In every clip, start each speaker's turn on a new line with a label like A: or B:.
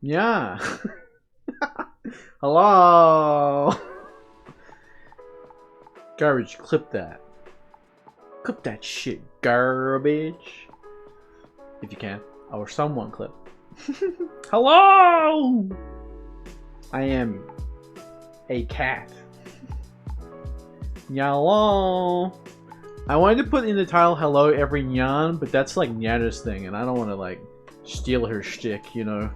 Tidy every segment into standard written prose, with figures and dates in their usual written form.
A: Yeah. Hello. Garbage, clip that. Clip that shit, garbage. If you can. Or someone clip. Hello! I am a cat. Hello. I wanted to put in the title hello every nyan, but that's like Nyada's thing, and I don't want to like steal her shtick, you know.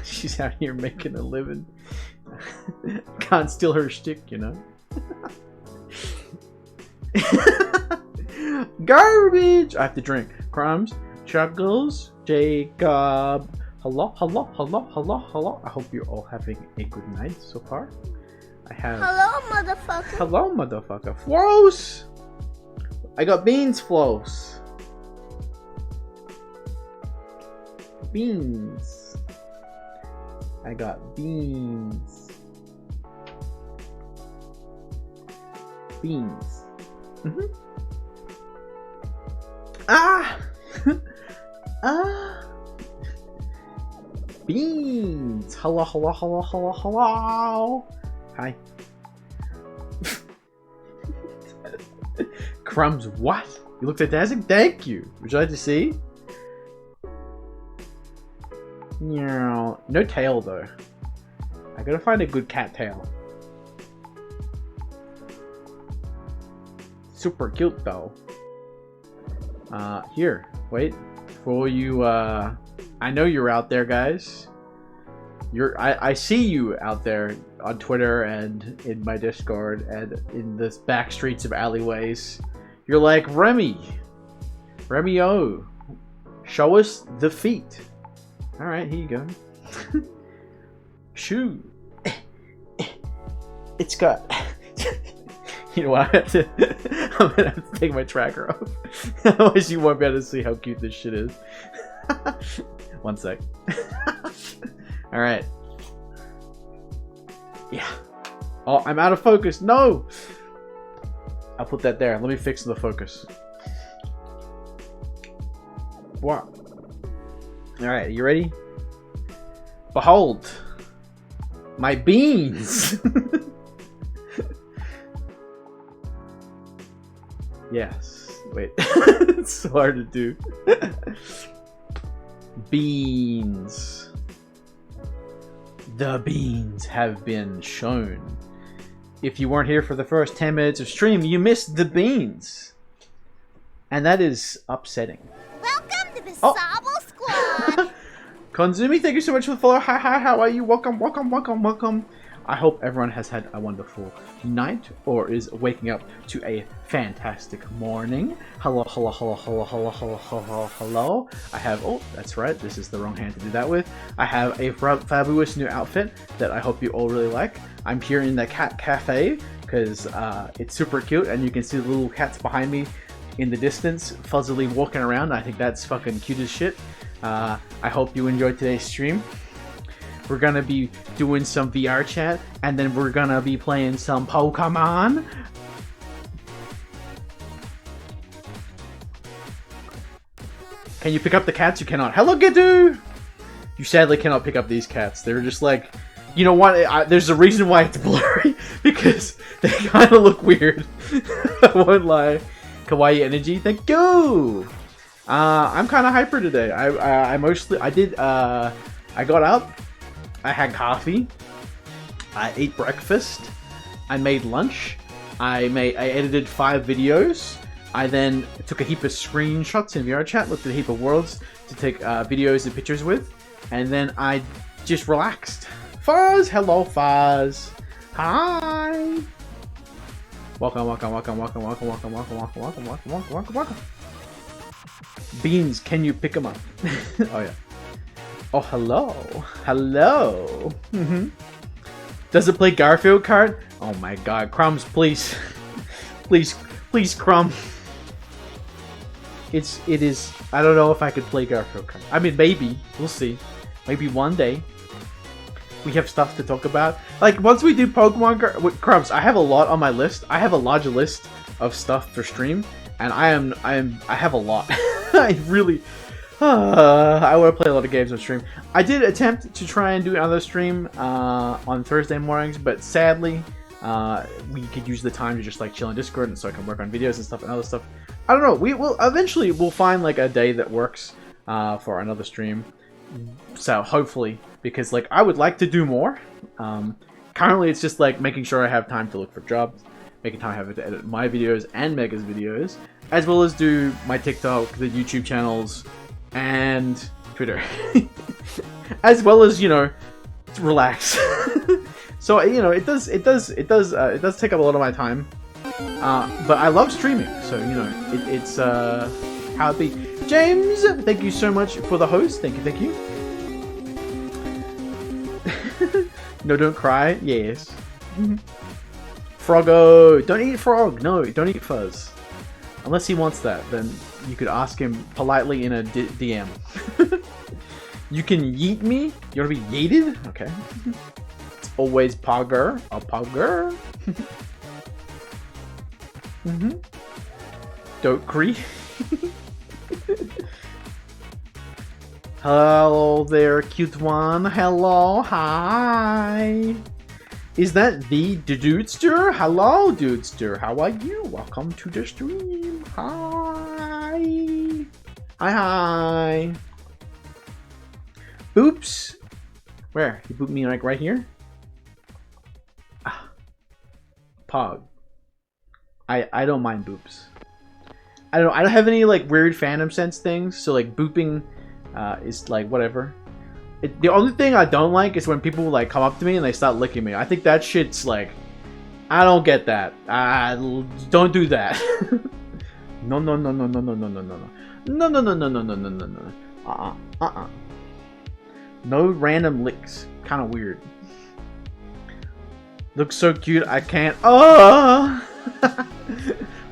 A: She's out here making a living. Can't steal her shtick, you know. Garbage! I have to drink. Crumbs, Chuckles, Jacob. Hello, hello, hello, hello, hello. I hope you're all having a good night so far. I have.
B: Hello, motherfucker.
A: Hello, motherfucker. Flows! I got beans, Flows. Beans. I got beans. Beans. Ah! Ah! Beans! Hello, hello, hello, hello, hello! Hi. Crumbs, what? You look fantastic? Thank you! Would you like to see? No tail though. I gotta find a good cat tail. Super cute though. Here, wait. Before you, I know you're out there, guys. I see you out there on Twitter and in my Discord and in the back streets of alleyways. You're like, Remy! Remy-O! Show us the feet! Alright, here you go. Shoe! It's got... You know what? I'm gonna have to take my tracker off. Otherwise you won't be able to see how cute this shit is. One sec. Alright. Yeah. Oh, I'm out of focus. No! I'll put that there. Let me fix the focus. What? Alright, you ready? Behold! My beans! Yes. Wait. It's so hard to do. Beans. The beans have been shown. If you weren't here for the first 10 minutes of stream, you missed the beans. And that is upsetting.
B: Welcome to the Sabo Squad.
A: Konzumi, thank you so much for the follow. Hi, how are you? Welcome, welcome, welcome, welcome. I hope everyone has had a wonderful night or is waking up to a fantastic morning. Hello, hello, hello, hello, hello, hello, hello, hello. I have, oh, that's right, this is the wrong hand to do that with. I have a fabulous new outfit that I hope you all really like. I'm here in the cat cafe because it's super cute and you can see the little cats behind me in the distance fuzzily walking around. I think that's fucking cute as shit. I hope you enjoyed today's stream. We're gonna be doing some VR chat, and then we're gonna be playing some Pokemon. Can you pick up the cats? You cannot. Hello, Gidoo! You sadly cannot pick up these cats. They're just like... You know what? There's a reason why it's blurry, because they kind of look weird. I won't lie. Kawaii energy, thank you! I'm kind of hyper today. I got up. I had coffee. I ate breakfast. I made lunch. I edited 5 videos. I then took a heap of screenshots in VR chat, looked at a heap of worlds to take videos and pictures with, and then I just relaxed. Fuzz, hello Fuzz. Hi. Welcome, welcome, welcome, welcome, welcome, welcome, welcome, welcome, welcome, welcome, welcome, welcome, welcome. Beans, can you pick them up? Oh yeah. Oh, hello. Hello. Does it play Garfield kart? Oh my god. Crumbs, please. Please, please, Crumb. It is... I don't know if I could play Garfield kart. I mean, maybe. We'll see. Maybe one day. We have stuff to talk about. Like, once we do Pokemon with Crumbs, I have a lot on my list. I have a large list of stuff for stream. And I have a lot. I really... I want to play a lot of games on stream. I did attempt to try and do another stream on Thursday mornings, but sadly, we could use the time to just like chill on Discord, and so I can work on videos and stuff and other stuff. I don't know. We will eventually we'll find like a day that works for another stream. So hopefully, because like I would like to do more. Currently, it's just like making sure I have time to look for jobs, making time I have to edit my videos and Mega's videos, as well as do my TikTok, the YouTube channels, and Twitter, as well as, you know, relax. So, you know, it does take up a lot of my time, but I love streaming, so, you know, it's how it be. James, thank you so much for the host. Thank you. No, don't cry. Yes. Froggo, don't eat frog. No, don't eat fuzz. Unless he wants that, then you could ask him politely in a DM. You can yeet me? You want to be yeeted? Okay. It's always pogger. A pogger. Don't cree. Hello there, cute one. Hello, hi. Is that the Dudester? Hello, Dudester. How are you? Welcome to the stream. Hi. Hi. Boops. Where? You booped me like right here? Ah. Pog. I don't mind boops. I don't have any like weird Phantom Sense things, so like booping is like whatever. The only thing I don't like is when people like come up to me and they start licking me. I think that shit's like, I don't get that. Don't do that. No. No. No random licks. Kind of weird. Looks so cute. I can't. Oh.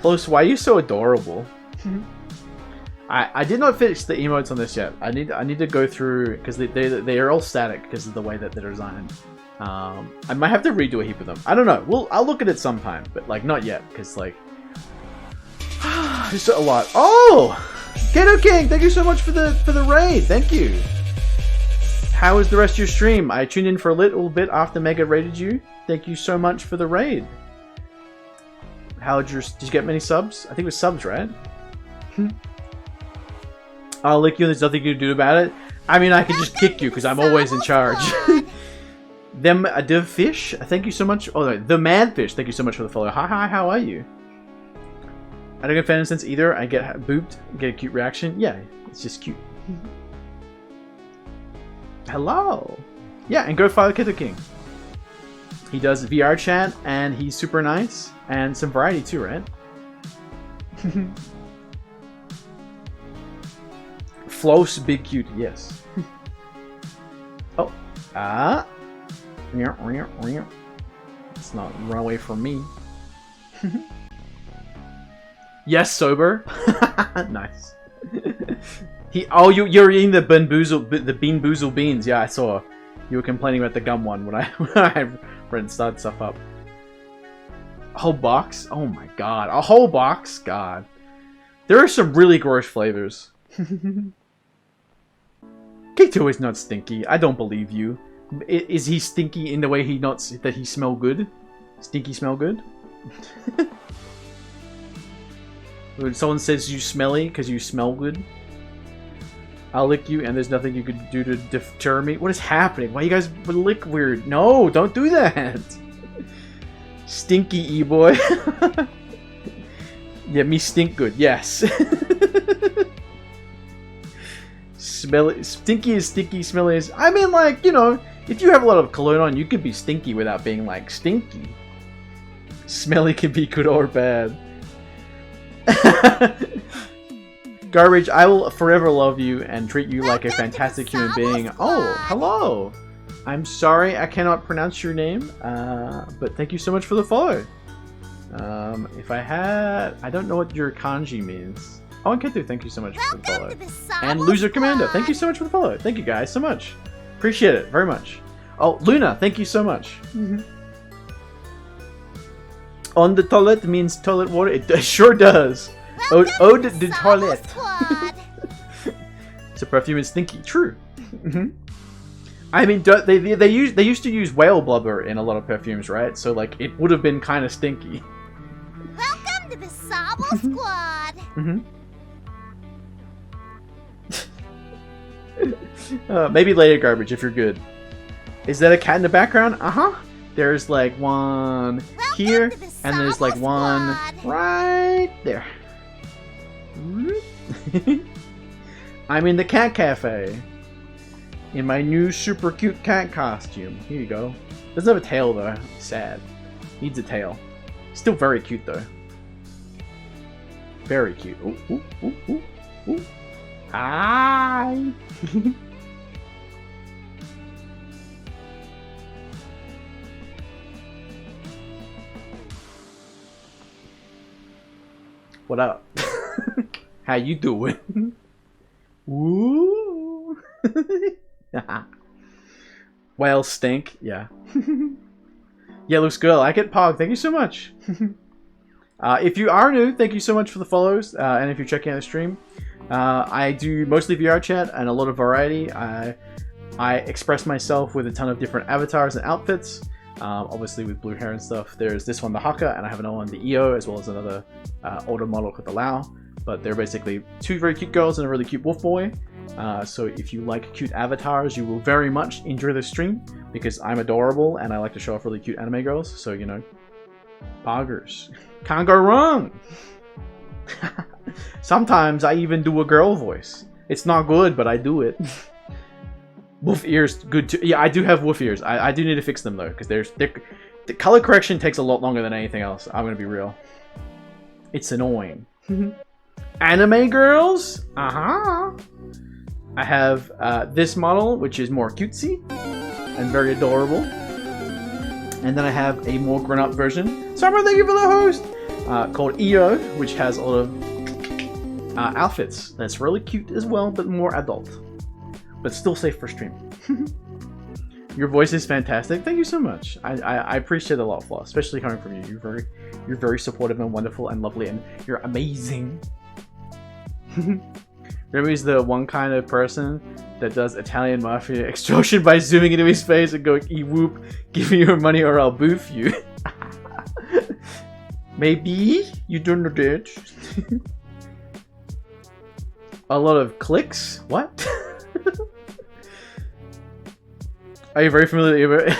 A: Close. Why are you so adorable? I did not finish the emotes on this yet. I need to go through because they are all static because of the way that they're designed. I might have to redo a heap of them. I don't know. I'll look at it sometime, but like not yet because like there's a lot. Oh, Neko King, thank you so much for the raid. Thank you. How was the rest of your stream? I tuned in for a little bit after Mega raided you. Thank you so much for the raid. Did you get many subs? I think it was subs, right? I'll lick you and there's nothing you can do about it. I mean, I can just kick you because I'm always in charge. Them the fish, thank you so much. Oh, no, the mad fish, thank you so much for the follow. Hi, how are you? I don't get Phantom Sense either. I get booped, get a cute reaction. Yeah, it's just cute. Hello. Yeah, and go follow Neko King. He does VR chat and he's super nice and some variety too, right? Floss, big cute, yes. Oh, let's not run away from me. Yes, sober. Nice. You're eating the bean boozle beans. Yeah, I saw. You were complaining about the gum one when I started stuff up. A whole box? Oh my god, a whole box? God, there are some really gross flavors. K2 is not stinky. I don't believe you. Is he stinky in the way that he smell good? Stinky smell good? When someone says you smelly because you smell good, I'll lick you and there's nothing you could do to deter me. What is happening? Why you guys lick weird? No, don't do that. Stinky e-boy. Yeah, me stink good. Yes. Smelly, stinky is stinky, smelly is... I mean, like, you know, if you have a lot of cologne on, you could be stinky without being, like, stinky. Smelly can be good or bad. Garbage, I will forever love you and treat you like a fantastic human being. Oh, hello! I'm sorry I cannot pronounce your name, but thank you so much for the follow. If I had... I don't know what your kanji means. Oh, and Ketu, thank you so much for the follow. And Loser Commando, thank you so much for the follow. Thank you guys so much. Appreciate it very much. Oh, Luna, thank you so much. On the toilet means toilet water. It sure does. Ode de toilet. So perfume is stinky. True. I mean, they used to use whale blubber in a lot of perfumes, right? So like it would have been kind of stinky.
B: Welcome to the Sobble Squad.
A: Maybe later, garbage, if you're good. Is that a cat in the background? There's like one here, and there's like one right there. I'm in the cat cafe in my new super cute cat costume. Here you go. Doesn't have a tail though. Sad. Needs a tail. Still very cute though. Very cute. Ooh, ooh, ooh, ooh, ooh. Hi. What up? How you doing? Ooh. Whales stink. Yeah. Yeah, looks good. I like it. Pog, thank you so much. If you are new, thank you so much for the follows. And if you're checking out the stream, I do mostly VR chat and a lot of variety. I express myself with a ton of different avatars and outfits. Obviously with blue hair and stuff. There's this one, the Haka, and I have another one, the EO, as well as another older model called the Lao. But they're basically two very cute girls and a really cute wolf boy. So if you like cute avatars, you will very much enjoy the stream, because I'm adorable and I like to show off really cute anime girls. So, you know, poggers. Can't go wrong! Sometimes I even do a girl voice. It's not good, but I do it. Wolf ears, good too. Yeah, I do have wolf ears. I do need to fix them though, because the color correction takes a lot longer than anything else. I'm gonna be real. It's annoying. Anime girls? I have this model, which is more cutesy and very adorable. And then I have a more grown-up version. Summer, thank you for the host! Called EO, which has a lot of outfits. That's really cute as well, but more adult. But still safe for stream. Your voice is fantastic. Thank you so much. I appreciate it a lot, Floss, especially coming from you. You're very supportive and wonderful and lovely, and you're amazing. Remy's the one kind of person that does Italian mafia extortion by zooming into his face and going, "E-whoop, give me your money or I'll boof you." Maybe you don't know that. A lot of clicks? What? Are you very familiar with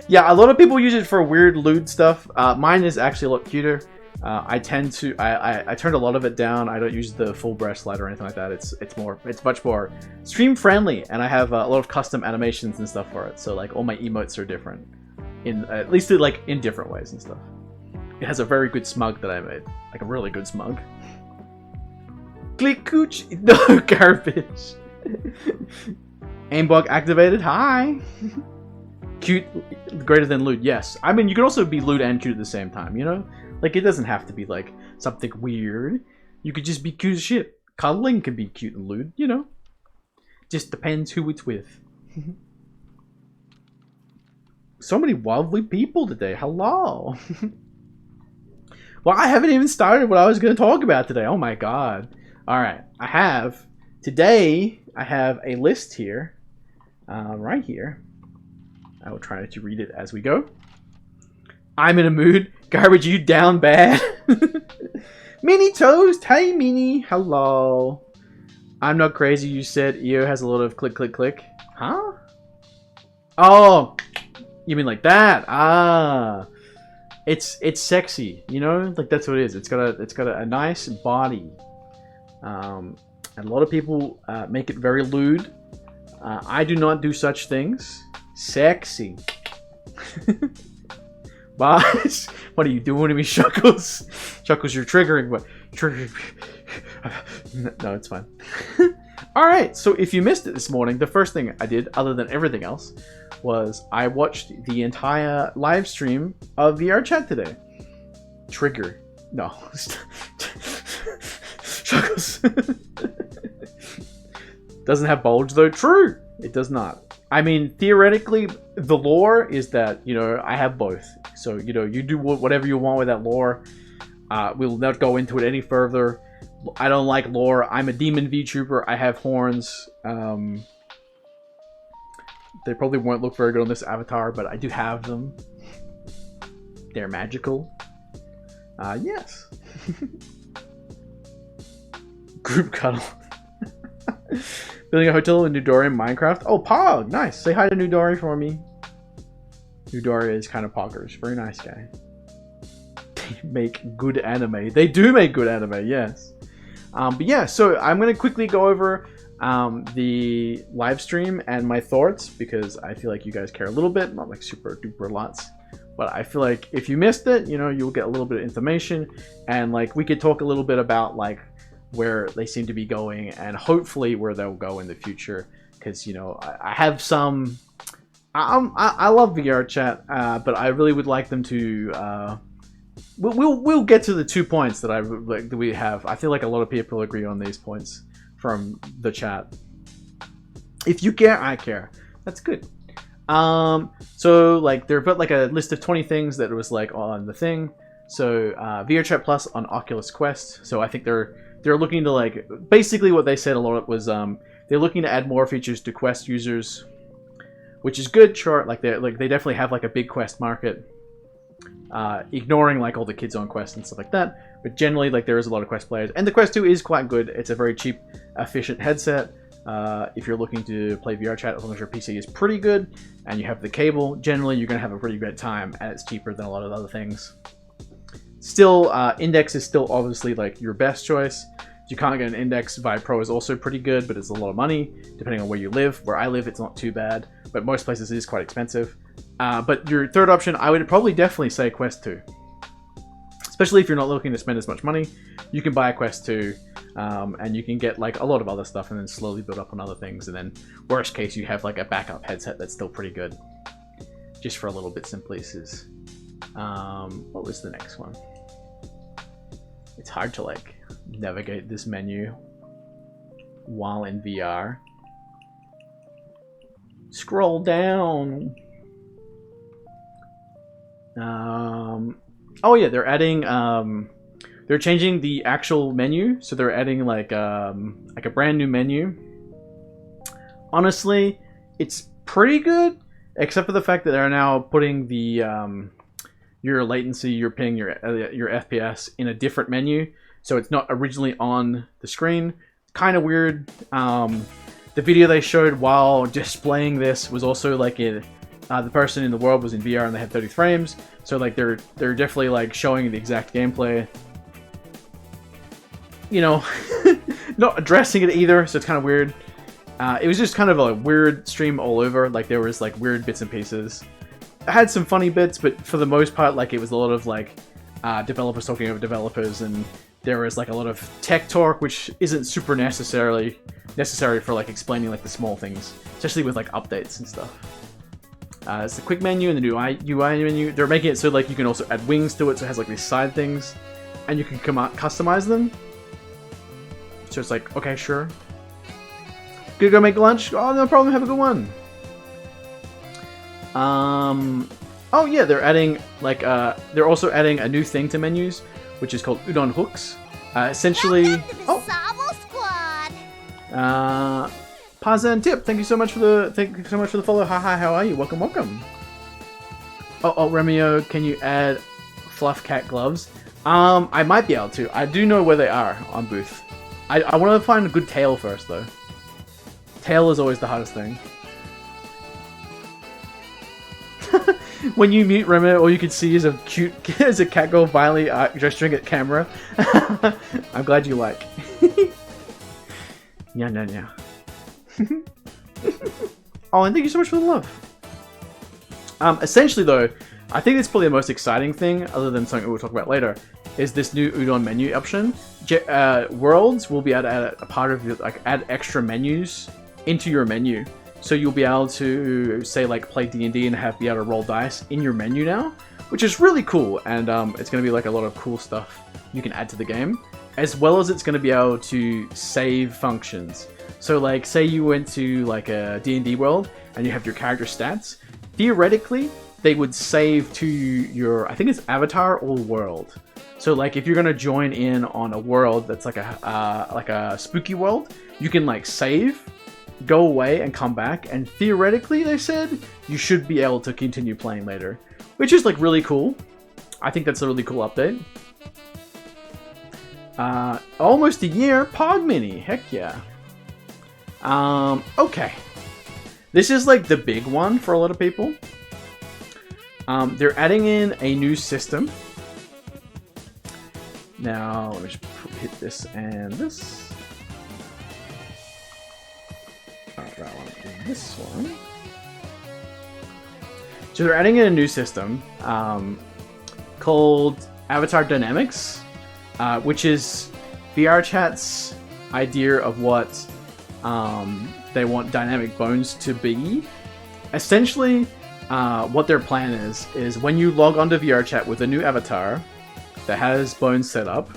A: Yeah, a lot of people use it for weird lewd stuff. Mine is actually a lot cuter. I tend to I turned a lot of it down. I don't use the full breast light or anything like that. It's much more stream friendly, and I have a lot of custom animations and stuff for it. So like all my emotes are different, in at least like in different ways and stuff. It has a very good smug that I made, like a really good smug. Click cooch, no garbage. Aimbot activated. Hi. Cute, greater than lewd. Yes. I mean, you can also be lewd and cute at the same time. You know, like it doesn't have to be like something weird. You could just be cute as shit. Cuddling can be cute and lewd. You know, just depends who it's with. So many lovely people today. Hello. Well, I haven't even started what I was going to talk about today. Oh my god. Alright, today I have a list here, right here. I will try to read it as we go. I'm in a mood. Garbage, you down bad? Mini Toast, hey Mini, hello. I'm not crazy, you said EO has a lot of click, click, click. Huh? Oh, you mean like that? Ah. It's sexy, you know, like that's what it is. It's got a nice body, and a lot of people make it very lewd. I do not do such things. Sexy. Boss, what are you doing to me, Shuckles? Shuckles, you're triggering. What? No, it's fine. All right. So if you missed it this morning, the first thing I did, other than everything else, was I watched the entire live stream of VR chat today. Trigger. No. Shuckles. Doesn't have bulge though. True. It does not. I mean, theoretically, the lore is that, you know, I have both. So, you know, you do whatever you want with that lore. We'll not go into it any further. I don't like lore. I'm a demon VTuber. I have horns. They probably won't look very good on this avatar, but I do have them. They're magical. Yes. Group cuddle. Building a hotel in Nudori in Minecraft. Oh, Pog! Nice. Say hi to Nudori for me. Nudori is kind of poggers. Very nice guy. They make good anime. They do make good anime, yes. But yeah, so I'm going to quickly go over the live stream and my thoughts, because I feel like you guys care a little bit, not like super duper lots. But I feel like if you missed it, you know, you'll get a little bit of information, and like we could talk a little bit about like where they seem to be going and hopefully where they'll go in the future. Because, you know, I have some... I love VR chat, but I really would like them to... We'll get to the 2 points that that we have. I feel like a lot of people agree on these points from the chat. If you care, I care. That's good. So like they've got like a list of 20 things that was like on the thing. So VR chat plus on Oculus Quest. So I think they're looking to like, basically what they said a lot was they're looking to add more features to Quest users, which is good. Sure, like they definitely have like a big Quest market. Ignoring like all the kids on Quest and stuff like that, but generally like there is a lot of Quest players, and the Quest 2 is quite good. It's a very cheap, efficient headset. If you're looking to play VR chat, as long as your PC is pretty good and you have the cable, generally you're gonna have a pretty great time, and it's cheaper than a lot of other things. Still, Index is still obviously like your best choice. You can't get an Index. Vive Pro is also pretty good, but it's a lot of money depending on where you live. Where I live, it's not too bad, but most places it is quite expensive. But your third option, I would probably definitely say Quest 2. Especially if you're not looking to spend as much money, you can buy a Quest 2, and you can get like a lot of other stuff and then slowly build up on other things. And then worst case, you have like a backup headset that's still pretty good. Just for a little bits and places. What was the next one? It's hard to like navigate this menu while in VR. Scroll down. Oh yeah, they're adding they're changing the actual menu, so they're adding like a brand new menu. Honestly, it's pretty good, except for the fact that they're now putting the your latency, your ping, your FPS in a different menu, so it's not originally on the screen. Kind of weird. The video they showed while displaying this was also like the person in the world was in VR and they had 30 frames, so like they're definitely like showing the exact gameplay. You know, not addressing it either, so it's kind of weird. It was just kind of a weird stream all over. Like there was like weird bits and pieces. I had some funny bits, but for the most part, like it was a lot of like developers talking over developers, and there was like a lot of tech talk, which isn't super necessary for like explaining like the small things, especially with like updates and stuff. It's the quick menu and the new UI menu. They're making it so like you can also add wings to it, so it has like these side things, and you can customize them. So it's like, okay, sure. Gonna go make lunch? Oh, no problem. Have a good one. Oh yeah, they're adding like they're also adding a new thing to menus, which is called udon hooks. Essentially, Paza and Tip, thank you so much for the follow. Hi, how are you? Welcome, welcome. Oh, Remio, can you add fluff cat gloves? I might be able to. I do know where they are on booth. I want to find a good tail first though. Tail is always the hardest thing. When you mute Remio, all you can see is a cat girl violently gesturing at camera. I'm glad you like. Yeah. Oh, and thank you so much for the love. Essentially though, I think it's probably the most exciting thing, other than something we'll talk about later, is this new udon menu option. Worlds will be able to add a part of like add extra menus into your menu. So you'll be able to say like play D&D and be able to roll dice in your menu now, which is really cool. And it's going to be like a lot of cool stuff you can add to the game, as well as it's going to be able to save functions. So like say you went to like a D&D world and you have your character stats, theoretically they would save to your, I think it's avatar or world. So like if you're gonna join in on a world that's like a spooky world, you can like save, go away, and come back, and theoretically they said you should be able to continue playing later, which is like really cool. I think that's a really cool update. Almost a year, Pog Mini, heck yeah. Okay. This is like the big one for a lot of people. They're adding in a new system. Now, let me just hit this and this. Not that one, this one. So they're adding in a new system called Avatar Dynamics, which is VRChat's idea of what they want dynamic bones to be. Essentially, what their plan is when you log onto VRChat with a new avatar that has bones set up,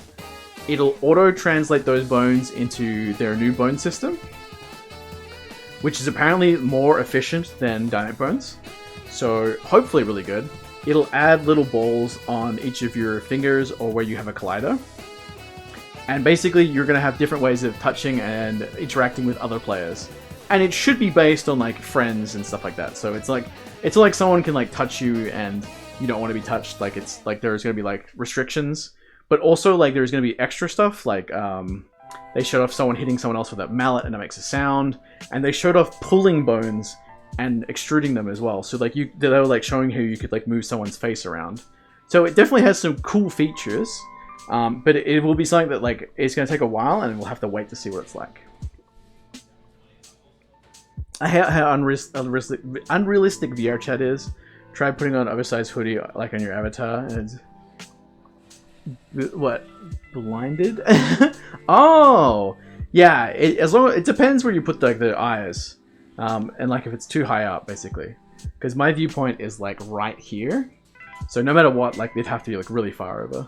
A: it'll auto-translate those bones into their new bone system, which is apparently more efficient than dynamic bones. So hopefully really good. It'll add little balls on each of your fingers or where you have a collider. And basically you're going to have different ways of touching and interacting with other players. And it should be based on like friends and stuff like that. So it's like someone can like touch you and you don't want to be touched. Like it's like there's going to be like restrictions, but also like there's going to be extra stuff like they showed off someone hitting someone else with a mallet and it makes a sound, and they showed off pulling bones and extruding them as well. So like they were like showing how you could like move someone's face around. So it definitely has some cool features, but it will be something that like it's going to take a while, and we'll have to wait to see what it's like. I hate how unrealistic VRChat is. Try putting on an oversized hoodie like on your avatar and what? Blinded? Oh, yeah. It depends where you put like the eyes, and like if it's too high up, basically. Because my viewpoint is like right here, so no matter what, like they'd have to be like really far over.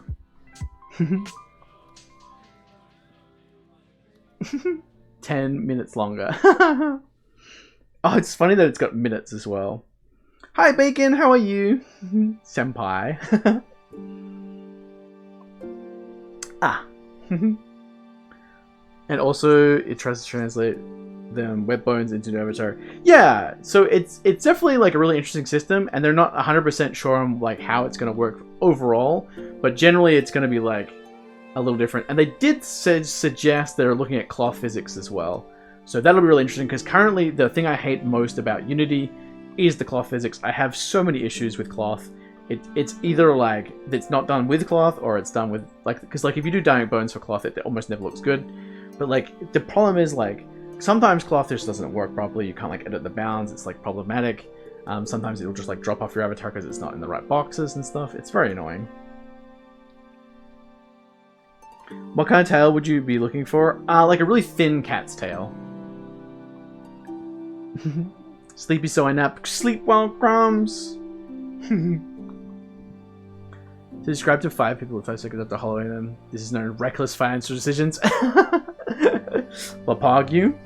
A: 10 minutes longer. Oh, it's funny that it's got minutes as well. Hi, Bacon. How are you, senpai? Ah. And also, it tries to translate them web bones into an avatar. Yeah, so it's definitely like a really interesting system, and they're not 100% sure on like how it's going to work overall, but generally it's going to be like a little different. And they did suggest they're looking at cloth physics as well, so that'll be really interesting, because currently the thing I hate most about Unity is the cloth physics. I have so many issues with cloth. It's either like it's not done with cloth, or it's done with like, because like if you do dynamic bones for cloth, it almost never looks good. But like the problem is like sometimes cloth just doesn't work properly. You can't like edit the bounds. It's like problematic. Sometimes it'll just like drop off your avatar because it's not in the right boxes and stuff. It's very annoying. What kind of tail would you be looking for? Like a really thin cat's tail. Sleepy so I nap. Sleep well, crumbs. Subscribe to 5 people with 5 seconds after hollowing them. This is known as reckless financial decisions. Lapog you.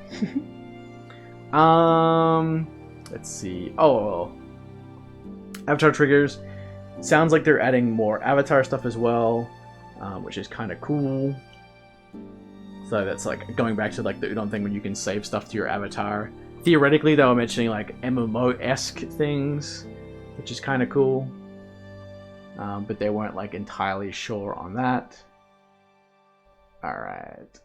A: Let's see. Oh, avatar triggers. Sounds like they're adding more avatar stuff as well, which is kind of cool. So that's like going back to like the Udon thing when you can save stuff to your avatar. Theoretically, they were mentioning like MMO-esque things, which is kind of cool. But they weren't like entirely sure on that. Alright.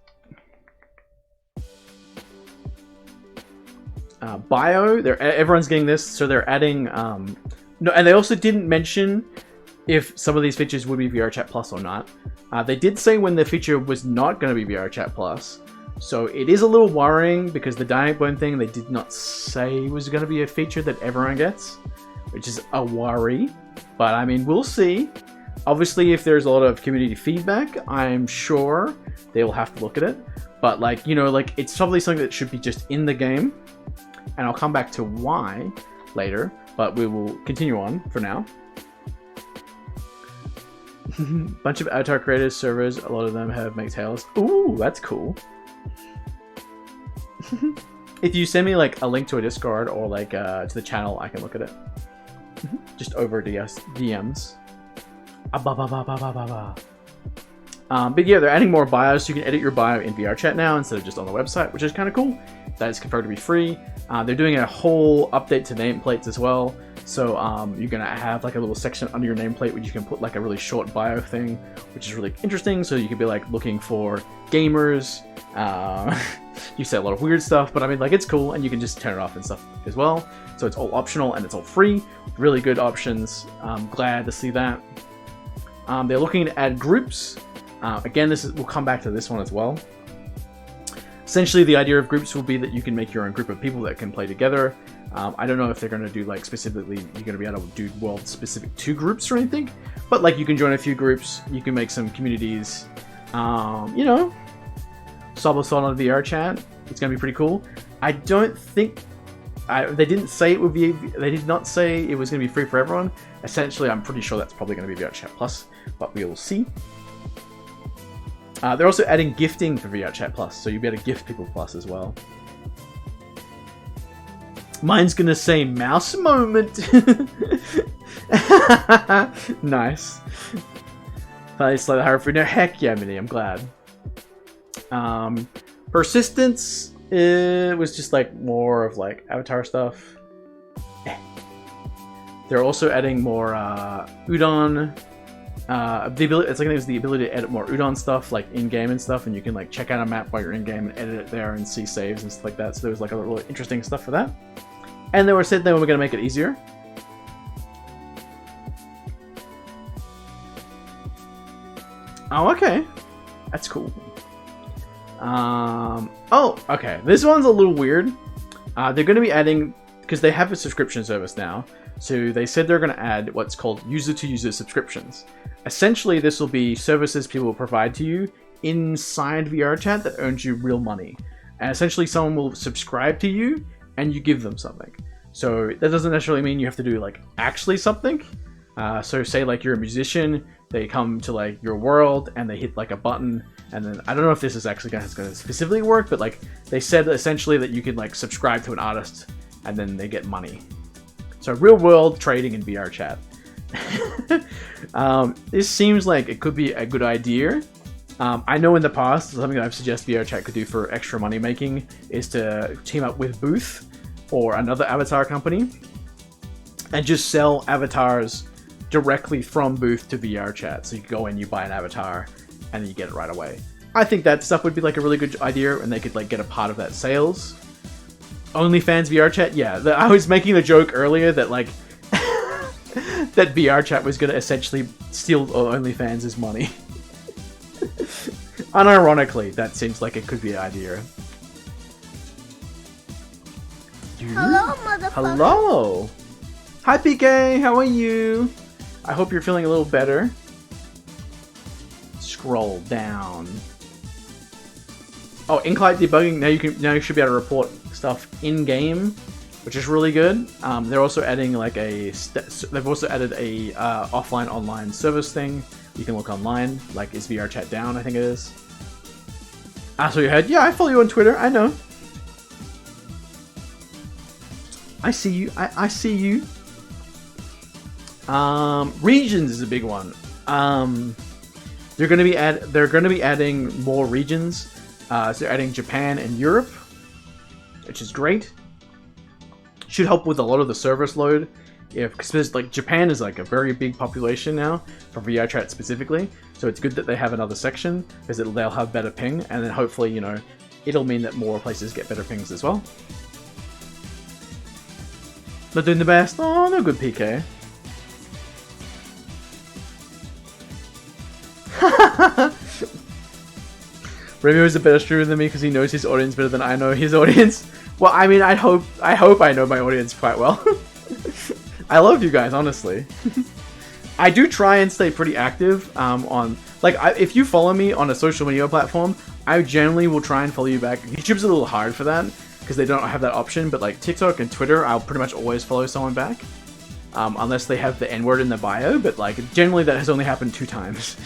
A: Bio, everyone's getting this, so they're adding no, and they also didn't mention if some of these features would be VRChat Plus or not. They did say when the feature was not going to be VRChat Plus, so it is a little worrying, because the dynamic bone thing they did not say was going to be a feature that everyone gets, which is a worry. But I mean, we'll see. Obviously, if there's a lot of community feedback, I'm sure they will have to look at it. But like, you know, like it's probably something that should be just in the game, and I'll come back to why later, but we will continue on for now. Bunch of avatar creators, servers, a lot of them have make tails. Ooh, that's cool. If you send me like a link to a Discord or like to the channel, I can look at it. Just over DMs. But yeah, they're adding more bios, so you can edit your bio in VRChat now instead of just on the website, which is kind of cool. That is confirmed to be free. They're doing a whole update to nameplates as well. So you're gonna have like a little section under your nameplate where you can put like a really short bio thing, which is really interesting. So you could be like looking for gamers. You say a lot of weird stuff, but I mean, like, it's cool, and you can just turn it off and stuff as well. So it's all optional and it's all free. Really good options. I'm glad to see that. They're looking to add groups. Again, we'll come back to this one as well. Essentially, the idea of groups will be that you can make your own group of people that can play together. I don't know if they're going to do, like, specifically, you're going to be able to do world-specific 2 groups or anything. But, like, you can join a few groups. You can make some communities. You know, sub us on VR chat. It's going to be pretty cool. I don't think... they didn't say it would be... They did not say it was going to be free for everyone. Essentially, I'm pretty sure that's probably going to be VR chat Plus. But we will see. They're also adding gifting for VR Chat Plus, so you'll be able to gift people Plus as well. Mine's gonna say mouse moment. Nice. It's like the horror food. No, heck yeah, Minnie, I'm glad. Persistence was just like more of like Avatar stuff. They're also adding more Udon. It's like there's the ability to edit more Udon stuff, like in-game and stuff, and you can like check out a map while you're in-game and edit it there and see saves and stuff like that. So there was like a little interesting stuff for that. And they were said they were going to make it easier. Oh, okay. That's cool. Oh, okay. This one's a little weird. They're going to be adding, because they have a subscription service now, so they said they're going to add what's called user-to-user subscriptions. Essentially, this will be services people will provide to you inside VRChat that earns you real money. And essentially, someone will subscribe to you, and you give them something. So that doesn't necessarily mean you have to do like actually something. So say like you're a musician, they come to like your world and they hit like a button, and then I don't know if this is actually going to specifically work, but like they said essentially that you can like subscribe to an artist and then they get money. So real world trading in VR chat. This seems like it could be a good idea. I know in the past, something that I've suggested VR chat could do for extra money making is to team up with Booth or another avatar company and just sell avatars directly from Booth to VR chat. So you go in, you buy an avatar, and then you get it right away. I think that stuff would be like a really good idea, and they could like get a part of that sales. OnlyFans VR chat, yeah. I was making the joke earlier that like that VR chat was going to essentially steal OnlyFans' money. Unironically, that seems like it could be an idea.
B: Hello, motherfucker.
A: Hello. Hi, PK. How are you? I hope you're feeling a little better. Scroll down. Oh, in-client debugging. Now you should be able to report stuff in game, which is really good. They're also adding like they've also added a offline online service thing. You can look online, like is VR chat down? I think it is. So your head. Yeah, I follow you on Twitter. I know. I see you. I see you. Regions is a big one. They're going to be adding more regions. So they're adding Japan and Europe, which is great. Should help with a lot of the service load. Because like Japan is like a very big population now for VR chat specifically, so it's good that they have another section because they'll have better ping, and then hopefully, you know, it'll mean that more places get better pings as well. Not doing the best. Oh, no good, PK. Remy is a better streamer than me because he knows his audience better than I know his audience. Well, I mean, I hope I know my audience quite well. I love you guys, honestly. I do try and stay pretty active on, like, if you follow me on a social media platform, I generally will try and follow you back. YouTube's a little hard for that because they don't have that option, but like TikTok and Twitter, I'll pretty much always follow someone back. Unless they have the N-word in the bio, but like generally that has only happened 2 times.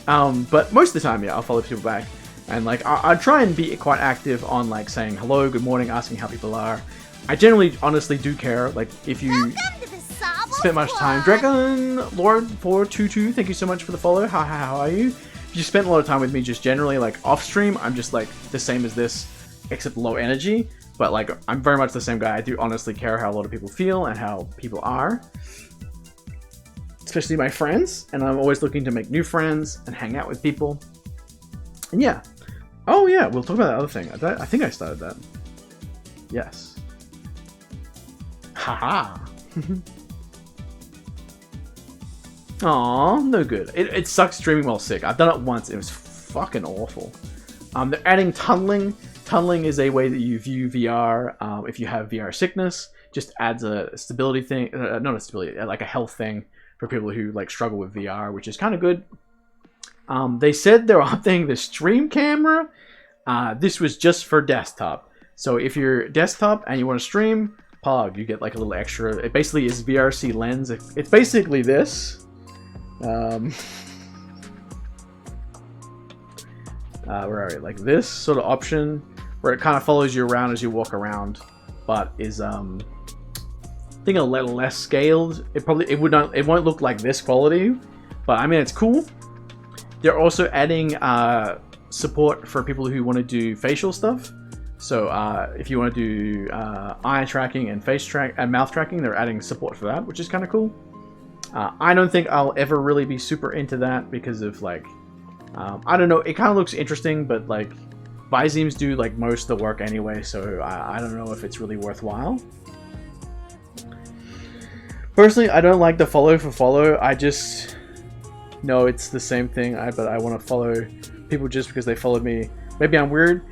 A: But most of the time, yeah, I'll follow people back. And like, I try and be quite active on like saying hello, good morning, asking how people are. I generally, honestly do care. Like, if you spent much time. Dragon Lord 422, thank you so much for the follow. How are you? If you spent a lot of time with me just generally, like, off stream, I'm just, like, the same as this, except low energy. But, like, I'm very much the same guy. I do honestly care how a lot of people feel and how people are. Especially my friends. And I'm always looking to make new friends and hang out with people. And yeah. Oh, yeah, we'll talk about that other thing. I think I started that. Yes. Haha. Aw, no good. It sucks streaming while sick. I've done it once. It was fucking awful. They're adding tunneling. Tunneling is a way that you view VR if you have VR sickness. Just adds a stability thing. Not a stability, like a health thing for people who like struggle with VR, which is kind of good. They said they're updating the stream camera. This was just for desktop. So if you're desktop and you want to stream, Pog, you get like a little extra. It basically is VRC lens. It's basically this. Where are we? Like this sort of option where it kind of follows you around as you walk around, but is I think a little less scaled. It won't look like this quality, but I mean it's cool. They're also adding support for people who want to do facial stuff. So if you want to do eye tracking and mouth tracking, they're adding support for that, which is kind of cool. I don't think I'll ever really be super into that because of like, I don't know, it kind of looks interesting, but like Viseems do like most of the work anyway, so I don't know if it's really worthwhile. Personally, I don't like the follow for follow. I just know it's the same thing, but I want to follow people just because they followed me. Maybe I'm weird.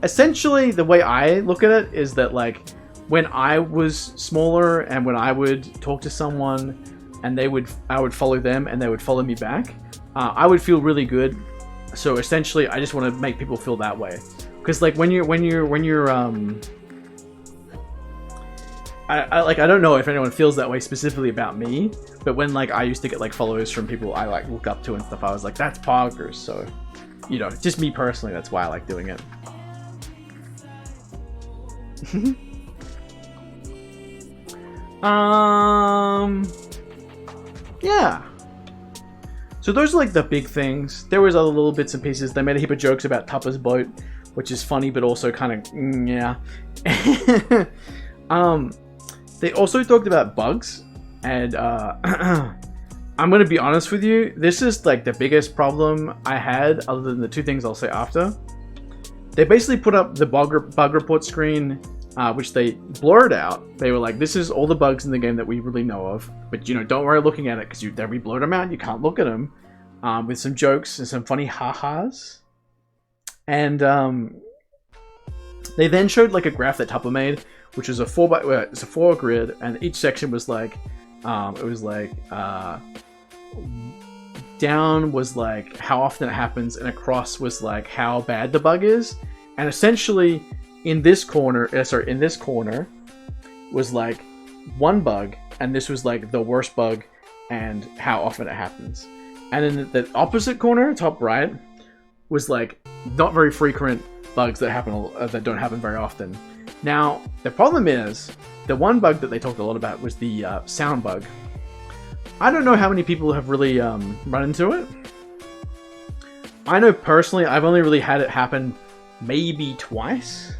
A: Essentially, the way I look at it is that like when I was smaller and when I would talk to someone and I would follow them and they would follow me back, I would feel really good. So essentially, I just want to make people feel that way. Because like when you're I don't know if anyone feels that way specifically about me, but when like I used to get like followers from people I like look up to and stuff, I was like, that's poggers. So, you know, just me personally, that's why I like doing it. Yeah. So those are like the big things. There was other little bits and pieces. They made a heap of jokes about Tupper's boat, which is funny, but also kind of yeah. They also talked about bugs, and I'm gonna be honest with you. This is like the biggest problem I had, other than the two things I'll say after. They basically put up the bug report screen, which they blurred out. They were like, "This is all the bugs in the game that we really know of, but you know, don't worry looking at it because we blurred them out. You can't look at them." With some jokes and some funny ha-has, and they then showed like a graph that Tupper made, which was it's a 4 grid, and each section was like, down was like how often it happens, and across was like how bad the bug is, and essentially in this corner was like one bug, and this was like the worst bug and how often it happens. And in the opposite corner, top right, was like not very frequent bugs that don't happen very often. Now, the problem is, the one bug that they talked a lot about was the sound bug. I don't know how many people have really run into it. I know personally, I've only really had it happen maybe twice.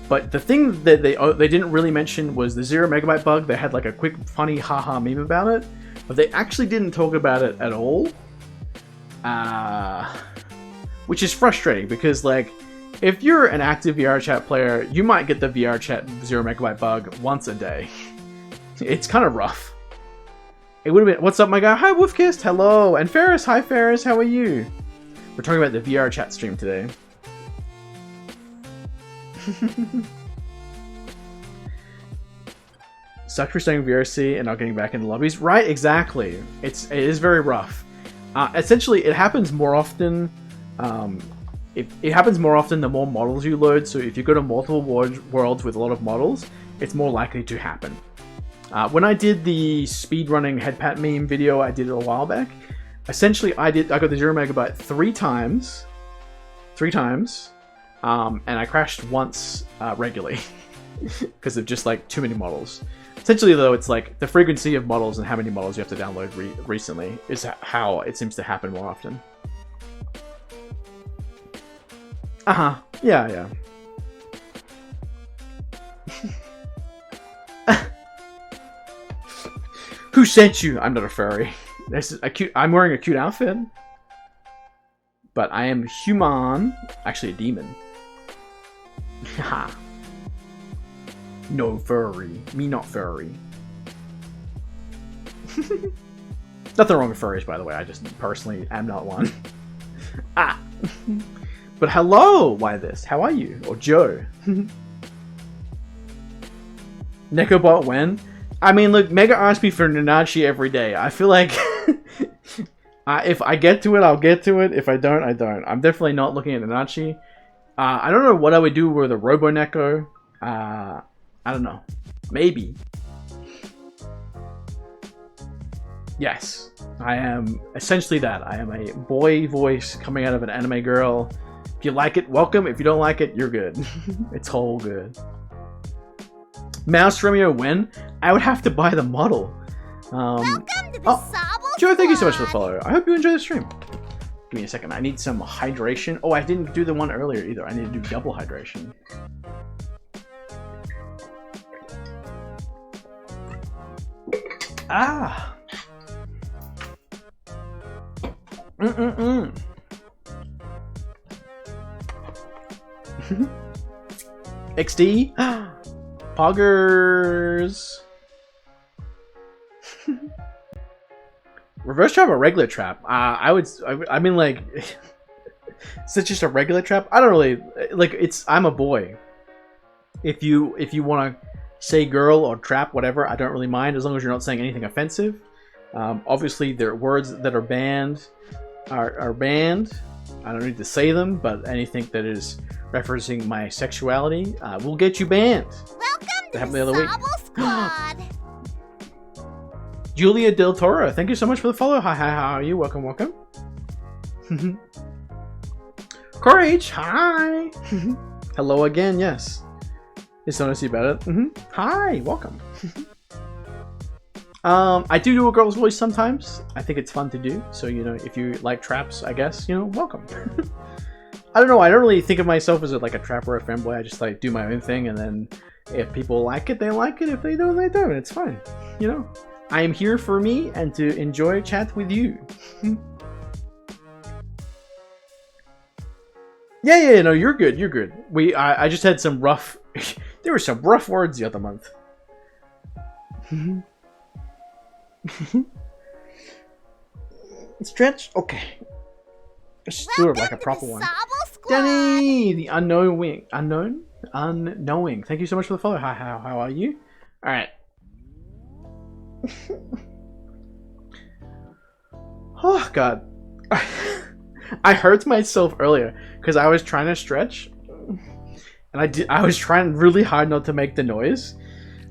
A: But the thing that they didn't really mention was the 0 megabyte bug. They had like a quick funny haha meme about it, but they actually didn't talk about it at all. Which is frustrating because like, if you're an active VR chat player, you might get the VR chat 0 megabyte bug once a day. It's kind of rough. It would have been, what's up my guy? Hi Wolfkist, hello. And Ferris, hi Ferris, how are you? We're talking about the VR chat stream today. Sucks for staying VRC and not getting back into lobbies. Right, exactly. It is very rough. Essentially, it happens more often. It happens more often the more models you load. So if you go to multiple worlds with a lot of models, it's more likely to happen. When I did the speedrunning headpat meme video I did a while back, essentially I got the 0 megabyte 3 times, and I crashed once regularly. because of just like too many models. Essentially, though, it's like the frequency of models and how many models you have to download recently is how it seems to happen more often. Yeah. Who sent you? I'm not a furry. This is a cute. I'm wearing a cute outfit, but I am human. Actually, a demon. Haha. No furry. Me not furry. Nothing wrong with furries, by the way. I just personally am not one. But hello, why this? How are you? Or Joe? Neko bot when? I mean, look, Mega asks me for Nanachi every day. I feel like if I get to it, I'll get to it. If I don't, I don't. I'm definitely not looking at Nanachi. I don't know what I would do with a Robo Neko. I don't know. Maybe. Yes. I am essentially that. I am a boy voice coming out of an anime girl. If you like it, welcome. If you don't like it, you're good. It's all good. Mouse Romeo when? I would have to buy the model.
B: Welcome to the Sabo
A: Joe, thank you so much for the
B: Squad.
A: follow. I hope you enjoy the stream. Give me a second. I need some hydration. Oh, I didn't do the one earlier either. I need to do double hydration. Ah. XD. Poggers. Reverse trap or regular trap? I mean, like, is it just a regular trap? I don't really like. I'm a boy. If you want to say girl or trap, whatever, I don't really mind as long as you're not saying anything offensive. Obviously, there are words that are banned. Are banned. I don't need to say them, but anything that is referencing my sexuality will get you banned.
B: Welcome to
A: happened
B: the
A: the other week.
B: Sabo Squad.
A: Julia Del Toro, thank you so much for the follow. Hi, how are you? Welcome. Courage, hi. Hello again, yes. It's nice to see about it. Hi, welcome. I do a girl's voice sometimes. I think it's fun to do. So, you know, if you like traps, I guess, you know, welcome. I don't know. I don't really think of myself as like a trap or a fanboy. I just like do my own thing, and then if people like it, they like it. If they don't, they don't. It's fine. You know, I am here for me and to enjoy chat with you. Yeah. No, you're good. You're good. I just had some rough. There were some rough words the other month. Stretch? Okay. Let's do it like a proper one. Danny! The unknowing. Unknowing. Thank you so much for the follow. Hi, how are you? Alright. Oh, God. I hurt myself earlier because I was trying to stretch. And I was trying really hard not to make the noise.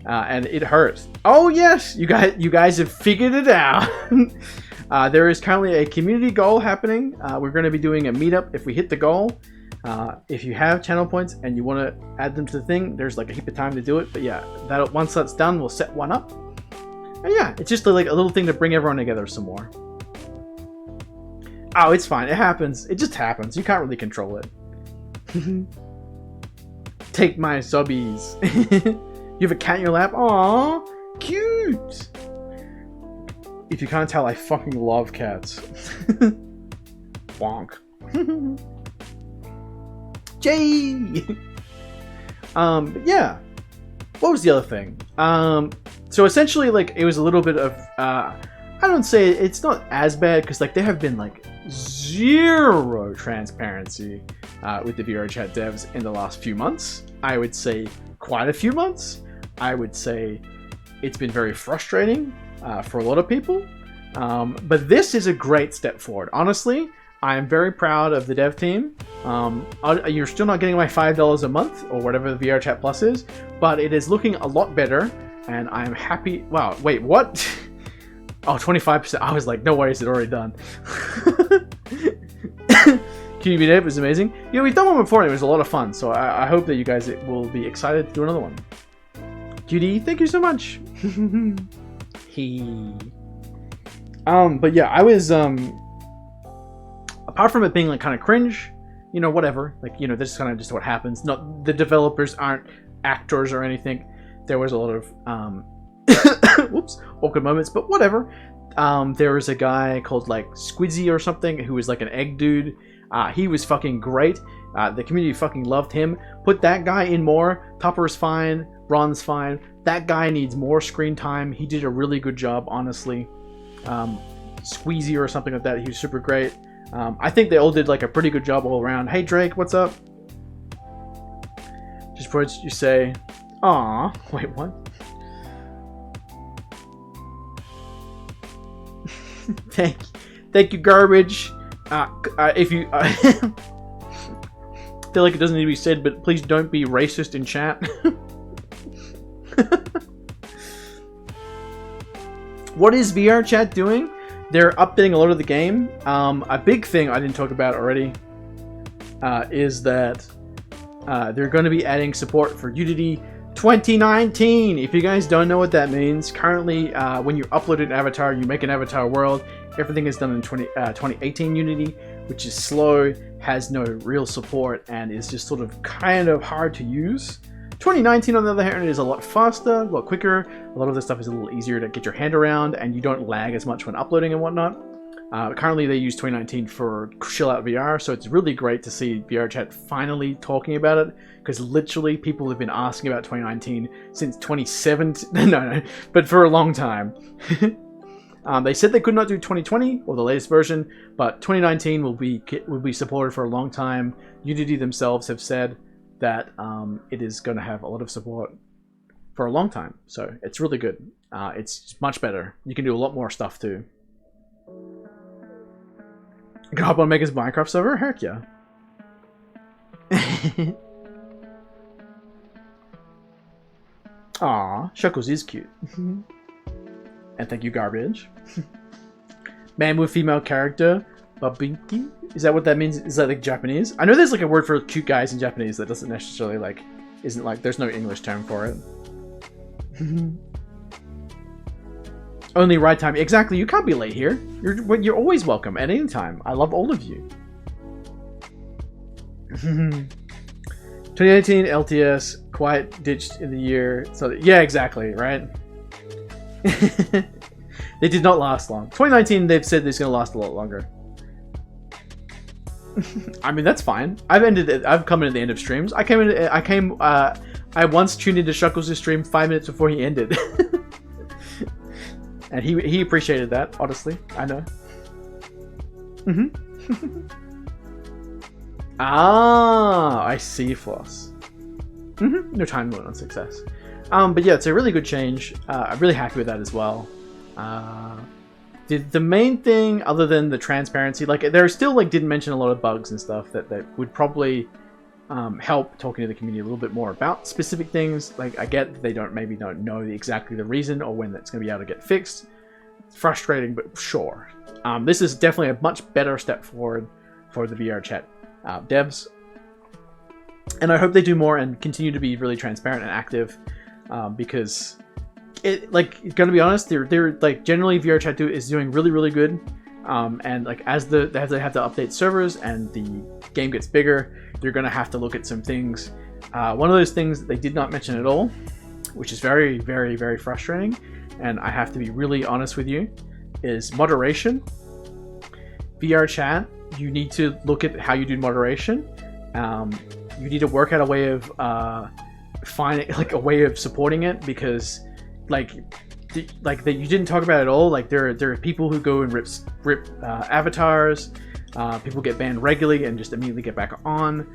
A: And it hurts. Oh yes, you guys have figured it out. There is currently a community goal happening. We're going to be doing a meetup if we hit the goal. If you have channel points and you want to add them to the thing, there's like a heap of time to do it. But yeah, once that's done, we'll set one up. And yeah, it's just like a little thing to bring everyone together some more. Oh, it's fine. It happens. It just happens. You can't really control it. Take my subbies. You have a cat in your lap? Aww, cute! If you can't tell, I fucking love cats. Bonk. Jay! But yeah. What was the other thing? So essentially, like, it was a little bit of, I don't say it's not as bad, because, like, there have been, like, zero transparency with the VRChat devs in the last few months. I would say quite a few months. I would say it's been very frustrating for a lot of people. But this is a great step forward. Honestly, I am very proud of the dev team. You're still not getting my $5 a month or whatever the VRChat Plus is, but it is looking a lot better, and I'm happy. Wow, wait, what? Oh, 25%. I was like, no worries, it's already done. Community Dev was amazing. Yeah, we've done one before and it was a lot of fun. So I hope that you guys will be excited to do another one. Cutie, thank you so much. But yeah, I was apart from it being like kind of cringe, you know, whatever. Like, you know, this is kind of just what happens. Not the developers aren't actors or anything. There was a lot of whoops, awkward moments, but whatever. There was a guy called like Squidzy or something who was like an egg dude. He was fucking great. The community fucking loved him. Put that guy in more. Topper's fine. Ron's fine. That guy needs more screen time. He did a really good job, honestly. Squeezy or something like that. He was super great. I think they all did like a pretty good job all around. Hey Drake, what's up? Just before you say, "Aw, wait, what?" Thank you, garbage. If you feel like it doesn't need to be said, but please don't be racist in chat. What is VR chat doing? They're updating a lot of the game. A big thing I didn't talk about already is that they're going to be adding support for Unity 2019. If you guys don't know what that means, currently when you upload an avatar, you make an avatar world. Everything is done in 2018 Unity, which is slow, has no real support, and is just sort of kind of hard to use. 2019, on the other hand, is a lot faster, a lot quicker. A lot of this stuff is a little easier to get your hand around, and you don't lag as much when uploading and whatnot. Currently, they use 2019 for Chill Out VR, so it's really great to see VR Chat finally talking about it, because literally people have been asking about 2019 since 2017. No, but for a long time. They said they could not do 2020 or the latest version, but 2019 will be supported for a long time. Unity themselves have said that it is going to have a lot of support for a long time, so it's really good. It's much better. You can do a lot more stuff too. You can hop on Mega's Minecraft server? Heck yeah. Aw, Shuckles is cute. And thank you, garbage. Man with female character, babinki. Is that what that means? Is that like Japanese? I know there's like a word for cute guys in Japanese that doesn't necessarily like, isn't like, there's no English term for it. Only right time. Exactly, you can't be late here. You're always welcome at any time. I love all of you. 2018 LTS quiet ditched in the year. So yeah, exactly, right? They did not last long. 2019, they've said it's going to last a lot longer. I mean, that's fine. I've come in at the end of streams. I once tuned into Shuckles' stream 5 minutes before he ended. And he appreciated that, honestly. I know. Ah, I see, Floss. No time limit on success. But yeah, it's a really good change. I'm really happy with that as well. The main thing, other than the transparency, like there still like didn't mention a lot of bugs and stuff that would probably help talking to the community a little bit more about specific things. Like I get that they maybe don't know exactly the reason or when that's going to be able to get fixed. It's frustrating, but sure. This is definitely a much better step forward for the VR chat devs. And I hope they do more and continue to be really transparent and active. Because it, like, gonna be honest, they're like generally VR Chat is doing really good, and like as they have to update servers and the game gets bigger, they're gonna have to look at some things. One of those things that they did not mention at all, which is very frustrating, and I have to be really honest with you, is moderation. VR Chat, you need to look at how you do moderation. You need to work out a way of finding like a way of supporting it, because like that you didn't talk about it at all. Like there are people who go and rip avatars. People get banned regularly and just immediately get back on.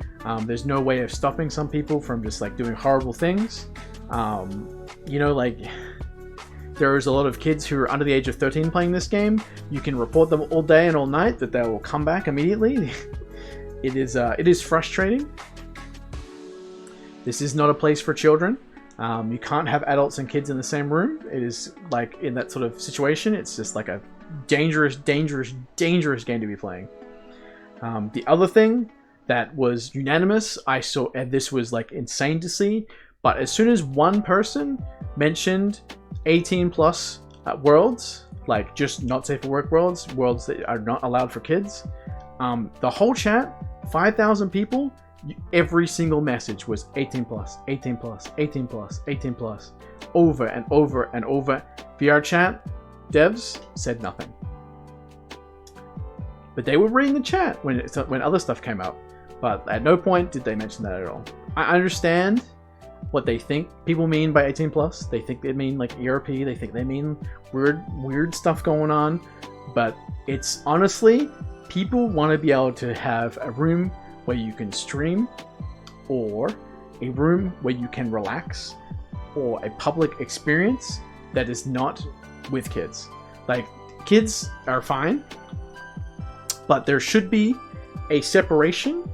A: There's no way of stopping some people from just like doing horrible things. You know, like there's a lot of kids who are under the age of 13 playing this game. You can report them all day and all night that they will come back immediately. It is frustrating. This is not a place for children. You can't have adults and kids in the same room. It is like in that sort of situation, it's just like a dangerous game to be playing. The other thing that was unanimous, I saw, and this was like insane to see, but as soon as one person mentioned 18 plus worlds, like just not safe for work worlds that are not allowed for kids, the whole chat, 5,000 people, every single message was 18 plus, 18 plus, 18 plus, 18 plus, over and over and over. VR chat devs said nothing. But they were reading the chat when other stuff came up. But at no point did they mention that at all. I understand what they think people mean by 18 plus. They think they mean like ERP. They think they mean weird stuff going on. But it's honestly, people want to be able to have a room where you can stream, or a room where you can relax, or a public experience that is not with kids. Like, kids are fine, but there should be a separation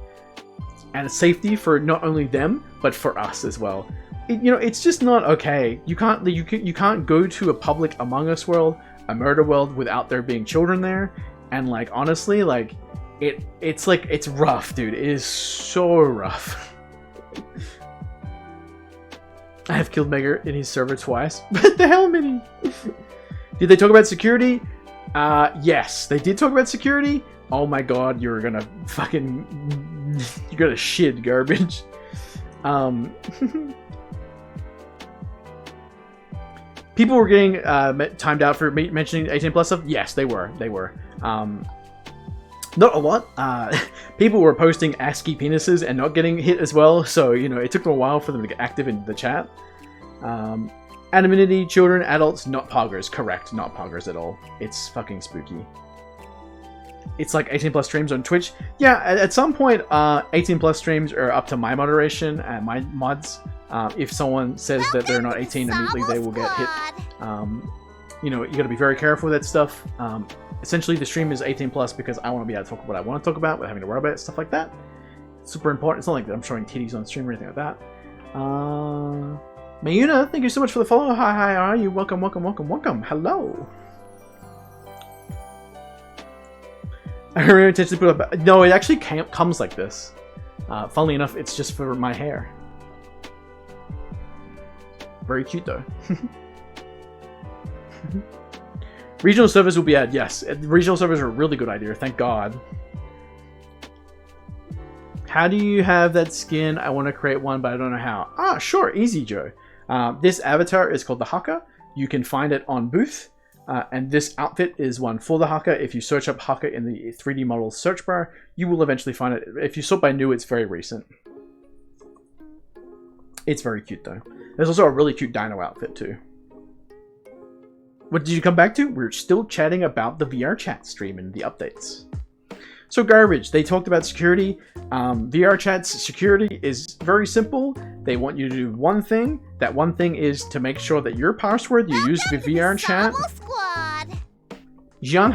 A: and a safety for not only them, but for us as well. It's just not okay. You can't go to a public Among Us world, a murder world, without there being children there. And like, honestly, like, it's rough, dude. It is so rough. I have killed Mega in his server twice. What the hell, Minnie? Did they talk about security? Yes, they did talk about security. Oh my god, you're gonna shit garbage. People were getting timed out for mentioning 18 plus stuff. Yes, they were. Not a lot. People were posting ASCII penises and not getting hit as well. So, it took them a while for them to get active in the chat. Anonymity, children, adults, not poggers. Correct, not poggers at all. It's fucking spooky. It's like 18 plus streams on Twitch. Yeah, at some point, 18 plus streams are up to my moderation and my mods. If someone says that they're not 18, immediately they will get hit. You gotta be very careful with that stuff. Essentially, the stream is 18 plus because I want to be able to talk about what I want to talk about without having to worry about it, stuff like that. It's super important. It's not like that I'm showing titties on stream or anything like that. Mayuna, thank you so much for the follow. Hi, how are you? Welcome. Hello. I really intentionally put up. No, it actually comes like this. Funnily enough, it's just for my hair. Very cute though. Regional servers will be added. Yes, regional servers are a really good idea. Thank God. How do you have that skin? I want to create one, but I don't know how. Ah, sure, easy, Joe. This avatar is called the Haka. You can find it on Booth. And this outfit is one for the Haka. If you search up Haka in the 3D models search bar, you will eventually find it. If you sort by new, it's very recent. It's very cute though. There's also a really cute dino outfit too. What did you come back to? We're still chatting about the VR chat stream and the updates. So garbage, they talked about security. VR chat's security is very simple. They want you to do one thing. That one thing is to make sure that your password you use with VR chat. Young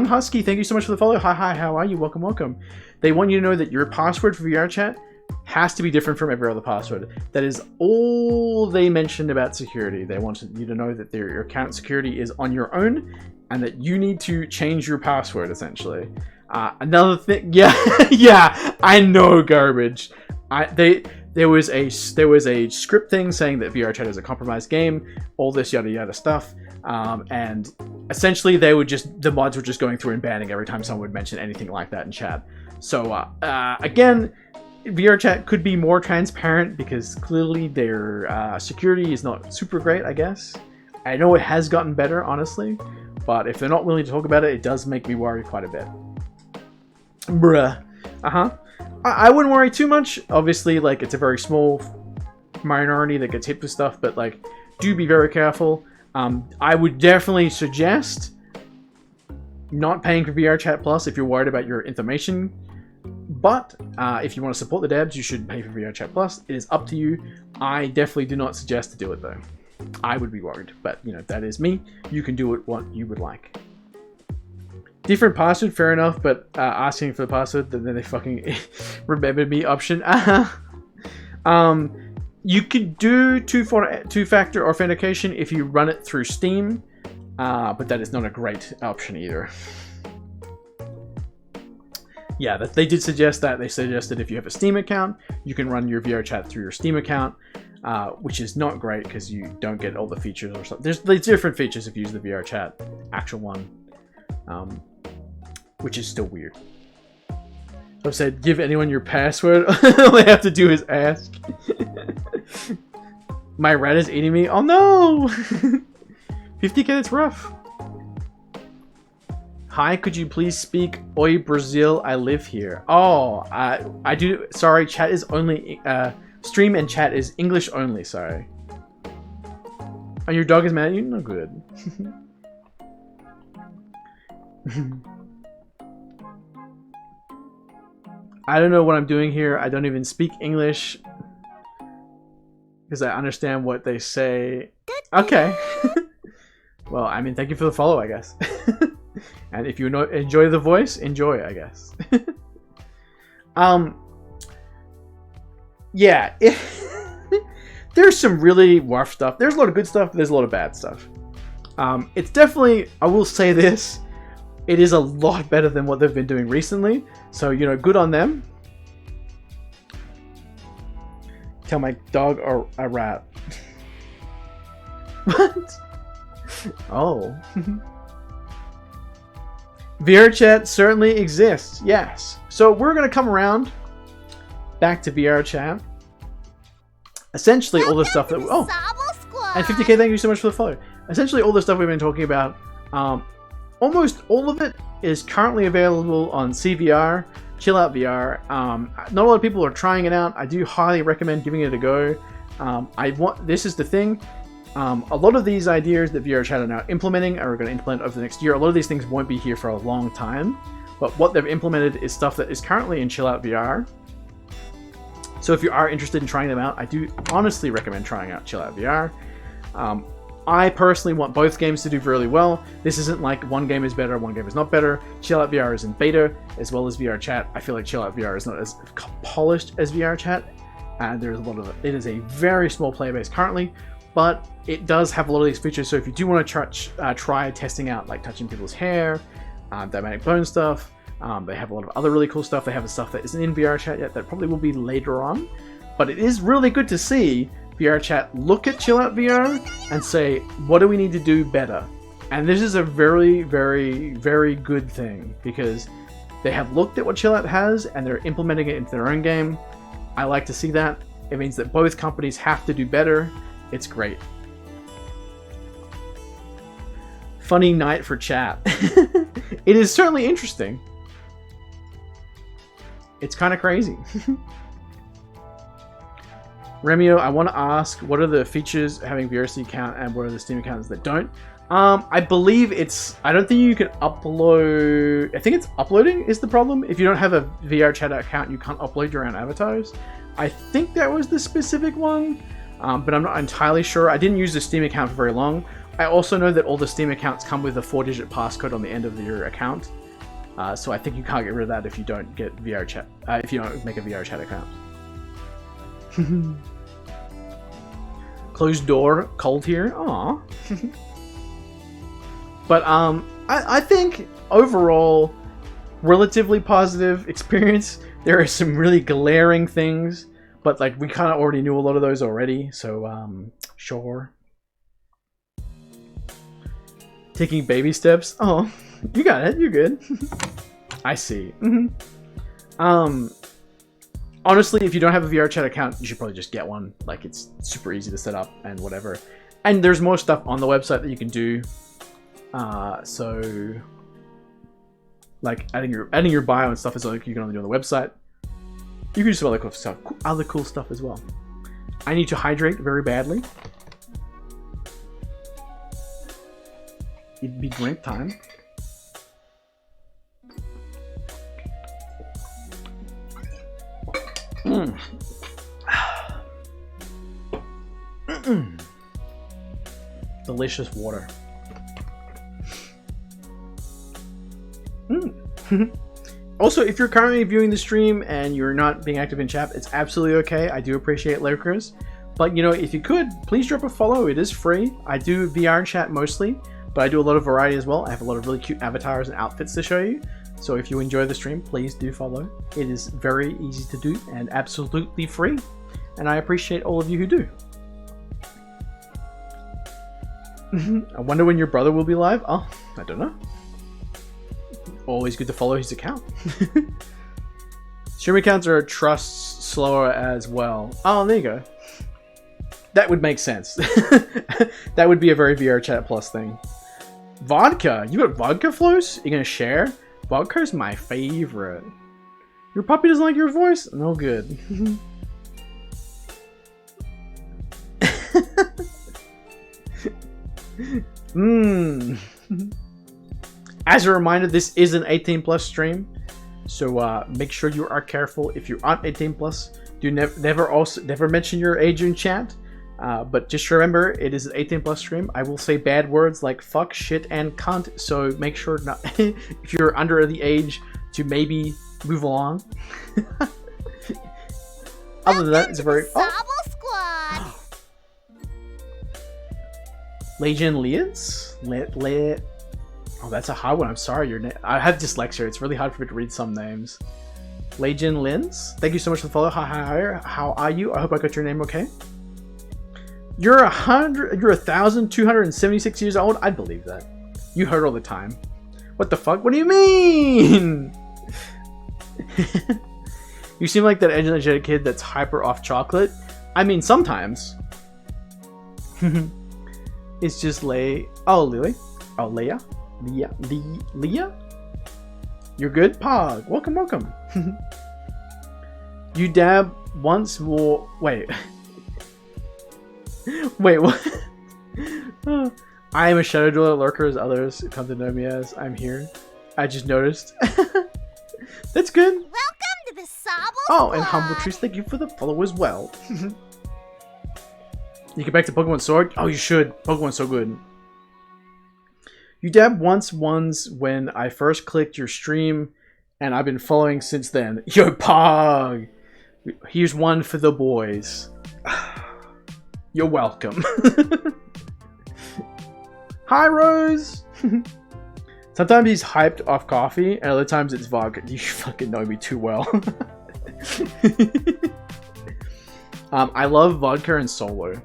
A: Husky, thank you so much for the follow. Hi, how are you? Welcome. They want you to know that your password for VR chat has to be different from every other password. That is all they mentioned about security. They wanted you to know that your account security is on your own and that you need to change your password, essentially. Another thing, yeah, I know, garbage. There was a script thing saying that VR chat is a compromised game, all this yada yada stuff, and essentially the mods were just going through and banning every time someone would mention anything like that in chat. So again, VR chat could be more transparent because clearly their security is not super great, I guess. I know it has gotten better, honestly, but if they're not willing to talk about it, it does make me worry quite a bit. Bruh. I wouldn't worry too much. Obviously, like, it's a very small minority that gets hit with stuff, but like, do be very careful. I would definitely suggest not paying for VR Chat Plus if you're worried about your information. But if you want to support the devs, you should pay for VR Chat Plus. It is up to you. I definitely do not suggest to do it though. I would be worried, but that is me. You can do it what you would like. Different password, fair enough, but asking for the password, then they fucking remembered me option. You could do two-factor authentication if you run it through Steam, but that is not a great option either. yeah, they did suggest that. They suggested if you have a Steam account, you can run your VR chat through your Steam account, which is not great because you don't get all the features or something. There's different features if you use the VR chat actual one, which is still weird. So I've said, give anyone your password. All they have to do is ask. My rat is eating me. Oh no! 50k, that's rough. Hi, could you please speak Oi Brazil? I live here. Oh, I do. Sorry, chat is only stream and chat is English only. Sorry. And your dog is mad at you? No good. I don't know what I'm doing here. I don't even speak English because I understand what they say. Okay. Well, I mean, thank you for the follow, I guess. And if you enjoy the voice, enjoy, I guess. Yeah. There's some really rough stuff. There's a lot of good stuff. There's a lot of bad stuff. It's definitely, I will say this, it is a lot better than what they've been doing recently. So, you know, good on them. Tell my dog a rat. What? Oh. VR chat certainly exists, yes. So we're going to come around back to VR chat. Essentially all the stuff that... Oh! And 50k, thank you so much for the follow. Essentially all the stuff we've been talking about, almost all of it is currently available on CVR, Chill Out VR. Not a lot of people are trying it out. I do highly recommend giving it a go. This is the thing. A lot of these ideas that VR Chat are now implementing are going to implement over the next year. A lot of these things won't be here for a long time, but what they've implemented is stuff that is currently in Chill Out VR. So if you are interested in trying them out, I do honestly recommend trying out Chill Out VR. I personally want both games to do really well. This isn't like one game is better, one game is not better. Chill Out VR is in beta, as well as VR Chat. I feel like Chill Out VR is not as polished as VR Chat, and there's a lot of it. It is a very small player base currently, but it does have a lot of these features. So if you do want to try testing out, like touching people's hair, dynamic bone stuff, they have a lot of other really cool stuff. They have the stuff that isn't in VR Chat yet that probably will be later on, but it is really good to see VR Chat look at Chill Out VR and say, what do we need to do better? And this is a very, very, very good thing because they have looked at what Chill Out has and they're implementing it into their own game. I like to see that. It means that both companies have to do better. It's great. Funny night for chat. It is certainly interesting. It's kind of crazy. Remio, I want to ask, what are the features having VRC account and what are the Steam accounts that don't? I believe it's... I don't think you can upload... I think it's uploading is the problem. If you don't have a VR Chat account, you can't upload your own avatars. I think that was the specific one, but I'm not entirely sure. I didn't use the Steam account for very long. I also know that all the Steam accounts come with a 4-digit passcode on the end of your account. So I think you can't get rid of that if you don't get VR Chat, if you don't make a VR Chat account. Closed door, cold here. Aww. But I think overall, relatively positive experience. There are some really glaring things, but like we kind of already knew a lot of those already. So sure. Taking baby steps. Oh, you got it. You're good. I see. Honestly, if you don't have a VR Chat account, you should probably just get one. Like, it's super easy to set up and whatever. And there's more stuff on the website that you can do. So, like adding your bio and stuff is like you can only do on the website. You can do some other cool stuff as well. I need to hydrate very badly. It'd be drink time. Delicious water. Also, if you're currently viewing the stream and you're not being active in chat, it's absolutely okay. I do appreciate lurkers. But, you know, if you could, please drop a follow. It is free. I do VR chat mostly, but I do a lot of variety as well. I have a lot of really cute avatars and outfits to show you. So if you enjoy the stream, please do follow. It is very easy to do and absolutely free. And I appreciate all of you who do. I wonder when your brother will be live. Oh, I don't know. Always good to follow his account. Stream accounts are trust slower as well. Oh, there you go. That would make sense. That would be a very VR Chat Plus thing. Vodka. You got vodka flows? You gonna share? Vodka's my favorite. Your puppy doesn't like your voice? No good. As a reminder, this is an 18 plus stream, so make sure you are careful. If you aren't 18 plus, do never mention your age in chat. But just remember, it is an 18 plus stream. I will say bad words like fuck, shit, and cunt. So make sure not if you're under the age to maybe move along. Other than that, it's a very
B: Squad.
A: Legion Leans? Oh, that's a hard one. I'm sorry. I have dyslexia. It's really hard for me to read some names. Legion Lins, thank you so much for the follow. Hi, how are you? I hope I got your name okay. You're 1,276 years old? I believe that. You heard all the time. What the fuck? What do you mean? You seem like that energetic kid that's hyper off chocolate. I mean, sometimes. It's just Lily. Oh, Lily. Oh, Leah. Leah? You're good? Pog. Welcome, welcome. You dab once more. Wait. Wait, what? I am a shadow dweller lurker as others come to know me as. I'm here. I just noticed. That's good.
B: Welcome to the Squad.
A: Oh, and Humble Trees, thank you for the follow as well. You get back to Pokemon Sword? Oh, you should. Pokemon's so good. You dabbed once when I first clicked your stream, and I've been following since then. Yo, Pog! Here's one for the boys. You're welcome. Hi, Rose! Sometimes he's hyped off coffee, and other times it's vodka. You fucking know me too well. I love vodka and solo.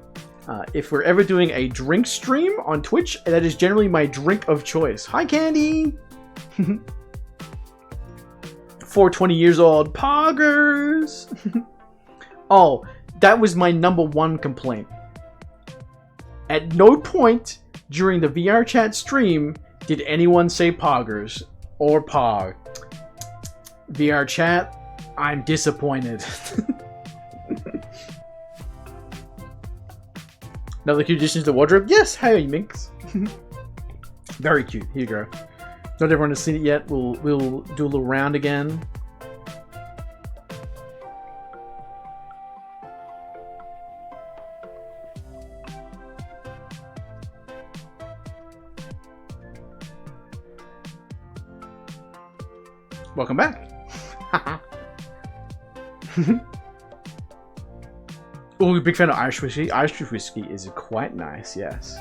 A: If we're ever doing a drink stream on Twitch, that is generally my drink of choice. Hi, Candy! 420 years old. Poggers! Oh, that was my #1 complaint. At no point during the VR chat stream did anyone say poggers or pog. VR chat, I'm disappointed. Another cute addition to the wardrobe? Yes! Hey, Minx! Very cute. Here you go. Not everyone has seen it yet. We'll do a little round again. Welcome back. Oh, big fan of Irish whiskey. Irish whiskey is quite nice, yes.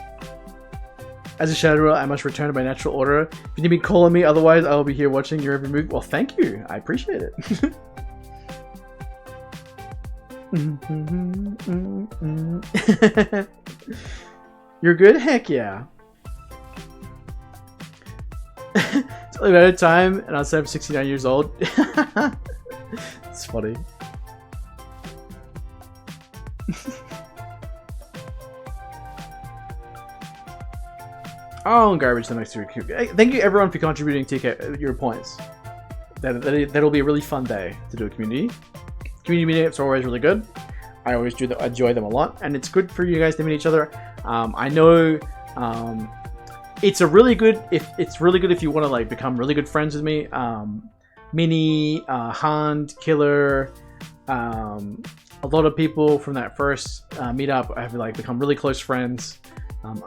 A: As a shadow, I must return to my natural order. If you need me, call on me. Otherwise, I will be here watching your every move. Well, thank you. I appreciate it. You're good? Heck yeah. It's only a matter of time, and I'll say I'm 69 years old. It's funny. Oh, garbage. That makes you cute. Thank you, everyone, for contributing to your points. That'll be a really fun day to do a community. Community meetups are always really good. I always enjoy them a lot, and it's good for you guys to meet each other. I know it's really good if you want to like become really good friends with me. Minnie, Hand, Killer, a lot of people from that first meetup have like become really close friends.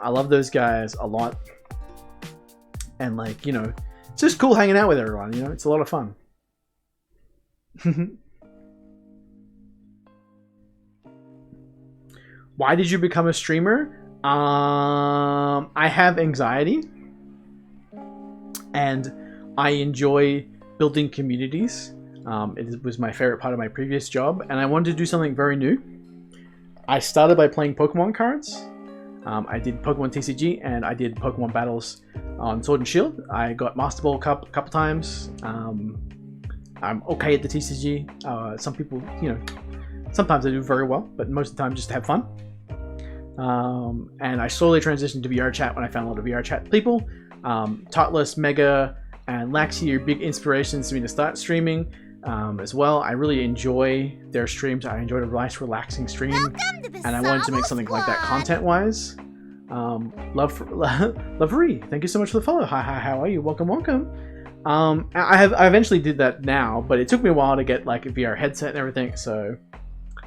A: I love those guys a lot, and like, you know, it's just cool hanging out with everyone. You know, it's a lot of fun. Why did you become a streamer? I have anxiety, and I enjoy building communities. It was my favorite part of my previous job, and I wanted to do something very new. I started by playing Pokemon cards. I did Pokemon TCG, and I did Pokemon battles on Sword and Shield. I got Master Ball a couple times. I'm okay at the TCG. Some people, sometimes I do very well, but most of the time just to have fun. And I slowly transitioned to VR chat when I found a lot of VR chat people. Totless, Mega, and Laxi are big inspirations to me to start streaming as well. I really enjoy their streams. I enjoyed a nice, relaxing stream, and I wanted to make something like that content-wise. Lovery, thank you so much for the follow. Hi, how are you? Welcome. I eventually did that now, but it took me a while to get like a VR headset and everything. So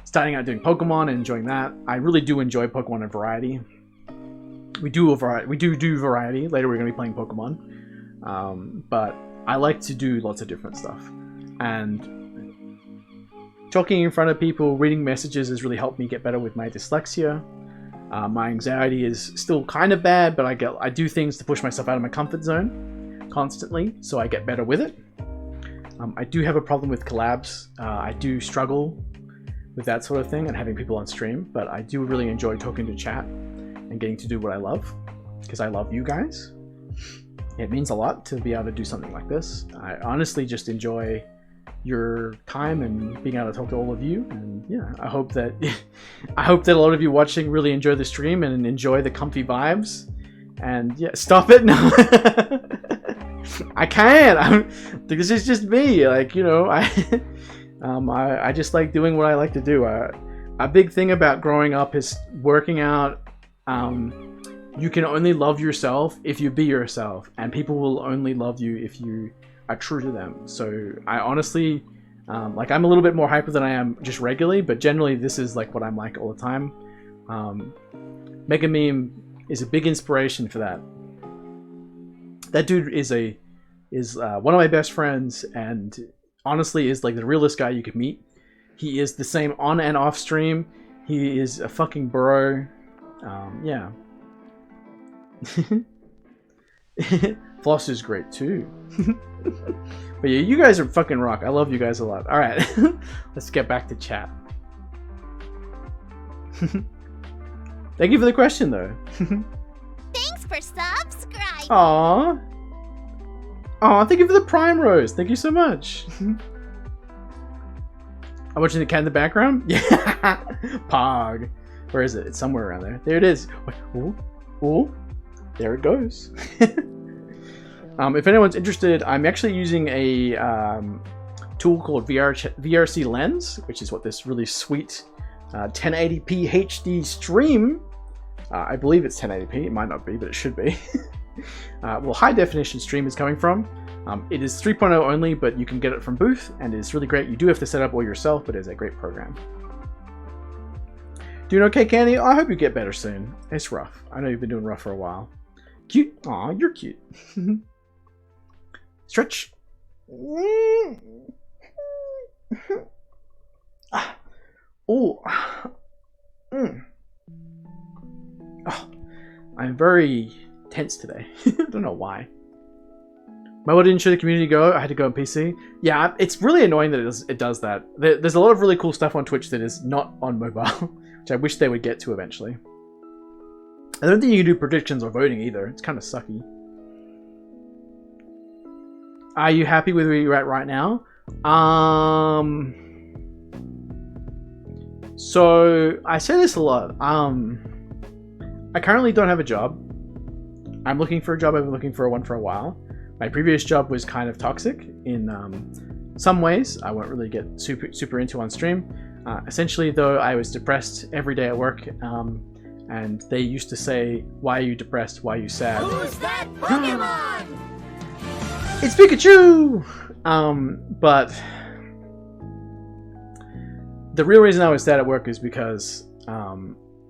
A: starting out doing Pokemon and enjoying that. I really do enjoy Pokemon and variety. We do variety. Later we're going to be playing Pokemon. But I like to do lots of different stuff. And talking in front of people, reading messages has really helped me get better with my dyslexia. My anxiety is still kind of bad, but I do things to push myself out of my comfort zone constantly, so I get better with it. I do have a problem with collabs. I do struggle with that sort of thing and having people on stream, but I do really enjoy talking to chat and getting to do what I love, because I love you guys. It means a lot to be able to do something like this. I honestly just enjoy your time and being able to talk to all of you, and yeah, I hope that a lot of you watching really enjoy the stream and enjoy the comfy vibes. And yeah, stop it. No. I can't. This is just me. Like, I just like doing what I like to do. A big thing about growing up is working out. You can only love yourself if you be yourself, and people will only love you if you are true to them. So I honestly, I'm a little bit more hyper than I am just regularly, but generally this is like what I'm like all the time. Mega Meme is a big inspiration for that. That dude is one of my best friends, and honestly is like the realest guy you could meet. He is the same on and off stream. He is a fucking bro. Yeah. Floss is great too. But yeah, you guys are fucking rock. I love you guys a lot. Alright, let's get back to chat. Thank you for the question though.
B: Thanks for subscribing.
A: Aww. Aw, thank you for the Prime Rose. Thank you so much. I'm watching the cat in the background? Yeah. Pog. Where is it? It's somewhere around there. There it is. Ooh. Ooh. There it goes. If anyone's interested, I'm actually using a tool called VRC Lens, which is what this really sweet 1080p HD stream. I believe it's 1080p. It might not be, but it should be. Well, high definition stream is coming from. It is 3.0 only, but you can get it from Booth, and it's really great. You do have to set up all yourself, but it's a great program. Doing okay, Candy? I hope you get better soon. It's rough. I know you've been doing rough for a while. Cute. Aw, you're cute. Stretch. Oh. Oh. I'm very tense today. I don't know why. Mobile didn't show the community go. I had to go on PC. Yeah, it's really annoying that it does that. There's a lot of really cool stuff on Twitch that is not on mobile, which I wish they would get to eventually. I don't think you can do predictions or voting either. It's kind of sucky. Are you happy with where you're at right now? So I say this a lot. I currently don't have a job. I'm looking for a job. I've been looking for one for a while. My previous job was kind of toxic in some ways. I won't really get super into on stream. Essentially, though, I was depressed every day at work, and they used to say, "Why are you depressed? Why are you sad?"
B: Who's that Pokemon?
A: It's Pikachu! But the real reason I was sad at work is because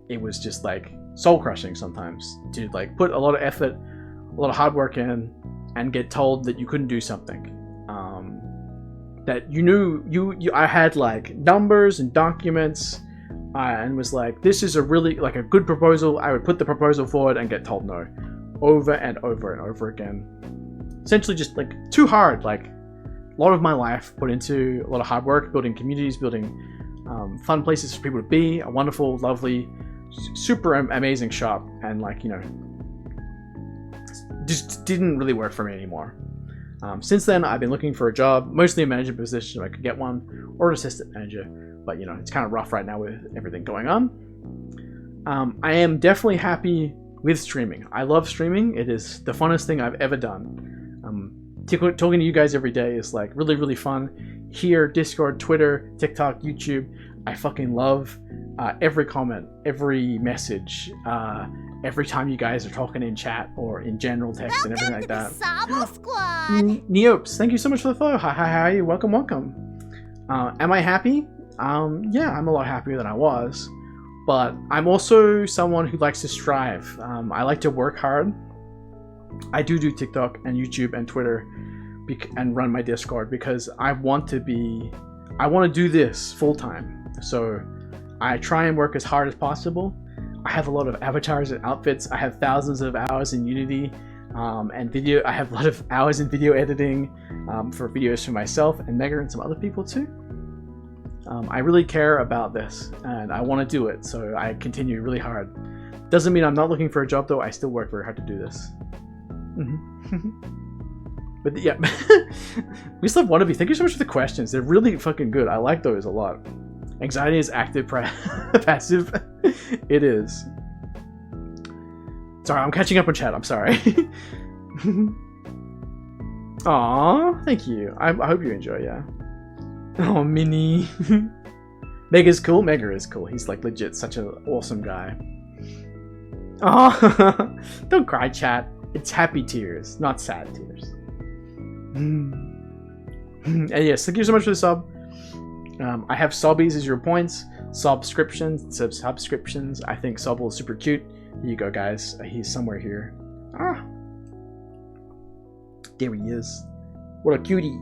A: it was just like soul crushing sometimes to like put a lot of effort, a lot of hard work in, and get told that you couldn't do something. That you knew I had like numbers and documents, and was like, this is a really like a good proposal. I would put the proposal forward and get told no, over and over and over again. Essentially just like too hard, like a lot of my life put into a lot of hard work, building communities, building fun places for people to be, a wonderful, lovely, super amazing shop, and like, you know, just didn't really work for me anymore. Since then, I've been looking for a job, mostly a manager position if I could get one, or an assistant manager, but you know, it's kind of rough right now with everything going on. I am definitely happy with streaming. I love streaming. It is the funnest thing I've ever done. Talking to you guys every day is like really, really fun. Here, Discord, Twitter, TikTok, YouTube, I fucking love every comment, every message, every time you guys are talking in chat or in general text and everything like that.
B: Sabo Squad.
A: Neopes, thank you so much for the follow. Hi, how are you? Welcome, welcome. Am I happy? Yeah, I'm a lot happier than I was, but I'm also someone who likes to strive. I like to work hard. I do TikTok and YouTube and Twitter and run my Discord because I want to do this full time. So I try and work as hard as possible. I have a lot of avatars and outfits. I have thousands of hours in Unity and video. I have a lot of hours in video editing for videos for myself and Mega and some other people too. I really care about this and I want to do it, so I continue really hard. Doesn't mean I'm not looking for a job though. I still work very hard to do this. But yeah, we still have Wannabe. Thank you so much for the questions. They're really fucking good. I like those a lot. Anxiety is active, passive. It is. Sorry, I'm catching up on chat. I'm sorry. Aw, thank you. I hope you enjoy, yeah. Oh, Minnie. Mega's cool. Mega is cool. He's like legit such an awesome guy. Oh, don't cry, chat. It's happy tears, not sad tears. And yes, thank you so much for the sub. I have subbies as your points, subscriptions. I think Sobble is super cute. Here you go, guys. He's somewhere here. Ah, there he is. What a cutie.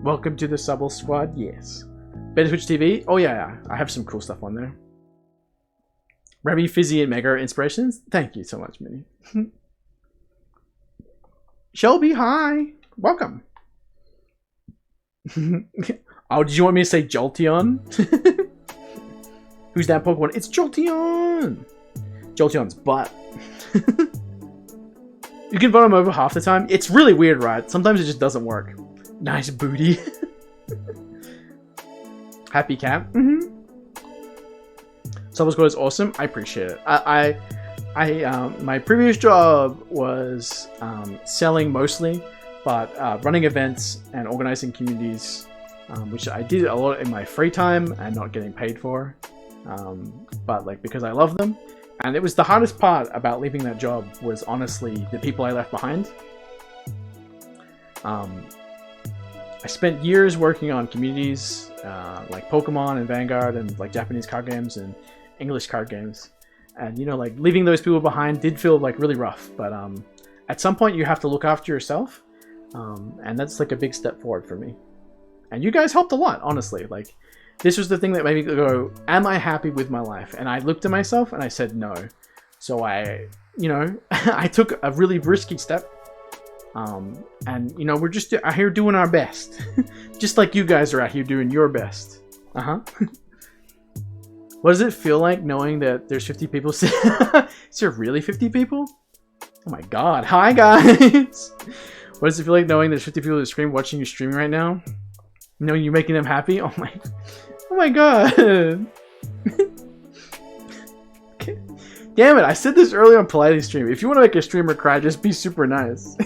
A: Welcome to the Sobble squad. Yes. Better Twitch TV. Oh yeah, I have some cool stuff on there. Remy, Fizzy, and Mega inspirations. Thank you so much, Minnie. Shelby, hi. Welcome. Oh, did you want me to say Jolteon? Who's that Pokemon? It's Jolteon. Jolteon's butt. You can vote him over half the time. It's really weird, right? Sometimes it just doesn't work. Nice booty. Happy cat. Summer Squad is awesome. I appreciate it. My previous job was selling mostly, but running events and organizing communities, which I did a lot in my free time and not getting paid for, but like because I love them. And it was the hardest part about leaving that job was honestly the people I left behind. I spent years working on communities like Pokemon and Vanguard and like Japanese card games and English card games, and you know, like leaving those people behind did feel like really rough, but at some point you have to look after yourself, and that's like a big step forward for me. And you guys helped a lot, honestly. Like this was the thing that made me go, am I happy with my life? And I looked at myself and I said no. So I, you know, I took a really risky step, and you know, we're just out here doing our best. Just like you guys are out here doing your best. What does it feel like knowing that there's 50 people? Is there really 50 people? Oh my god. Hi guys! What does it feel like knowing there's 50 people that stream watching you streaming right now? Knowing you're making them happy? Oh my god. Okay. Damn it, I said this earlier on Politely Stream. If you want to make a streamer cry, just be super nice.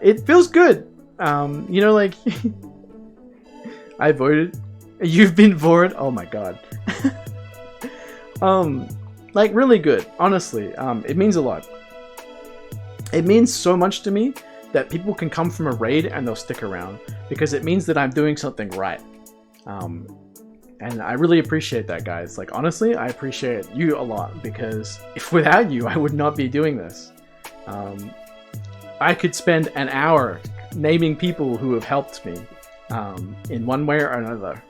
A: It feels good. You know, like I voted. You've been voted. Oh my god. Like really good. Honestly, it means a lot. It means so much to me that people can come from a raid and they'll stick around because it means that I'm doing something right. And I really appreciate that, guys. Like honestly, I appreciate you a lot because if without you, I would not be doing this. I could spend an hour naming people who have helped me in one way or another.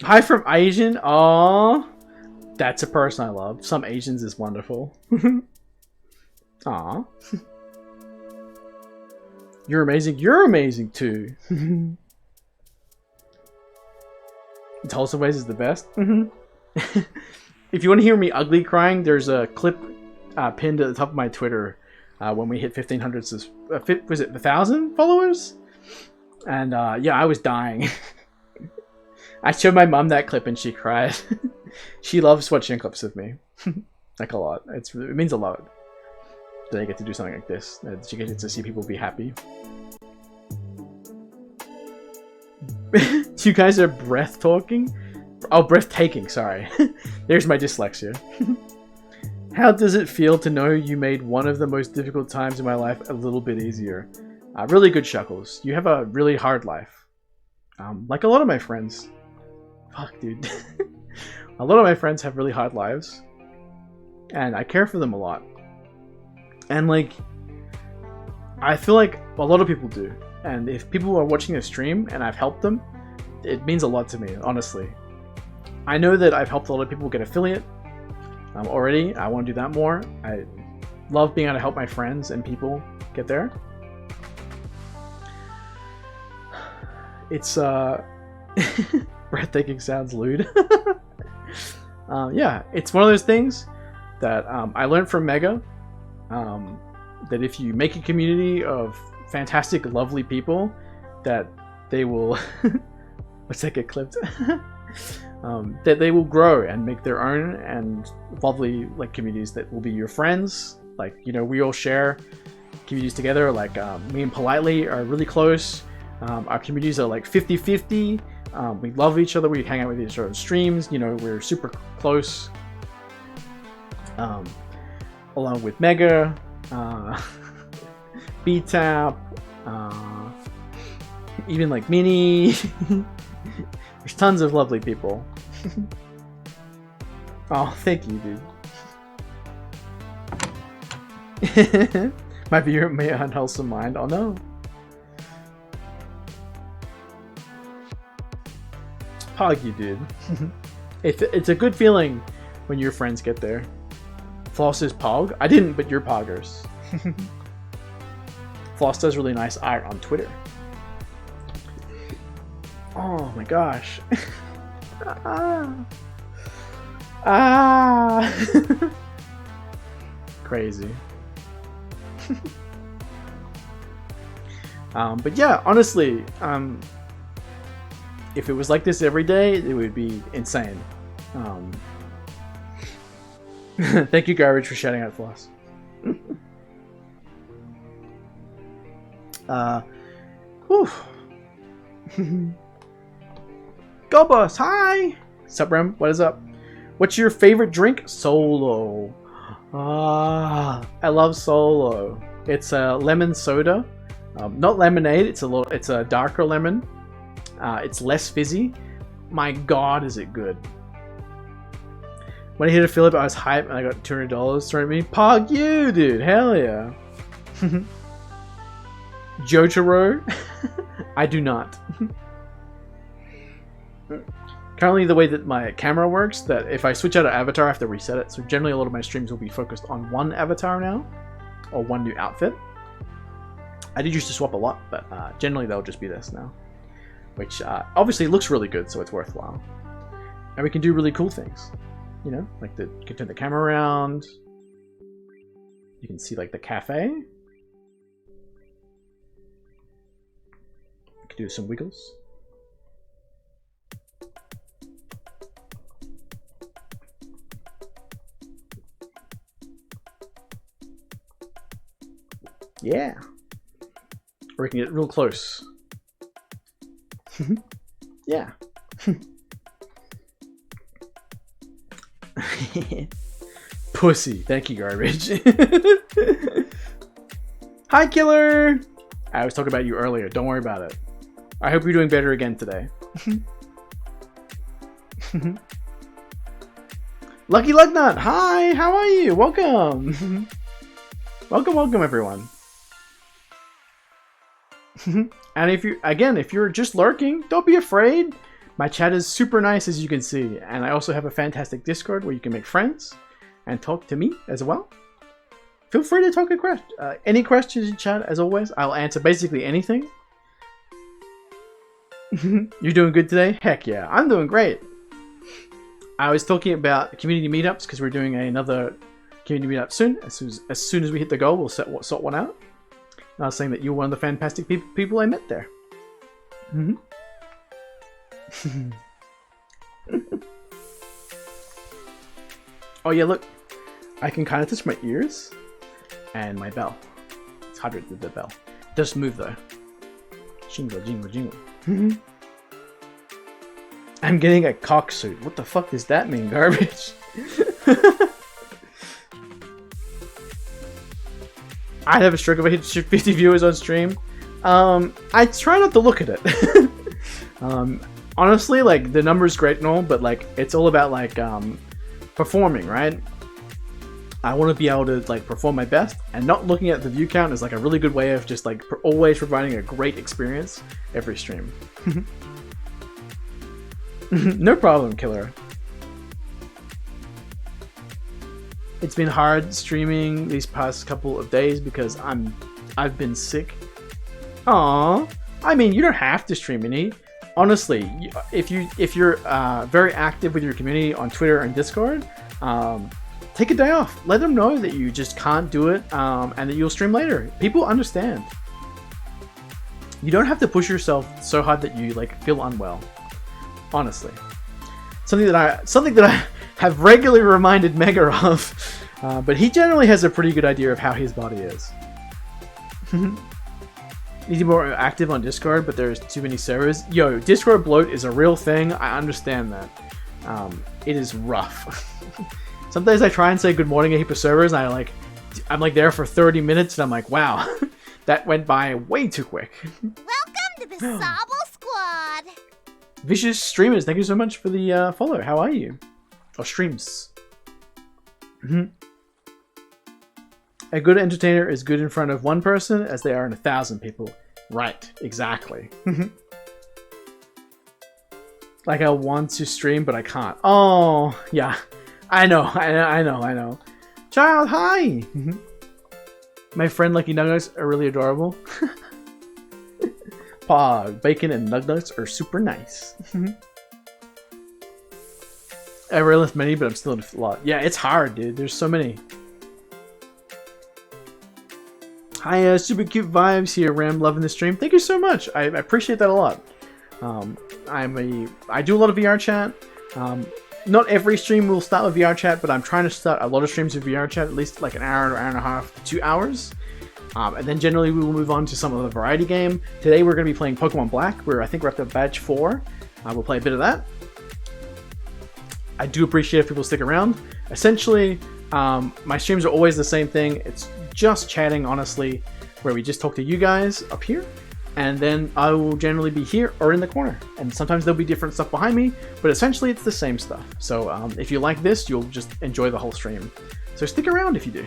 A: Hi from Asian. Aww. That's a person I love. Some Asians is wonderful. Aww. You're amazing. You're amazing too. Tulsa Ways is the best. If you want to hear me ugly crying, there's a clip pinned at the top of my Twitter when we hit 1,500. Was it 1,000 followers? And yeah, I was dying. I showed my mom that clip and she cried. She loves watching clips of me. Like a lot. It means a lot that I get to do something like this. That she gets to see people be happy. You guys are breathtaking? Oh, breathtaking, sorry. There's my dyslexia. How does it feel to know you made one of the most difficult times in my life a little bit easier? Really good, Shuckles. You have a really hard life. Like a lot of my friends. Fuck, dude. A lot of my friends have really hard lives. And I care for them a lot. And like, I feel like a lot of people do. And if people are watching this stream and I've helped them, it means a lot to me, honestly. I know that I've helped a lot of people get affiliate already. I want to do that more. I love being able to help my friends and people get there. It's breathtaking sounds lewd. Yeah, it's one of those things that I learned from Mega. That if you make a community of fantastic, lovely people, that they will let's take it clipped. That they will grow and make their own and lovely like communities that will be your friends. Like, you know, we all share communities together. Like me and Politely are really close. Our communities are like 50-50. We love each other. We hang out with each other on streams. You know, we're super close. Along with Mega, B-Tap, even like Minnie. There's tons of lovely people. Oh, thank you, dude. My viewer may unwholesome mind. Oh no. Pog you, dude. It's a good feeling when your friends get there. Floss is Pog? I didn't, but you're Poggers. Floss does really nice art on Twitter. Oh my gosh. Crazy. But yeah, honestly, if it was like this every day, it would be insane. Thank you, Garbage, for shouting out Floss. Whew. Go Boss, hi! Sup, Rem? What is up? What's your favorite drink? Solo. I love Solo. It's a lemon soda. Not lemonade, it's a darker lemon. It's less fizzy. My god, is it good. When I hit a Philip, I was hyped and I got $200 thrown at me. Pog you, dude. Hell yeah. Jotaro? I do not. Currently, the way that my camera works, that if I switch out an avatar, I have to reset it. So generally, a lot of my streams will be focused on one avatar now, or one new outfit. I did used to swap a lot, but generally they'll just be this now. Which obviously looks really good, so it's worthwhile. And we can do really cool things. You know, like you can turn the camera around. You can see like the cafe. You can do some wiggles. Yeah. Or we can get real close. Yeah. Pussy. Thank you, Garbage. Hi, Killer! I was talking about you earlier. Don't worry about it. I hope you're doing better again today. Lucky Lugnut! Hi! How are you? Welcome! Welcome, everyone. And if you're just lurking, don't be afraid. My chat is super nice, as you can see, and I also have a fantastic Discord where you can make friends and talk to me as well. Feel free to talk any questions in chat, as always. I'll answer basically anything. You're doing good today? Heck yeah, I'm doing great. I was talking about community meetups because we're doing another community meetup soon. As soon as we hit the goal, we'll sort one out. And I was saying that you're one of the fantastic people I met there. Oh yeah, look, I can kind of touch my ears and my bell. It's harder with the bell. It does move though. Jingle, jingle, jingle. I'm getting a cock suit. What the fuck does that mean, garbage? I'd have a stroke if I hit 50 viewers on stream. I try not to look at it. Honestly, like, the number's great and all, but like, it's all about like performing, right? I want to be able to like perform my best, and not looking at the view count is like a really good way of just like always providing a great experience every stream. No problem, killer. It's been hard streaming these past couple of days because I've been sick. Aww. I mean, you don't have to stream any. Honestly, if you're very active with your community on Twitter and Discord, take a day off. Let them know that you just can't do it, and that you'll stream later. People understand. You don't have to push yourself so hard that you like feel unwell. Honestly, something that I have regularly reminded Mega of, but he generally has a pretty good idea of how his body is. Need to be more active on Discord, but there's too many servers. Yo, Discord bloat is a real thing. I understand that. It is rough. Sometimes I try and say good morning to a heap of servers, and I'm like there for 30 minutes, and I'm like, wow, that went by way too quick.
B: Welcome to the Sabo Squad.
A: Vicious Streamers, thank you so much for the follow. How are you? Or streams. A good entertainer is good in front of one person as they are in 1,000 people. Right, exactly. Like I want to stream, but I can't. Oh, yeah. I know. Child, hi! My friend Lucky Nuggets are really adorable. Pog, bacon and nuggets are super nice. I realized many, but I'm still in a lot. Yeah, it's hard, dude. There's so many. Hi, super cute vibes here, Ram. Loving the stream. Thank you so much. I appreciate that a lot. I do a lot of VR chat. Not every stream will start with VR chat, but I'm trying to start a lot of streams with VR chat, at least like an hour and a half to 2 hours. And then generally we will move on to some of the variety game. Today we're going to be playing Pokemon Black, where I think we're up to badge 4. We'll play a bit of that. I do appreciate if people stick around. Essentially, my streams are always the same thing. It's just chatting, honestly, where we just talk to you guys up here, and then I will generally be here or in the corner, and sometimes there'll be different stuff behind me, but essentially it's the same stuff. So if you like this, you'll just enjoy the whole stream. So stick around if you do.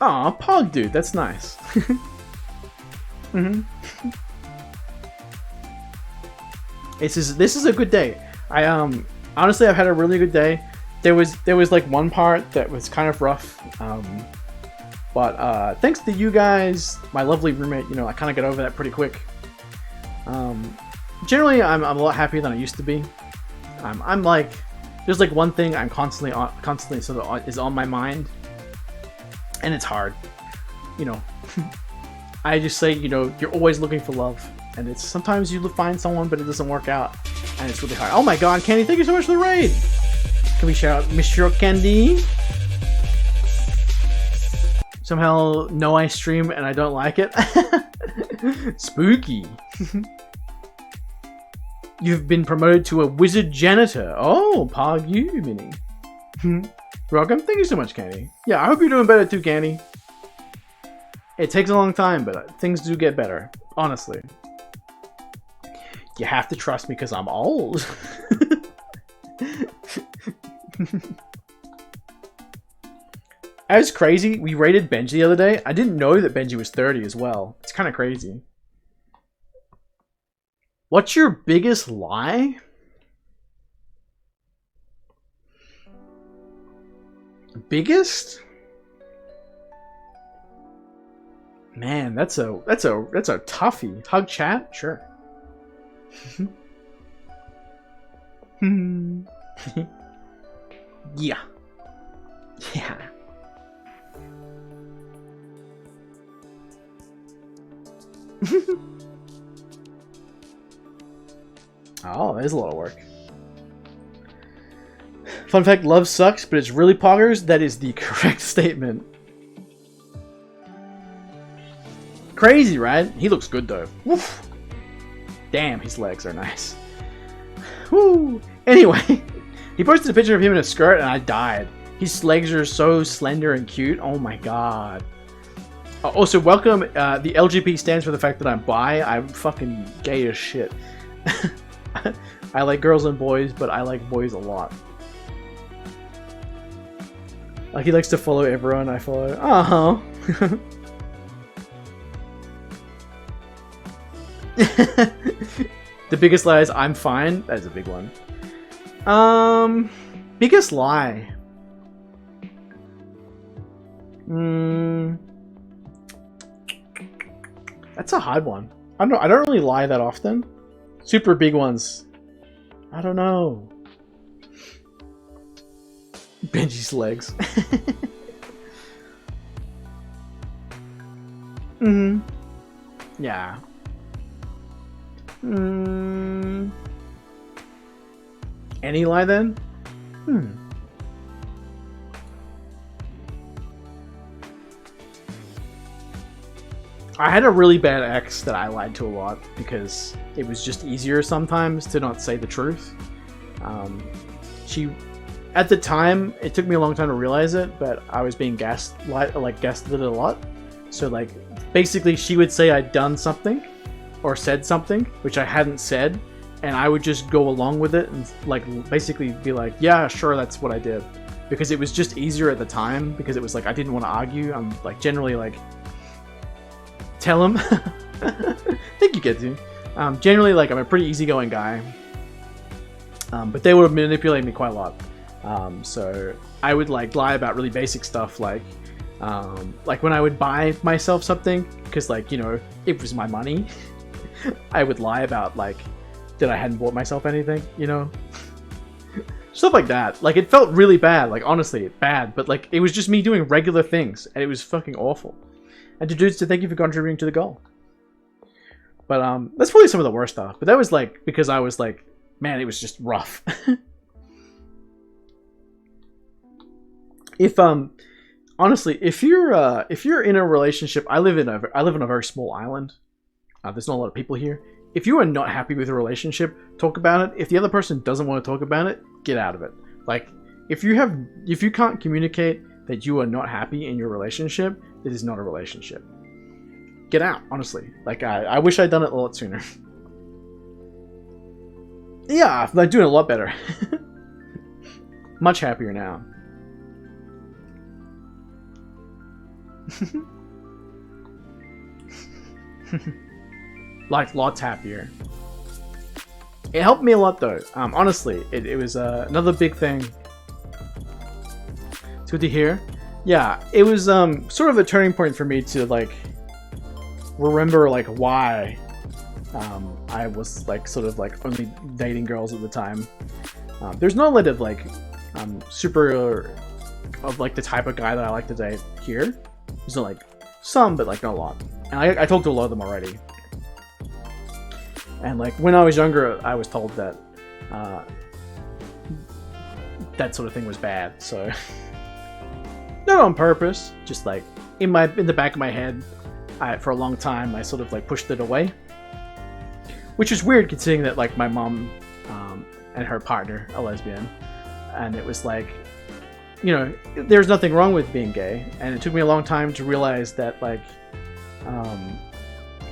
A: Aw, Pog dude, that's nice. This is a good day. Honestly, I've had a really good day. There was like one part that was kind of rough, but thanks to you guys, my lovely roommate, you know, I kind of got over that pretty quick. Generally, I'm a lot happier than I used to be. I'm like, there's like one thing I'm constantly sort of is on my mind, and it's hard. You know, I just say, you know, you're always looking for love, and it's sometimes you find someone, but it doesn't work out. And it's really hard. Oh my god, Candy, thank you so much for the raid! Can we shout out Mr. Candy? Somehow, no, I stream and I don't like it. Spooky. You've been promoted to a wizard janitor. Oh, Pog you, Mini. Welcome. Thank you so much, Candy. Yeah, I hope you're doing better too, Candy. It takes a long time, but things do get better. Honestly. You have to trust me because I'm old. was crazy. We rated Benji the other day. I didn't know that Benji was 30 as well. It's kind of crazy. What's your biggest lie? Biggest? Man, that's a toughie. Hug chat? Sure. Yeah. Yeah. Oh, that is a lot of work. Fun fact, love sucks, but it's really poggers. That is the correct statement. Crazy, right? He looks good though. Woof. Damn, his legs are nice. Woo. Anyway, he posted a picture of him in a skirt and I died. His legs are so slender and cute. Oh my god. Also, welcome. The LGP stands for the fact that I'm bi. I'm fucking gay as shit. I like girls and boys, but I like boys a lot. Like, he likes to follow everyone I follow. Uh-huh. The biggest lie is I'm fine. That's a big one. Biggest lie. That's a hard one. I don't really lie that often. Super big ones. I don't know. Benji's legs. Yeah. Any lie then? I had a really bad ex that I lied to a lot because it was just easier sometimes to not say the truth. At the time, it took me a long time to realize it, but I was being gaslit a lot. So like, basically she would say I'd done something or said something, which I hadn't said, and I would just go along with it and like basically be like, yeah, sure, that's what I did. Because it was just easier at the time, because it was like, I didn't want to argue. I'm like, generally like, tell him. I think you get to. Generally, like, I'm a pretty easygoing guy. But they would manipulate me quite a lot. So I would like lie about really basic stuff, like when I would buy myself something, because like, you know, it was my money. I would lie about like that I hadn't bought myself anything, you know. Stuff like that. Like, it felt really bad. Like, honestly, bad. But like, it was just me doing regular things, and it was fucking awful. And to dudes, to thank you for contributing to the goal. But that's probably some of the worst stuff. But that was like because I was like, man, it was just rough. If honestly, if you're in a relationship, I live on a very small island. There's not a lot of people here. If you are not happy with a relationship, talk about it. If the other person doesn't want to talk about it, get out of it. Like, if you can't communicate that you are not happy in your relationship, it is not a relationship. Get out, honestly. Like, I wish I'd done it a lot sooner. Yeah, I'm doing a lot better. Much happier now. Like, lots happier. It helped me a lot though. Honestly, it was another big thing. It's good to hear. Yeah, it was sort of a turning point for me to like remember like why I was like sort of like only dating girls at the time. There's not a lot of like super of like the type of guy that I like to date here. There's not like some, but like not a lot. And I talked to a lot of them already. And like when I was younger, I was told that that sort of thing was bad. So not on purpose, just like in the back of my head, for a long time I sort of like pushed it away, which is weird considering that like my mom and her partner are lesbian, and it was like, you know, there's nothing wrong with being gay, and it took me a long time to realize that like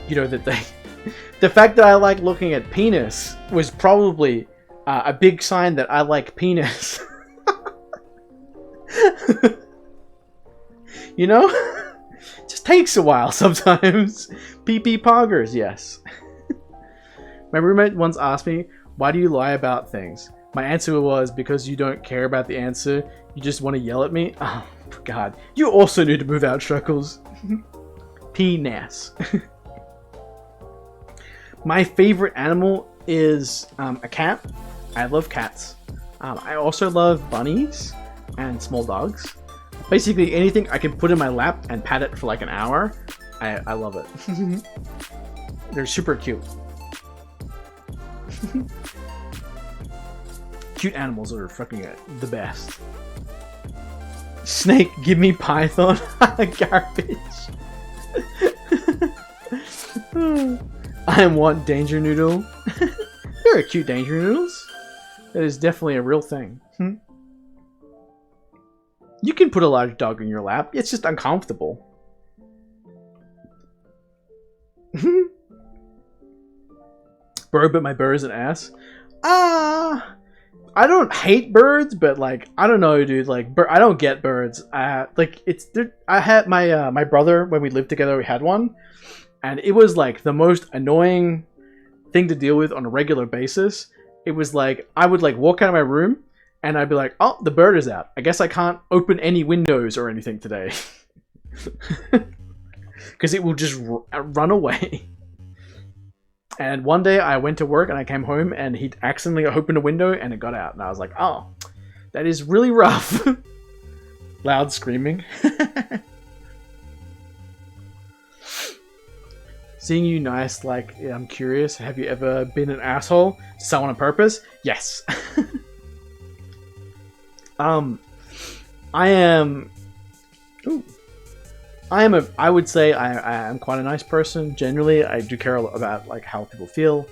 A: you know, that the fact that I like looking at penis was probably a big sign that I like penis. You know? Just takes a while sometimes. PP poggers, yes. My roommate once asked me, why do you lie about things? My answer was, because you don't care about the answer, you just want to yell at me? Oh, God. You also need to move out, Shuckles. P-Nas. My favorite animal is a cat. I love cats. I also love bunnies and small dogs. Basically anything I can put in my lap and pat it for like an hour. I love it. They're super cute. Cute animals are fucking the best. Snake, give me Python. Garbage. I want Danger Noodle. There are cute Danger Noodles. That is definitely a real thing. You can put a large dog in your lap. It's just uncomfortable. Bro, but my bird is an ass. I don't hate birds, but like I don't know, dude. Like I don't get birds. Like I had my brother when we lived together. We had one, and it was like the most annoying thing to deal with on a regular basis. It was like I would like walk out of my room, and I'd be like, "Oh, the bird is out. I guess I can't open any windows or anything today," because it will just run away. And one day I went to work and I came home and he accidentally opened a window and it got out. And I was like, oh, that is really rough. Loud screaming. Seeing you nice, like, yeah, I'm curious. Have you ever been an asshole to someone on purpose? Yes. I am... Ooh. I would say I am quite a nice person. Generally, I do care about like how people feel.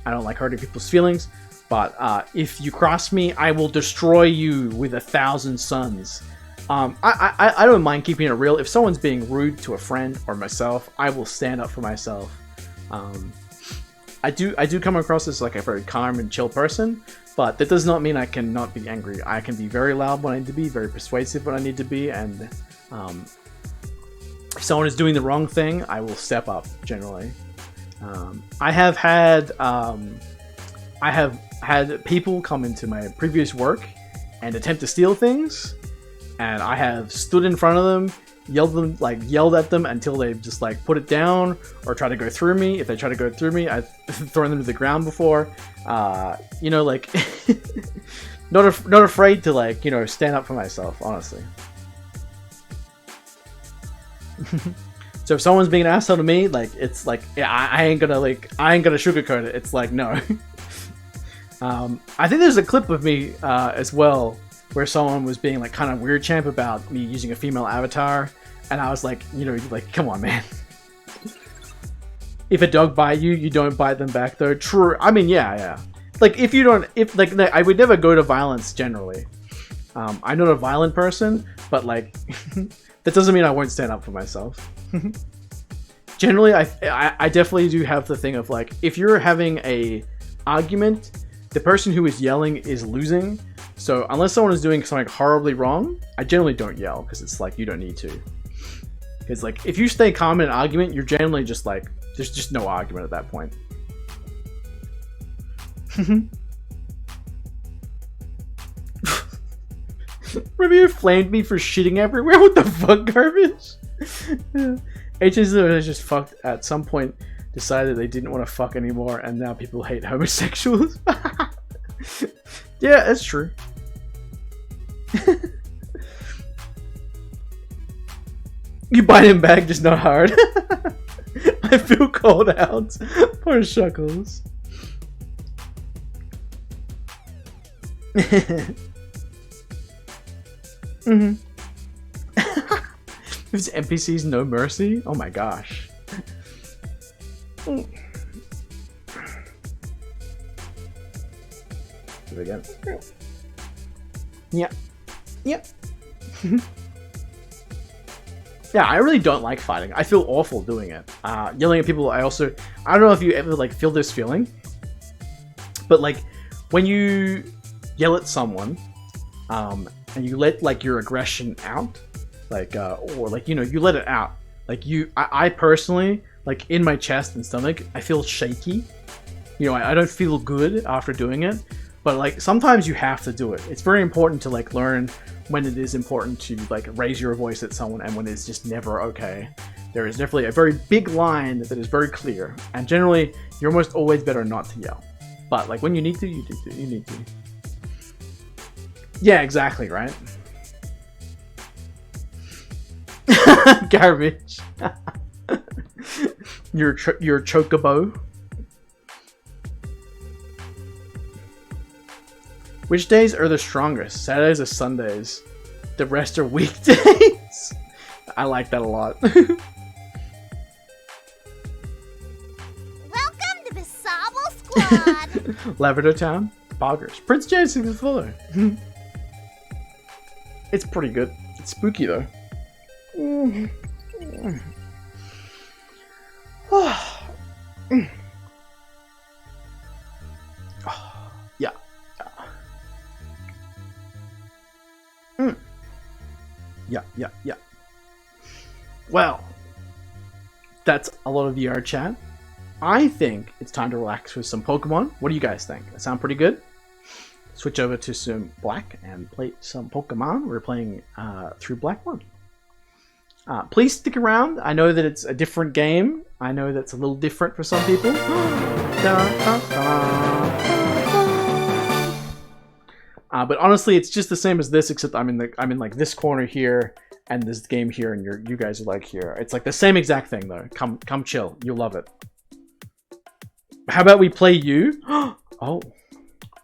A: I don't like hurting people's feelings. But if you cross me, I will destroy you with 1,000 suns. I don't mind keeping it real. If someone's being rude to a friend or myself, I will stand up for myself. I do come across as like a very calm and chill person, but that does not mean I cannot be angry. I can be very loud when I need to be, very persuasive when I need to be, and if someone is doing the wrong thing, I will step up, generally. I have had people come into my previous work and attempt to steal things, and I have stood in front of them, yelled at them until they just like put it down or try to go through me. If they try to go through me, I've thrown them to the ground before. You know, like not afraid to like, you know, stand up for myself, honestly. So if someone's being an asshole to me, like it's like, yeah, I ain't gonna sugarcoat it. It's like, no. I think there's a clip of me as well where someone was being like kind of weird champ about me using a female avatar, and I was like, you know, like, come on, man. If a dog bite you, you don't bite them back though. True. I mean, yeah. Like I would never go to violence generally. I'm not a violent person, but like that doesn't mean I won't stand up for myself. Generally, I definitely do have the thing of like, if you're having a argument, the person who is yelling is losing. So unless someone is doing something horribly wrong, I generally don't yell, because it's like, you don't need to. Because like, if you stay calm in an argument, you're generally just like, there's just no argument at that point. Review flamed me for shitting everywhere. What the fuck, garbage? HSO just fucked at some point, decided they didn't want to fuck anymore, and now people hate homosexuals. Yeah, that's true. You bite him back, just not hard. I feel called out. Poor Shuckles. Mm-hmm. These NPCs no mercy? Oh my gosh. Do it again. Yeah. Yeah. Yeah, I really don't like fighting. I feel awful doing it. Yelling at people, I don't know if you ever like feel this feeling, but like when you yell at someone, and you let like your aggression out, like or like, you know, you let it out. Like I personally, like in my chest and stomach, I feel shaky. You know, I don't feel good after doing it, but like sometimes you have to do it. It's very important to like learn when it is important to like raise your voice at someone and when it's just never okay. There is definitely a very big line that is very clear, and generally you're almost always better not to yell. But like when you need to, you need to. Yeah, exactly, right? Garbage. Your chocobo. Which days are the strongest? Saturdays or Sundays? The rest are weekdays. I like that a lot.
B: Welcome to the Sabo Squad.
A: Lavender Town, Boggers. Prince James is follow. It's pretty good. It's spooky though. Yeah. Yeah. Well, that's a lot of VR chat. I think it's time to relax with some Pokemon. What do you guys think? That sound pretty good? Switch over to some Black and play some Pokemon. We're playing through Black 1. Please stick around. I know that it's a different game. I know that's a little different for some people. But honestly, it's just the same as this, except I'm in like this corner here, and this game here, and you guys are like here. It's like the same exact thing though. Come chill. You'll love it. How about we play you? Oh,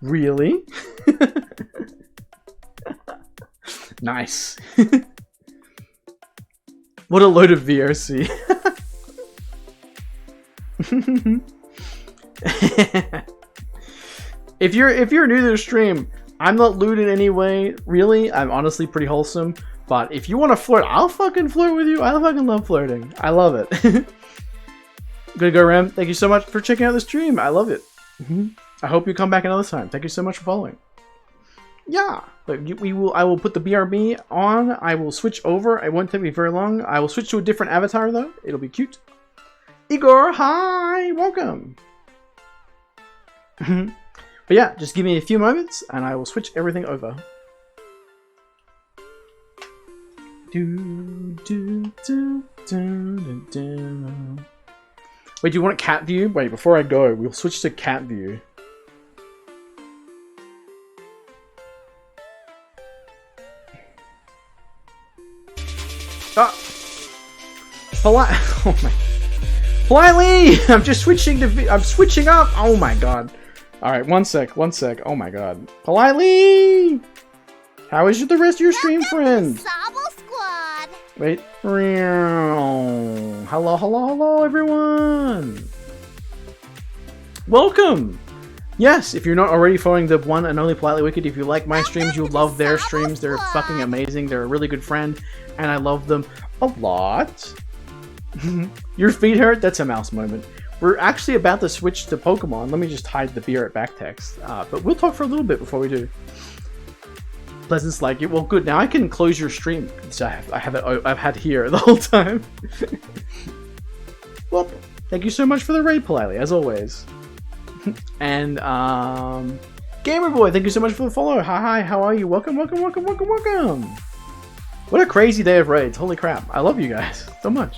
A: really? Nice. What a load of VRC. If you're new to the stream, I'm not lewd in any way, really. I'm honestly pretty wholesome. But if you want to flirt, I'll fucking flirt with you. I fucking love flirting. I love it. Good go, Ram. Thank you so much for checking out the stream. I love it. I hope you come back another time. Thank you so much for following. Yeah. I will put the BRB on. I will switch over. It won't take me very long. I will switch to a different avatar, though. It'll be cute. Igor, hi. Welcome. But yeah, just give me a few moments, and I will switch everything over. Wait, do you want cat view? Wait, before I go, we'll switch to cat view. Ah! Oh my. Politely! I'm just switching to I'm switching up! Oh my god. Alright, one sec. Oh my god. Politely! How is the rest of your stream, friend?
B: Sabo Squad.
A: Wait. Hello, everyone! Welcome! Yes, if you're not already following the one and only Politely Wicked, if you like my streams, you'll love their streams. They're fucking amazing. They're a really good friend, and I love them a lot. Your feet hurt? That's a mouse moment. We're actually about to switch to Pokemon. Let me just hide the beer at back text. But we'll talk for a little bit before we do. Pleasant's like it. Well, good. Now I can close your stream. So I've had here the whole time. Well, thank you so much for the raid, Politely, as always. And Gamer Boy, thank you so much for the follow. Hi, how are you? Welcome. What a crazy day of raids. Holy crap. I love you guys so much.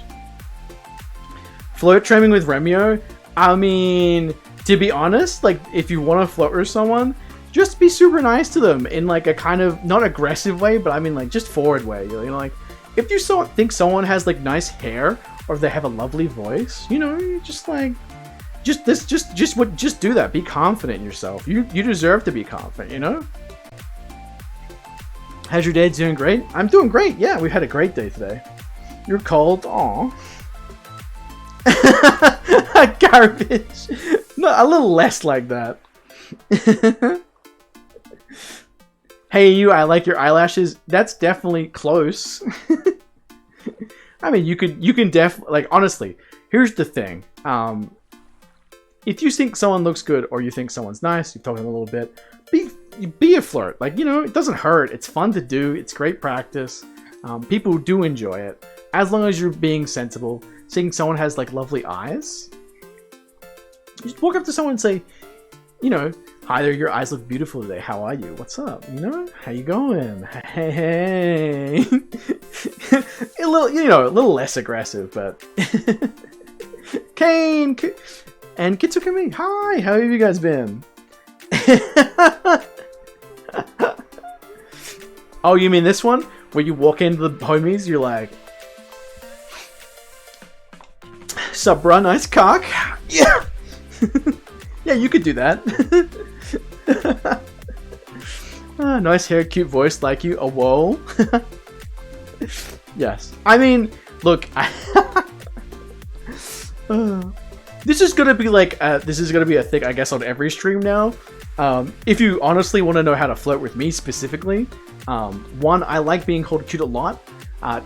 A: Flirt training with Remio? I mean, to be honest, like, if you want to flirt with someone, just be super nice to them in, like, a kind of, not aggressive way, but I mean, like, just forward way. You know, like, if you think someone has, like, nice hair, or if they have a lovely voice, you know, you just, like, just do that. Be confident in yourself. You deserve to be confident, you know? How's your day? Doing great? I'm doing great. Yeah, we had a great day today. You're cold. Aw. Garbage. No, a little less like that. Hey, you, I like your eyelashes. That's definitely close. I mean, you can definitely, like, honestly, here's the thing. If you think someone looks good or you think someone's nice, you've talked to them a little bit, be a flirt. Like, you know, it doesn't hurt. It's fun to do. It's great practice. People do enjoy it, as long as you're being sensible. Seeing someone has like lovely eyes, just walk up to someone and say, you know, hi there, your eyes look beautiful today. How are you? What's up? You know, how you going? Hey. A little, you know, a little less aggressive, but Kane and Kitsukami, hi, how have you guys been? Oh, you mean this one? Where you walk into the homies, you're like, sup, bruh, nice cock. Yeah! Yeah, you could do that. Nice hair, cute voice, like you. A whoa. Yes. I mean, look, this is gonna be like, this is gonna be a thing, I guess, on every stream now. If you honestly want to know how to flirt with me specifically, one, I like being called cute a lot.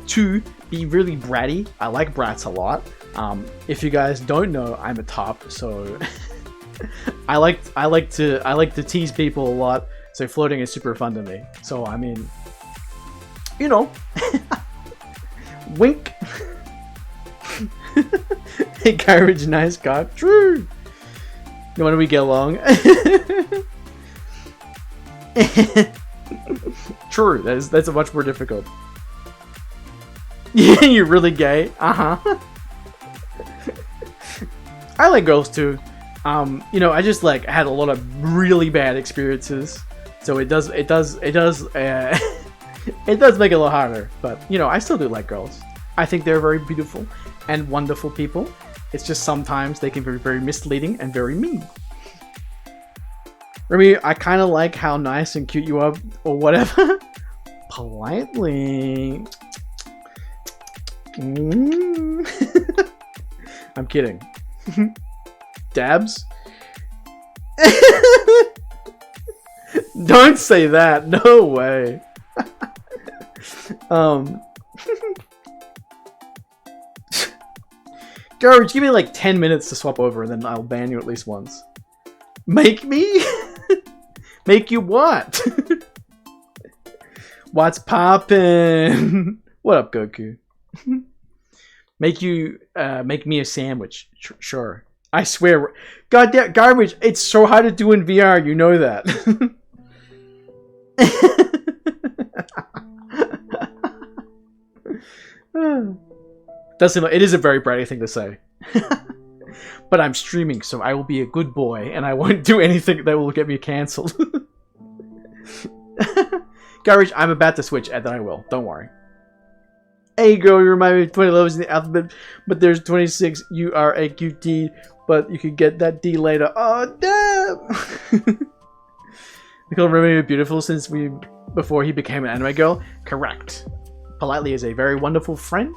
A: Two, be really bratty. I like brats a lot. If you guys don't know, I'm a top, so I like to tease people a lot. So flirting is super fun to me. So I mean, you know, wink. Hey, Garbage, nice cock. True. When do we get along? True. That's a much more difficult. Yeah, you're really gay. Uh-huh. I like girls too. You know, I just like had a lot of really bad experiences, so it does it does make it a lot harder. But you know, I still do like girls. I think they're very beautiful and wonderful people. It's just sometimes they can be very misleading and very mean. Remy, I kind of like how nice and cute you are, or whatever. Politely. I'm kidding. Dabs? Don't say that. No way. Garbage, give me like 10 minutes to swap over and then I'll ban you at least once. Make me? Make you what? What's poppin'? What up, Goku? Make me a sandwich. Sure. I swear. Goddamn, Garbage, it's so hard to do in VR, you know that. It is a very bratty thing to say. But I'm streaming, so I will be a good boy, and I won't do anything that will get me cancelled. Garbage, I'm about to switch, and then I will. Don't worry. Hey girl, you remind me of 20 letters in the alphabet, but there's 26. You are a QT, but you could get that D later. Oh, damn! We call Remy beautiful since before he became an anime girl. Correct. Politely is a very wonderful friend.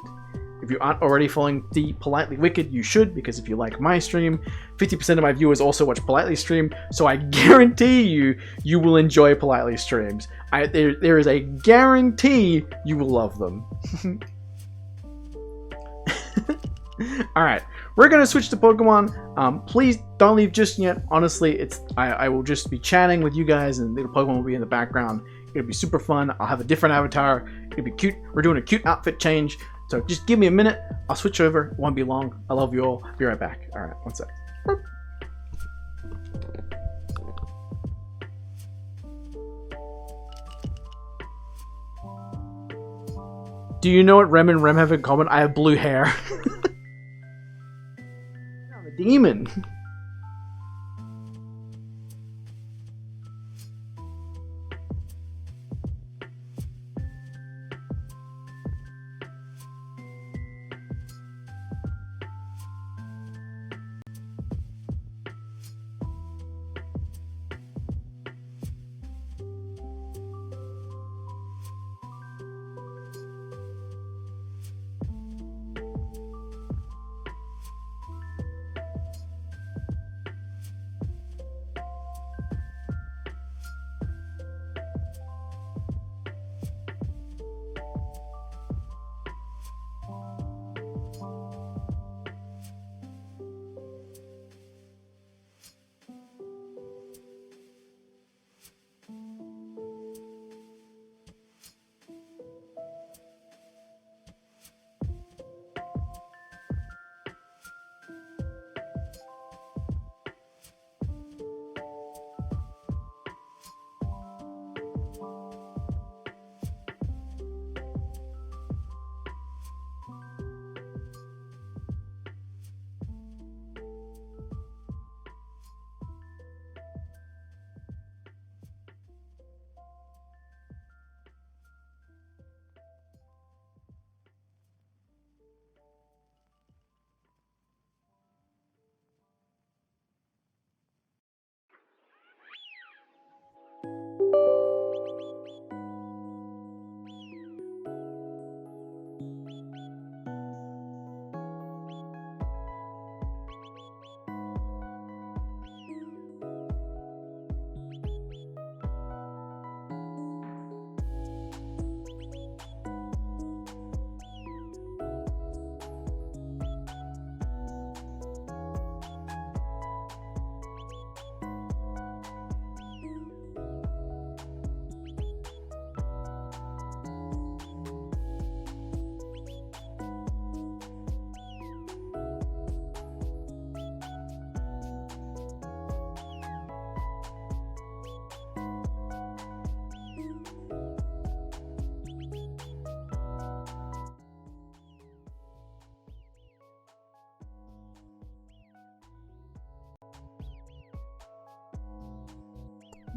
A: If you aren't already following the Politely Wicked, you should, because if you like my stream, 50% of my viewers also watch Politely stream, so I guarantee you will enjoy Politely streams. There is a guarantee you will love them. Alright, we're gonna switch to Pokemon. Please don't leave just yet. Honestly, I will just be chatting with you guys and the Pokemon will be in the background. It'll be super fun. I'll have a different avatar. It'll be cute. We're doing a cute outfit change. So just give me a minute. I'll switch over. It won't be long. I love you all. Be right back. Alright, one sec. Do you know what Rem and Rem have in common? I have blue hair. I'm a demon.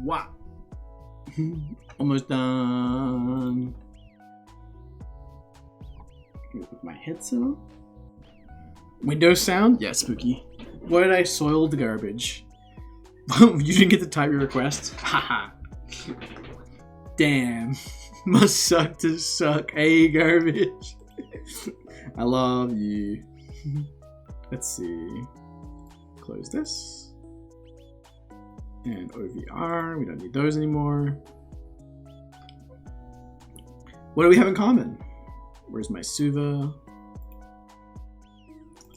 C: Wow. Almost done. Put my headset on. Windows sound? Yeah, spooky. Why did I soil the garbage? You didn't get to type your request? Haha. Damn. Must suck to suck. Hey, garbage. I love you. Let's see. Close this. And OVR. We don't need those anymore. What do we have in common? Where's my Suva?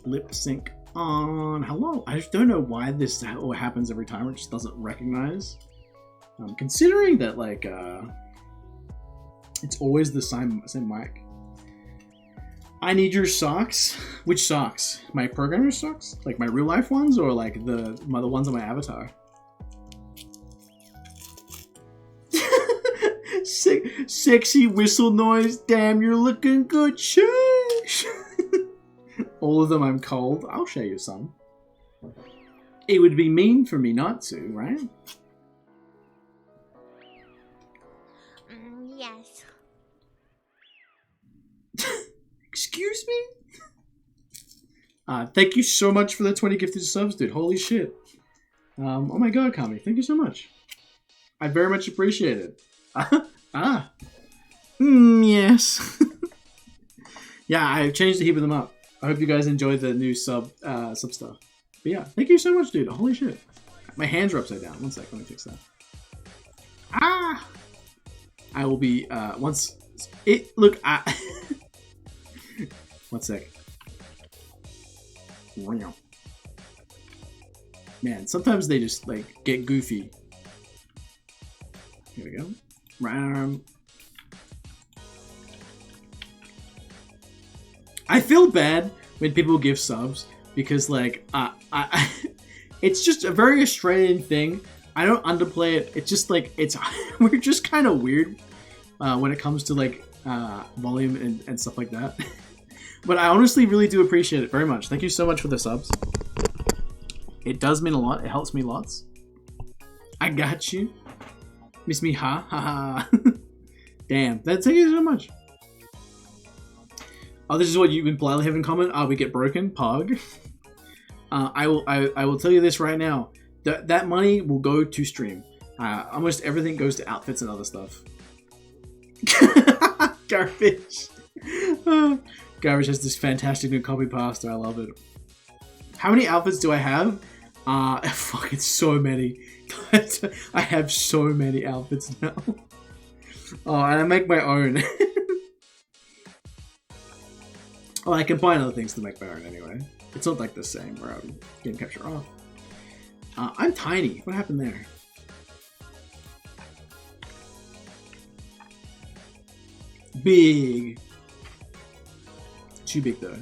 C: Lip sync on. Hello. I just don't know why this happens every time. It just doesn't recognize. Considering that, like, it's always the same mic. I need your socks. Which socks? My programmer socks? Like my real life ones, or like the ones on my avatar? Sexy whistle noise. Damn, you're looking good. Shush. All of them I'm cold. I'll show you some. It would be mean for me not to, right?
B: Yes.
C: Excuse me? Thank you so much for the 20 gifted subs, dude. Holy shit. Oh my god, Kami. Thank you so much. I very much appreciate it. Yes. Yeah, I've changed a heap of them up. I hope you guys enjoy the new sub stuff. But yeah, thank you so much, dude. Holy shit. My hands are upside down. One sec, let me fix that. I will be, once it, look, one sec. Man, sometimes they just, like, get goofy. Here we go. I feel bad when people give subs because, like, it's just a very Australian thing. I don't underplay it. It's just like we're just kind of weird when it comes to like volume and stuff like that. But I honestly really do appreciate it very much. Thank you so much for the subs. It does mean a lot. It helps me lots. I got you. Miss me, ha ha. Damn. Thank you so much. Oh, this is what you and Bliley have in common. We get broken. Pog. I will tell you this right now. That money will go to stream. Almost everything goes to outfits and other stuff. Garbage. Garbage has this fantastic new copy pasta. I love it. How many outfits do I have? Fuck, it's so many. I have so many outfits now. Oh, and I make my own. Well, I combine other things to make my own anyway. It's not like the same where I'm getting capture off. I'm tiny. What happened there? Big. Too big though.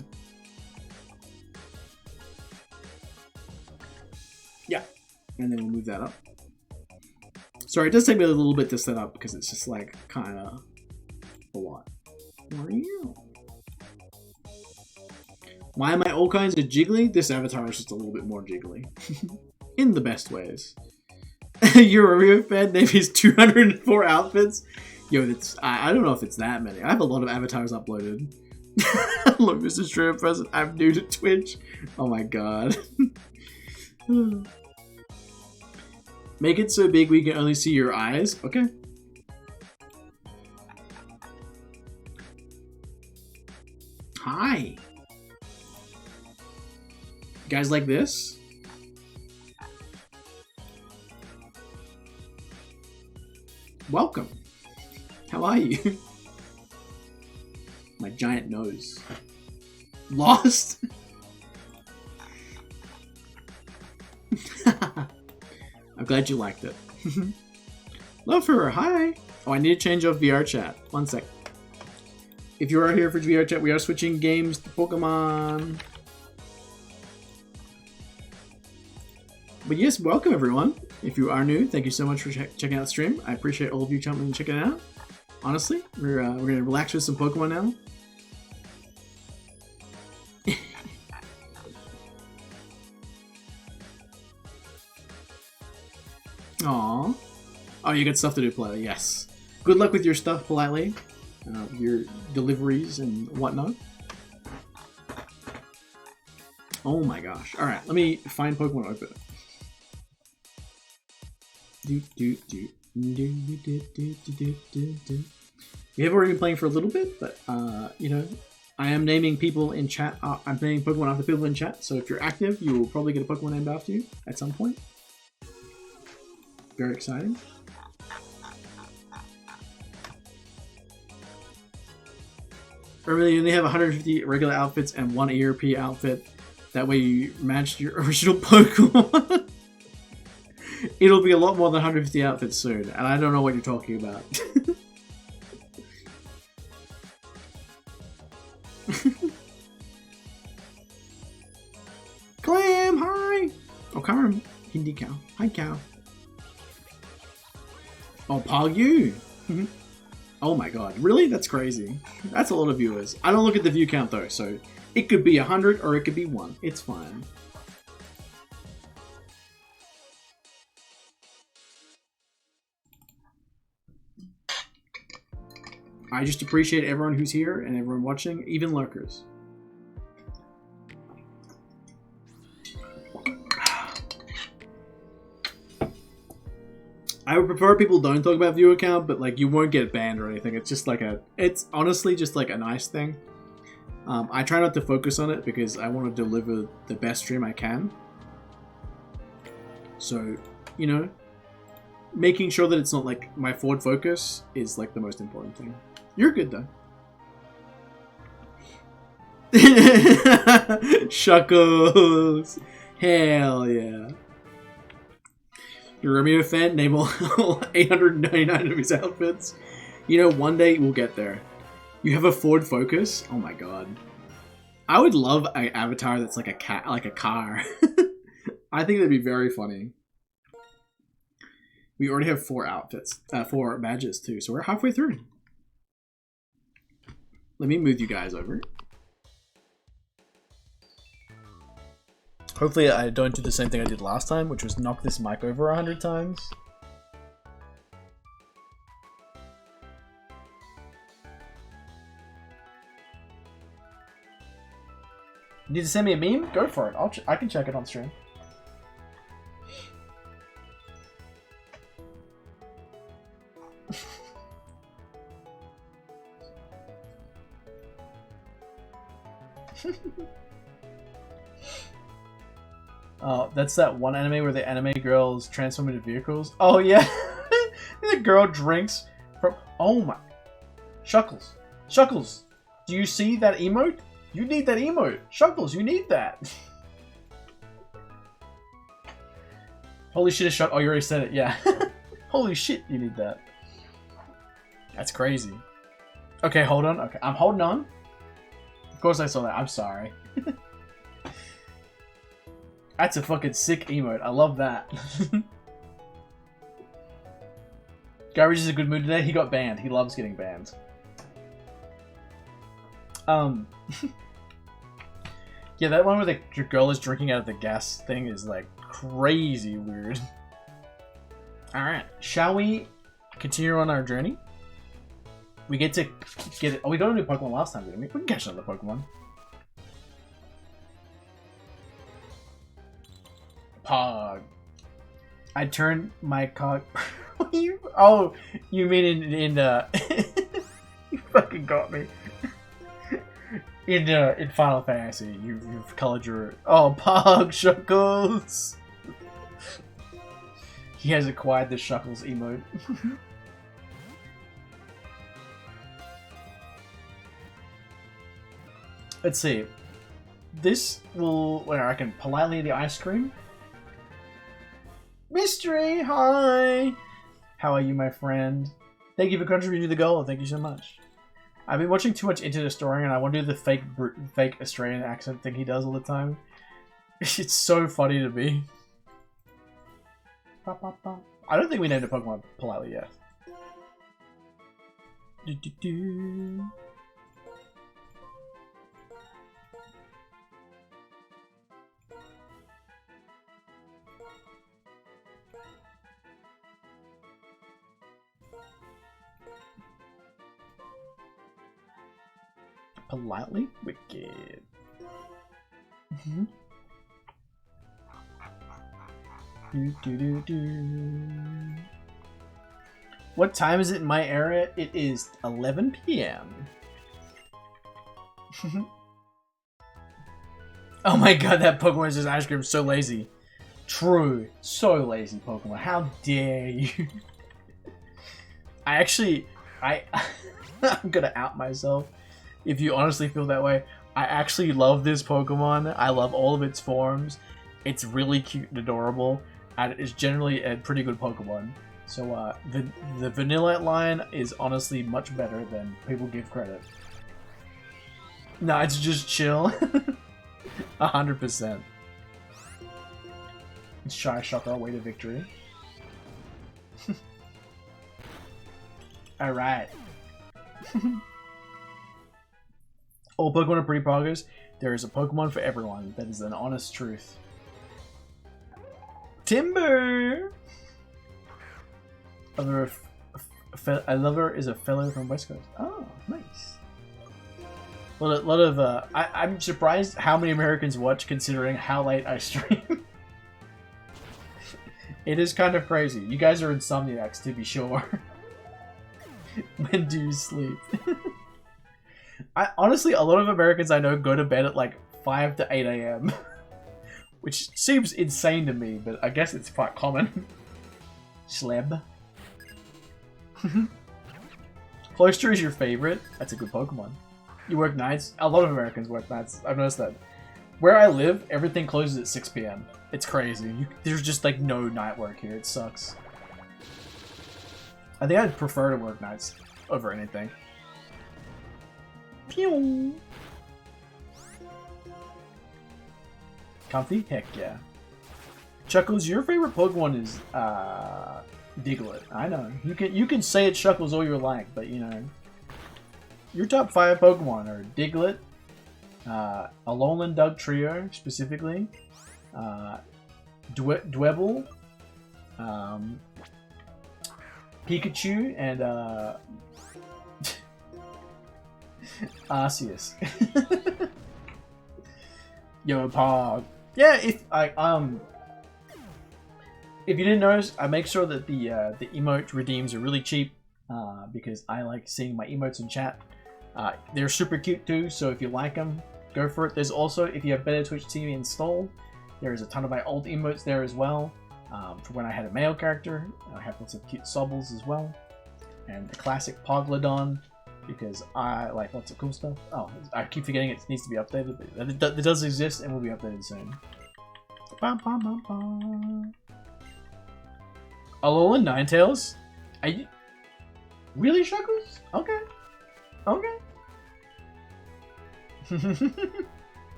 C: Yeah. And then we'll move that up. Sorry, it does take me a little bit to set up because it's just like kind of a lot. Why am I all kinds of jiggly? This avatar is just a little bit more jiggly. In the best ways. You're a real fan? Name is 204 outfits? Yo, that's I don't know if it's that many. I have a lot of avatars uploaded. Look, Mr. Streamer Present, I'm new to Twitch. Oh my god. Make it so big we can only see your eyes. Okay. Hi. You guys like this? Welcome. How are you? My giant nose. Lost? I'm glad you liked it. Love her. Hi. Oh, I need to change off VR chat. One sec. If you are here for VR chat, we are switching games to Pokemon. But yes, welcome everyone. If you are new, thank you so much for checking out the stream. I appreciate all of you jumping and checking it out. Honestly, we're gonna relax with some Pokemon now. Aww. Oh, you got stuff to do, Politely. Yes. Good luck with your stuff, Politely. Your deliveries and whatnot. Oh my gosh. Alright, let me find Pokemon open. We have already been playing for a little bit, but, you know, I am naming people in chat. I'm naming Pokemon after people in chat, so if you're active, you will probably get a Pokemon named after you at some point. Very exciting. Remember, you only have 150 regular outfits and 1 ERP outfit. That way you match your original Pokemon. It'll be a lot more than 150 outfits soon, and I don't know what you're talking about. Clam, hi! Oh, Karam, Hindi cow. Hi, cow. Oh, Pog you! Oh my god, really? That's crazy. That's a lot of viewers. I don't look at the view count though, so it could be 100 or it could be 1. It's fine. I just appreciate everyone who's here and everyone watching, even lurkers. I would prefer people don't talk about viewer count, but like you won't get banned or anything. It's just like it's honestly just like a nice thing. I try not to focus on it because I want to deliver the best stream I can. So, you know, making sure that it's not like my forward focus is like the most important thing. You're good though. Shuckles! Hell yeah. You're a Romeo fan? Name all 899 of his outfits. You know, one day we'll get there. You have a forward focus? Oh my god. I would love an avatar that's like a cat, like a car. I think that'd be very funny. We already have 4 outfits, 4 badges too, so we're halfway through. Let me move you guys over.
A: Hopefully I don't do the same thing I did last time, which was knock this mic over 100 times. You need to send me a meme? Go for it. I can check it on stream. Oh, that's that one anime where the anime girls transform into vehicles. Oh yeah, the girl drinks from. Oh my, Shuckles, Shuckles, do you see that emote? You need that emote, Shuckles. You need that. Holy shit, Oh, you already said it. Yeah. Holy shit, you need that. That's crazy. Okay, hold on. Okay, I'm holding on. Of course I saw that. I'm sorry. That's a fucking sick emote. I love that. Garbage is in a good mood today. He got banned. He loves getting banned. Yeah, that one where the girl is drinking out of the gas thing is like crazy weird. Alright, shall we continue on our journey? We get to get it. Oh, we got a new Pokemon last time, didn't we? We can catch another Pokemon. Pog. I turned my cog. Oh, you mean in you fucking got me. In Final Fantasy, you've colored your Pog Shuckles. He has acquired the Shuckles emote. Let's see. This will where I can politely the ice cream. Mystery, hi! How are you, my friend? Thank you for contributing to the goal. Thank you so much. I've been watching too much Into the Story, and I want to do the fake Australian accent thing he does all the time. It's so funny to me. I don't think we named a Pokemon politely yet. Politely wicked. What time is it in my area? It is 11 p.m. Oh my god, that Pokemon says ice cream is so lazy. True. So lazy, Pokemon. How dare you? I'm gonna out myself. If you honestly feel that way, I actually love this Pokemon. I love all of its forms. It's really cute and adorable, and it's generally a pretty good Pokemon. So the Vanilla line is honestly much better than people give credit. No, it's just chill. 100%. Shy Shocker, way to victory. Alright. All Pokemon are pretty poggers. There is a Pokemon for everyone. That is an honest truth. Timber! A lover is a fellow from West Coast. Oh, nice. I'm surprised how many Americans watch considering how late I stream. It is kind of crazy. You guys are insomniacs, to be sure. When do you sleep? Honestly, a lot of Americans I know go to bed at like 5 to 8 a.m. Which seems insane to me, but I guess it's quite common. Schleb. Cloister is your favorite? That's a good Pokemon. You work nights? A lot of Americans work nights. I've noticed that. Where I live, everything closes at 6 p.m. It's crazy. There's just like no night work here. It sucks. I think I'd prefer to work nights over anything. Pew! Comfy? Heck yeah. Chuckles, your favorite Pokemon is Diglett. I know. You can say it Chuckles all you like, but you know. Your top 5 Pokemon are Diglett, Alolan Doug Trio specifically, Dwebble, Pikachu, and Arceus. Yo, Pog. Yeah, if you didn't notice, I make sure that the emote redeems are really cheap because I like seeing my emotes in chat. They're super cute too, so if you like them, go for it. There's also, if you have Better Twitch TV installed, there's a ton of my old emotes there as well. For when I had a male character, I have lots of cute Sobbles as well. And the classic Poglodon, because I like lots of cool stuff. Oh, I keep forgetting it needs to be updated, but it does exist and will be updated soon. Alolan Ninetales? Are you... Really, Shuckles? Okay. Okay.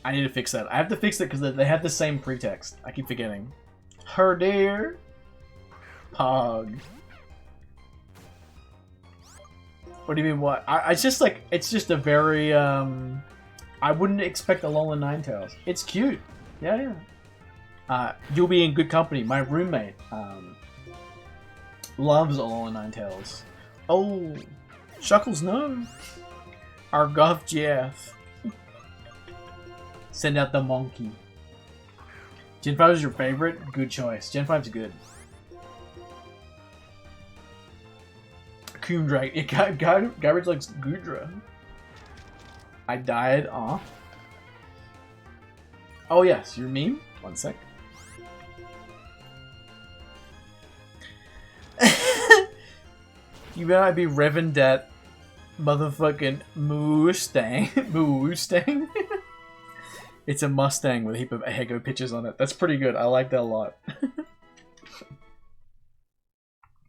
A: I need to fix that. I have to fix it because they have the same pretext. I keep forgetting. Her dear. Pog. What do you mean what? It's just like, it's just a very, I wouldn't expect Alolan Ninetales. It's cute. Yeah, yeah. You'll be in good company. My roommate, loves Alolan Ninetales. Oh, Shuckles, no. Argoth Jeff. Send out the monkey. Gen 5 is your favorite? Good choice. Gen 5's good. Coomdrake. Yeah, Garbage likes Goodra. I died. Aw. Oh, yes. Your meme? One sec. You better be revving that motherfucking Mustang. Mustang? It's a Mustang with a heap of Ahego pictures on it. That's pretty good. I like that a lot.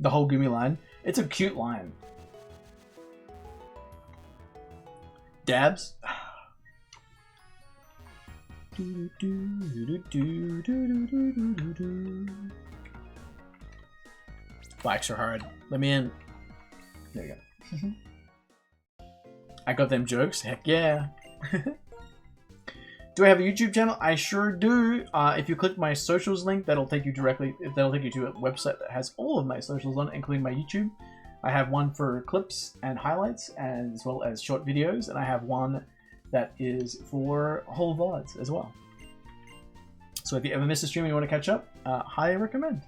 A: The whole Gumi line. It's a cute line. Dabs? Bikes are hard. Let me in. There you go. I got them jokes. Heck yeah. Do I have a YouTube channel? I sure do. If you click my socials link, that'll take you directly. That'll take you to a website that has all of my socials on it, including my YouTube.
C: I have one for clips and highlights, as well as short videos, and I have one that is for whole VODs as well. So if you ever miss a stream and you want to catch up, highly recommend.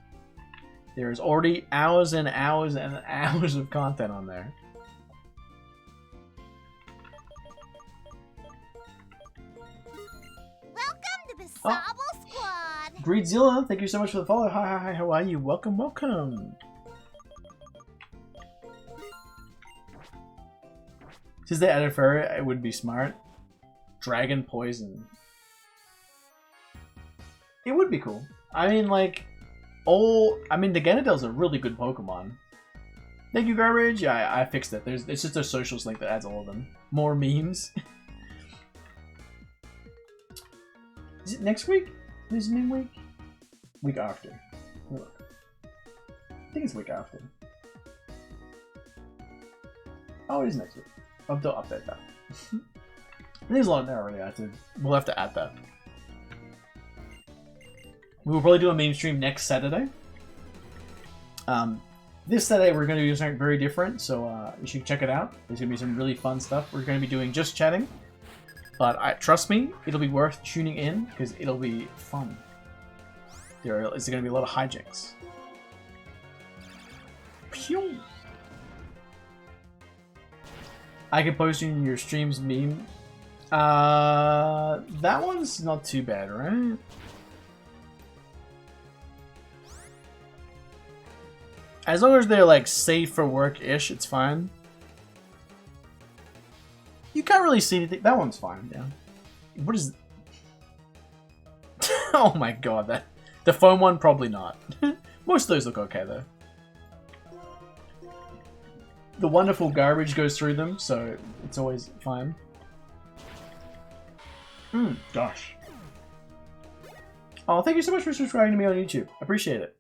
C: There's already hours and hours and hours of content on there.
B: Welcome to the Sobble Squad.
C: Greedzilla, thank you so much for the follow. Hi, how are you? Welcome, welcome. Since they added furry, it would be smart. Dragon Poison. It would be cool. I mean, like, the Ganondorf's a really good Pokemon. Thank you, Garbage. Yeah, I fixed it. It's just a socials link that adds all of them. More memes. Is it next week? Is it meme week? Week after. Look. I think it's week after. Oh, it is next week. I'll have to update that. There's a lot there already. We'll have to add that. We will probably do a meme stream next Saturday. This Saturday we're going to do something very different, so you should check it out. There's going to be some really fun stuff. We're going to be doing just chatting, but trust me, it'll be worth tuning in because it'll be fun. There is going to be a lot of hijinks. Pew! I can post you in your stream's meme. That one's not too bad, right? As long as they're like safe for work-ish, it's fine. You can't really see anything. That one's fine, yeah. What is... Oh my god, the foam one, probably not. Most of those look okay, though. The wonderful garbage goes through them, so it's always fine. Gosh. Oh, thank you so much for subscribing to me on YouTube. Appreciate it.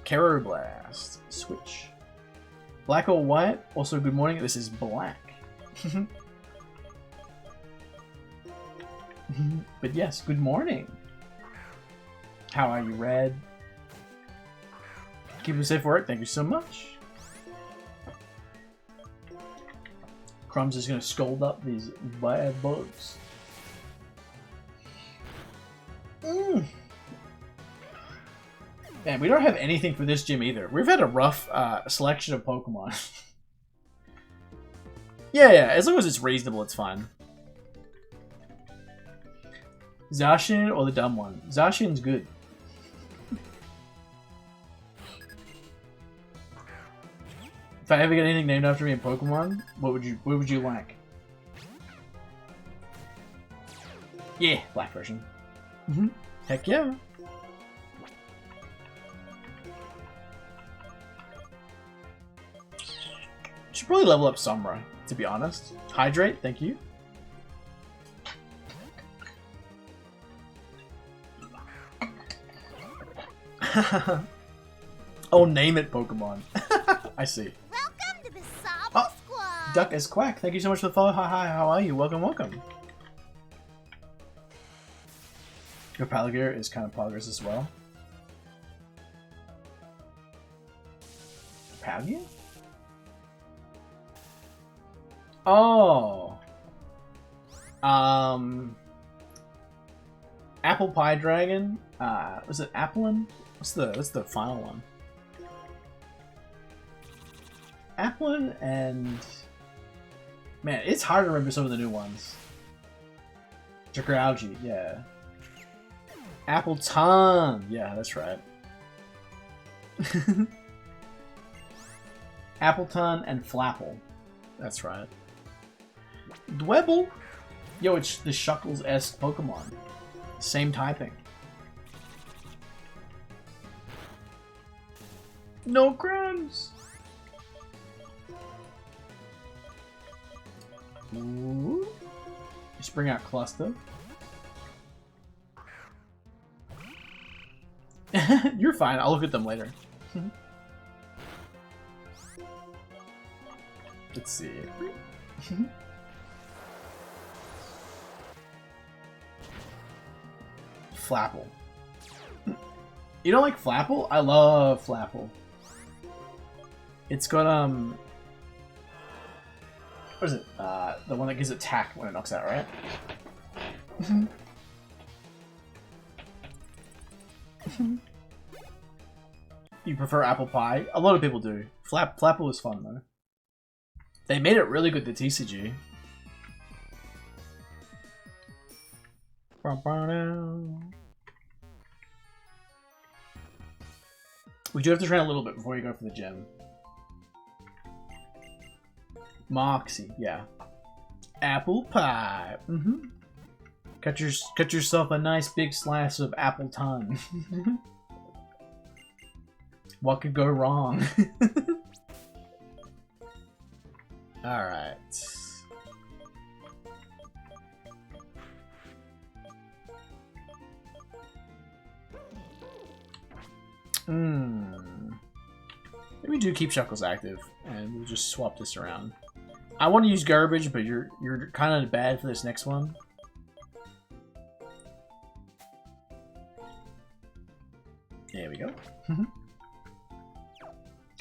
C: Blast. Switch. Black or white? Also, good morning. This is black. But yes, good morning. How are you, Red? Keep it safe work. Thank you so much. Crumbs is going to scold up these bad bugs. Man, we don't have anything for this gym either. We've had a rough selection of Pokemon. yeah, as long as it's reasonable, it's fine. Zacian or the dumb one? Zacian's good. If I ever get anything named after me in Pokemon, what would you like? Yeah, black version. Heck yeah. Should probably level up Sombra, to be honest. Hydrate, thank you. Oh, name it Pokemon. I see.
B: Welcome to the Sobble Squad.
C: Duck as Quack, thank you so much for the follow. Hi, how are you? Welcome, welcome. Your Palagear is kind of progress as well. Palagear? Oh. Apple Pie Dragon. Was it Applin? What's the final one? Applin and... Man, it's hard to remember some of the new ones. Jagralgy, yeah. Appleton! Yeah, that's right. Appleton and Flapple. That's right. Dwebble? Yo, it's the Shuckles-esque Pokemon. Same typing. No crumbs! Ooh. Just bring out Cluster. You're fine, I'll look at them later. Let's see. Flapple. You don't like Flapple? I love Flapple. It's got what is it? The one that gives attack when it knocks out, right? You prefer apple pie? A lot of people do. Flapple was fun though. They made it really good, the TCG. We do have to train a little bit before you go for the gym. Moxie, yeah. Apple pie. Cut yourself a nice big slice of apple tongue. What could go wrong? Alright. Maybe do keep Chuckles active, and we'll just swap this around. I want to use garbage, but you're kind of bad for this next one. There we go. Can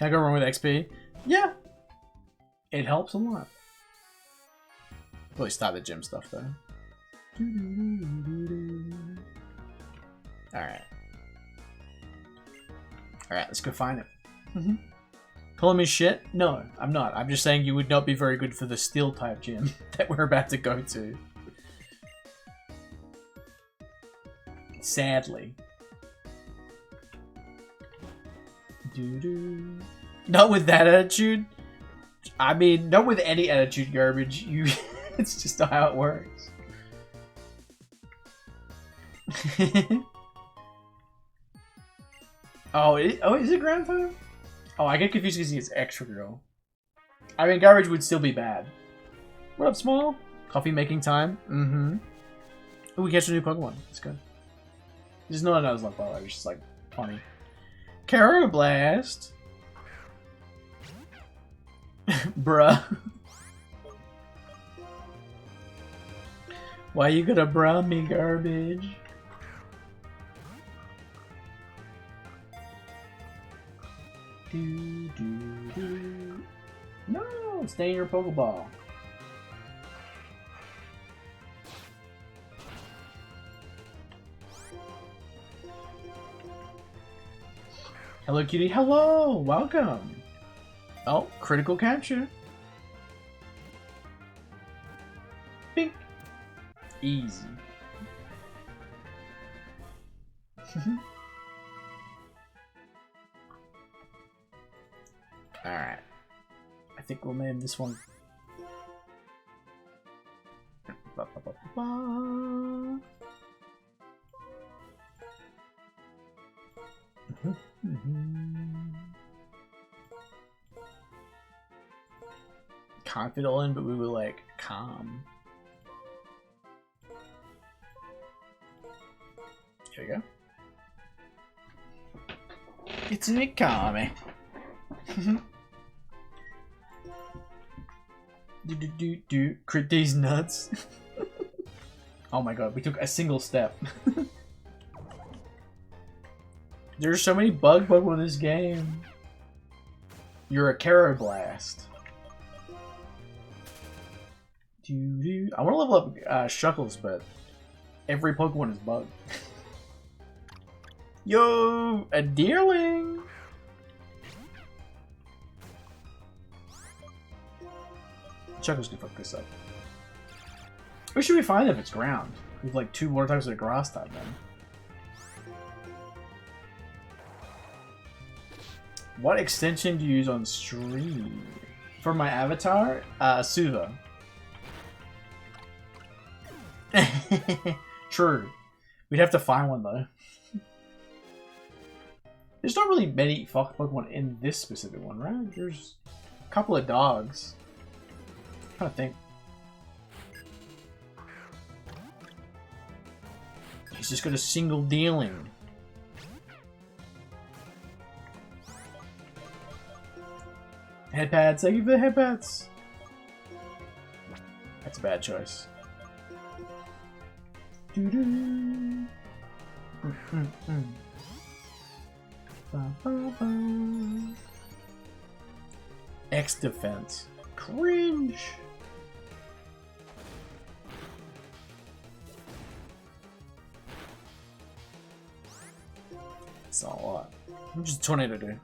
C: I go wrong with XP? Yeah. It helps a lot. Really stop the gym stuff though. Alright. Alright, let's go find it. Calling me shit? No, I'm not. I'm just saying you would not be very good for the steel type gym that we're about to go to. Sadly. Not with that attitude. I mean, not with any attitude, garbage. You, it's just not how it works. Oh, is it grandpa? Oh, I get confused because he's extra girl. I mean, garbage would still be bad. What up, Small? Coffee making time? Oh, we catch a new Pokemon. That's good. Just no one knows like well, it's just like funny. Carablast. Bruh. Why you gonna bruh me, garbage? No, stay in your Pokeball. Hello, cutie. Hello, welcome. Oh, critical capture. Bink. Easy. Alright. I think we'll name this one. Can't fit all in, but we were like calm. Here we go. It's a bit calm. Crit these nuts. Oh my god, we took a single step. There's so many bug Pokemon in this game. You're a Carablast. I want to level up Shuckles, but every Pokemon is bug. Yo, a Deerling! Chuckles can fuck this up. Where should we find it if it's ground? We've like 2 water types of grass type then. What extension do you use on stream? For my avatar? Suva. True. We'd have to find one though. There's not really many fuck Pokemon in this specific one, right? There's a couple of dogs. I'm trying to think. He's just got a single dealing. Headpads, thank you for the headpads. That's a bad choice.
A: X defense. Cringe. It's not a lot. What does tornado do?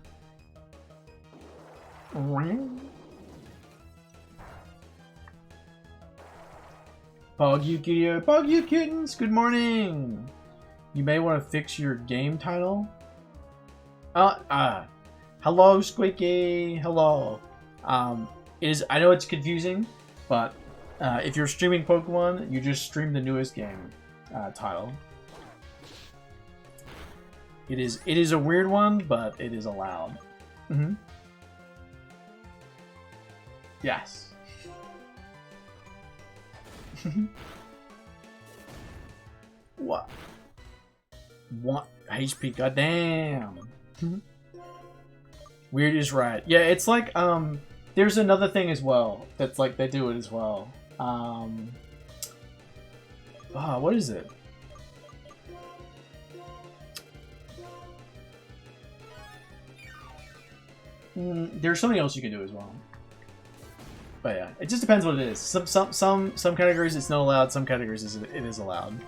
A: Bug you kittens, good morning. You may want to fix your game title. Hello Squeaky, hello. I know it's confusing, but if you're streaming Pokemon, you just stream the newest game title. It is a weird one, but it is allowed. Mm-hmm. Yes. What? What HP? Goddamn. Weird is right. Yeah, it's like there's another thing as well that's like they do it as well. What is it? There's something else you can do as well. But yeah, it just depends what it is. Some categories it's not allowed. Some categories it is allowed.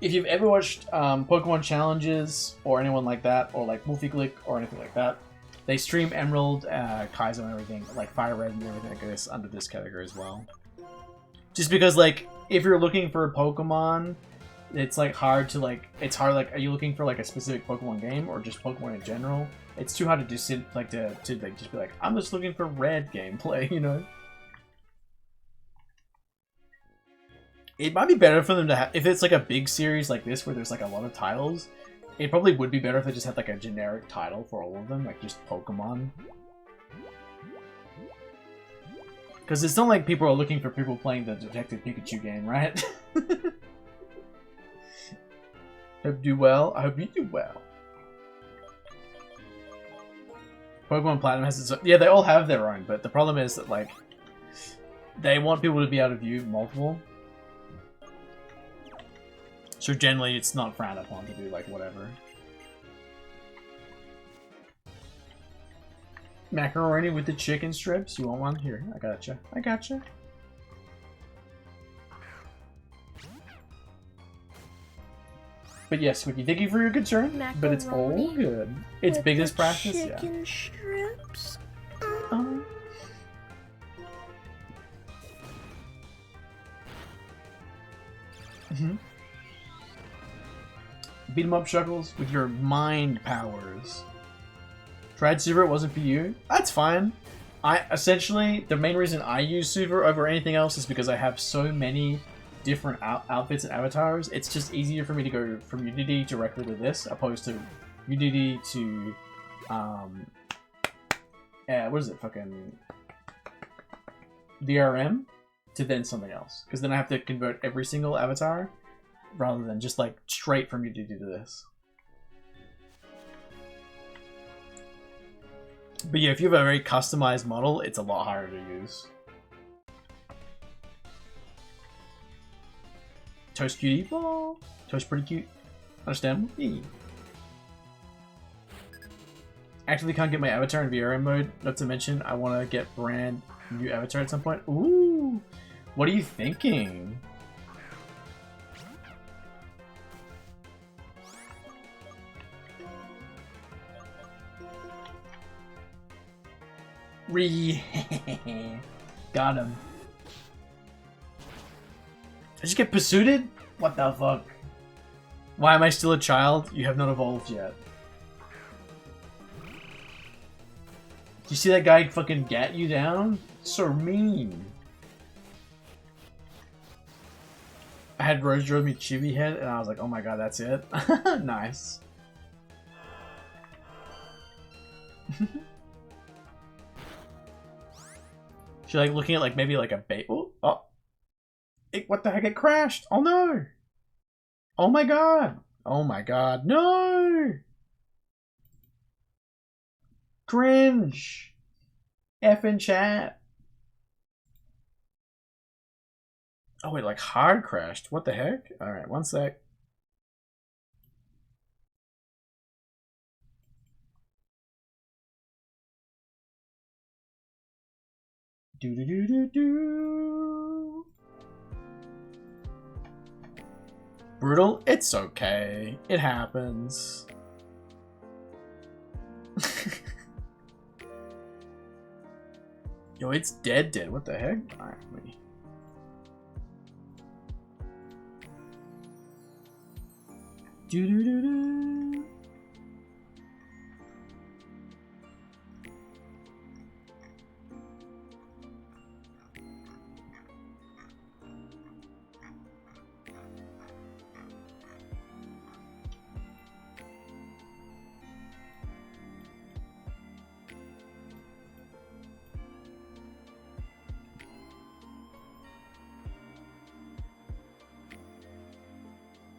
A: If you've ever watched Pokemon challenges or anyone like that, or like Wolfie Glick or anything like that, they stream Emerald, Kaizo, and everything, like Fire Red and everything like this under this category as well. Just because, like, if you're looking for a Pokemon, it's like hard to like. It's hard like, are you looking for like a specific Pokemon game or just Pokemon in general? It's too hard to just sit like to like just be like, I'm just looking for red gameplay, you know. It might be better for them to have, if it's like a big series like this where there's like a lot of titles, it probably would be better if they just had like a generic title for all of them, like just Pokemon. Because it's not like people are looking for people playing the Detective Pikachu game, right? Hope you do well. I hope you do well. Pokemon Platinum has its own, yeah, they all have their own, but the problem is that like they want people to be able to view multiple. So generally, it's not frowned upon to do like whatever. Macaroni with the chicken strips. You want one? Here, I gotcha. I gotcha. But yes, Squeaky, thank you for your concern.
B: Macaroni
A: but it's all good. It's business practice,
B: chicken strips.
A: Beat 'em up, Shuckles, with your mind powers. Tried Suver, it wasn't for you. That's fine. Essentially, the main reason I use Suver over anything else is because I have so many different outfits and avatars. It's just easier for me to go from Unity directly to this, opposed to Unity to, what is it, fucking DRM to then something else. Because then I have to convert every single avatar, rather than just like straight from Unity to this. But yeah, if you have a very customized model, it's a lot harder to use. Toast cutie. Oh, Toast pretty cute. Understandable. Yeah. Actually can't get my avatar in VRM mode. Not to mention, I want to get brand new avatar at some point. Ooh, what are you thinking? Got him. Did I just get pursued? What the fuck? Why am I still a child? You have not evolved yet. You see that guy fucking get you down? So mean. I had Rose drove me chibi head and I was like, oh my god, that's it? Nice. She like looking at like maybe like a bait. Oh, what the heck? It crashed. Oh no. Oh my god. Oh my god. No. Cringe. F in chat. Oh wait, like hard crashed. What the heck? All right, one sec. Do do do do do. Brutal? It's okay. It happens. Yo, it's dead. What the heck? Alright, wait. Do do do do.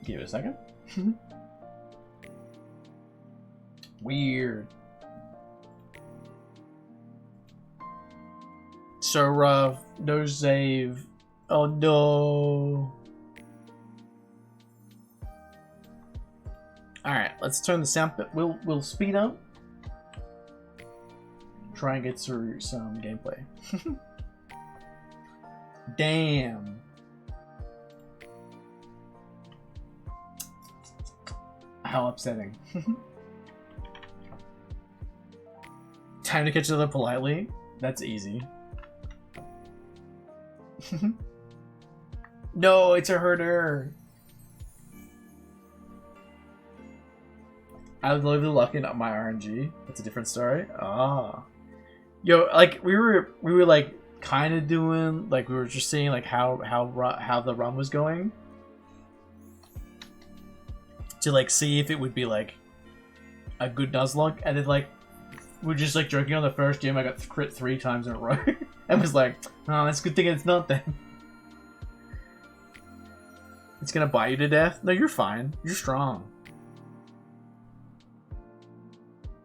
A: Give it a second. Weird. So rough. No save. Oh no. Alright, let's turn the sound bit. We'll speed up. Try and get through some gameplay. Damn. How upsetting. Time to catch each other politely. That's easy. No, it's a herder. I would love to luck in my RNG. That's a different story. Ah. Yo, like we were like kind of doing like we were just seeing like how the run was going. To like see if it would be like a good Nuzlocke, and then like we're just like joking on the first game I got crit 3 times in a row. And was like, oh, that's a good thing it's not then. It's gonna bite you to death? No, you're fine. You're strong.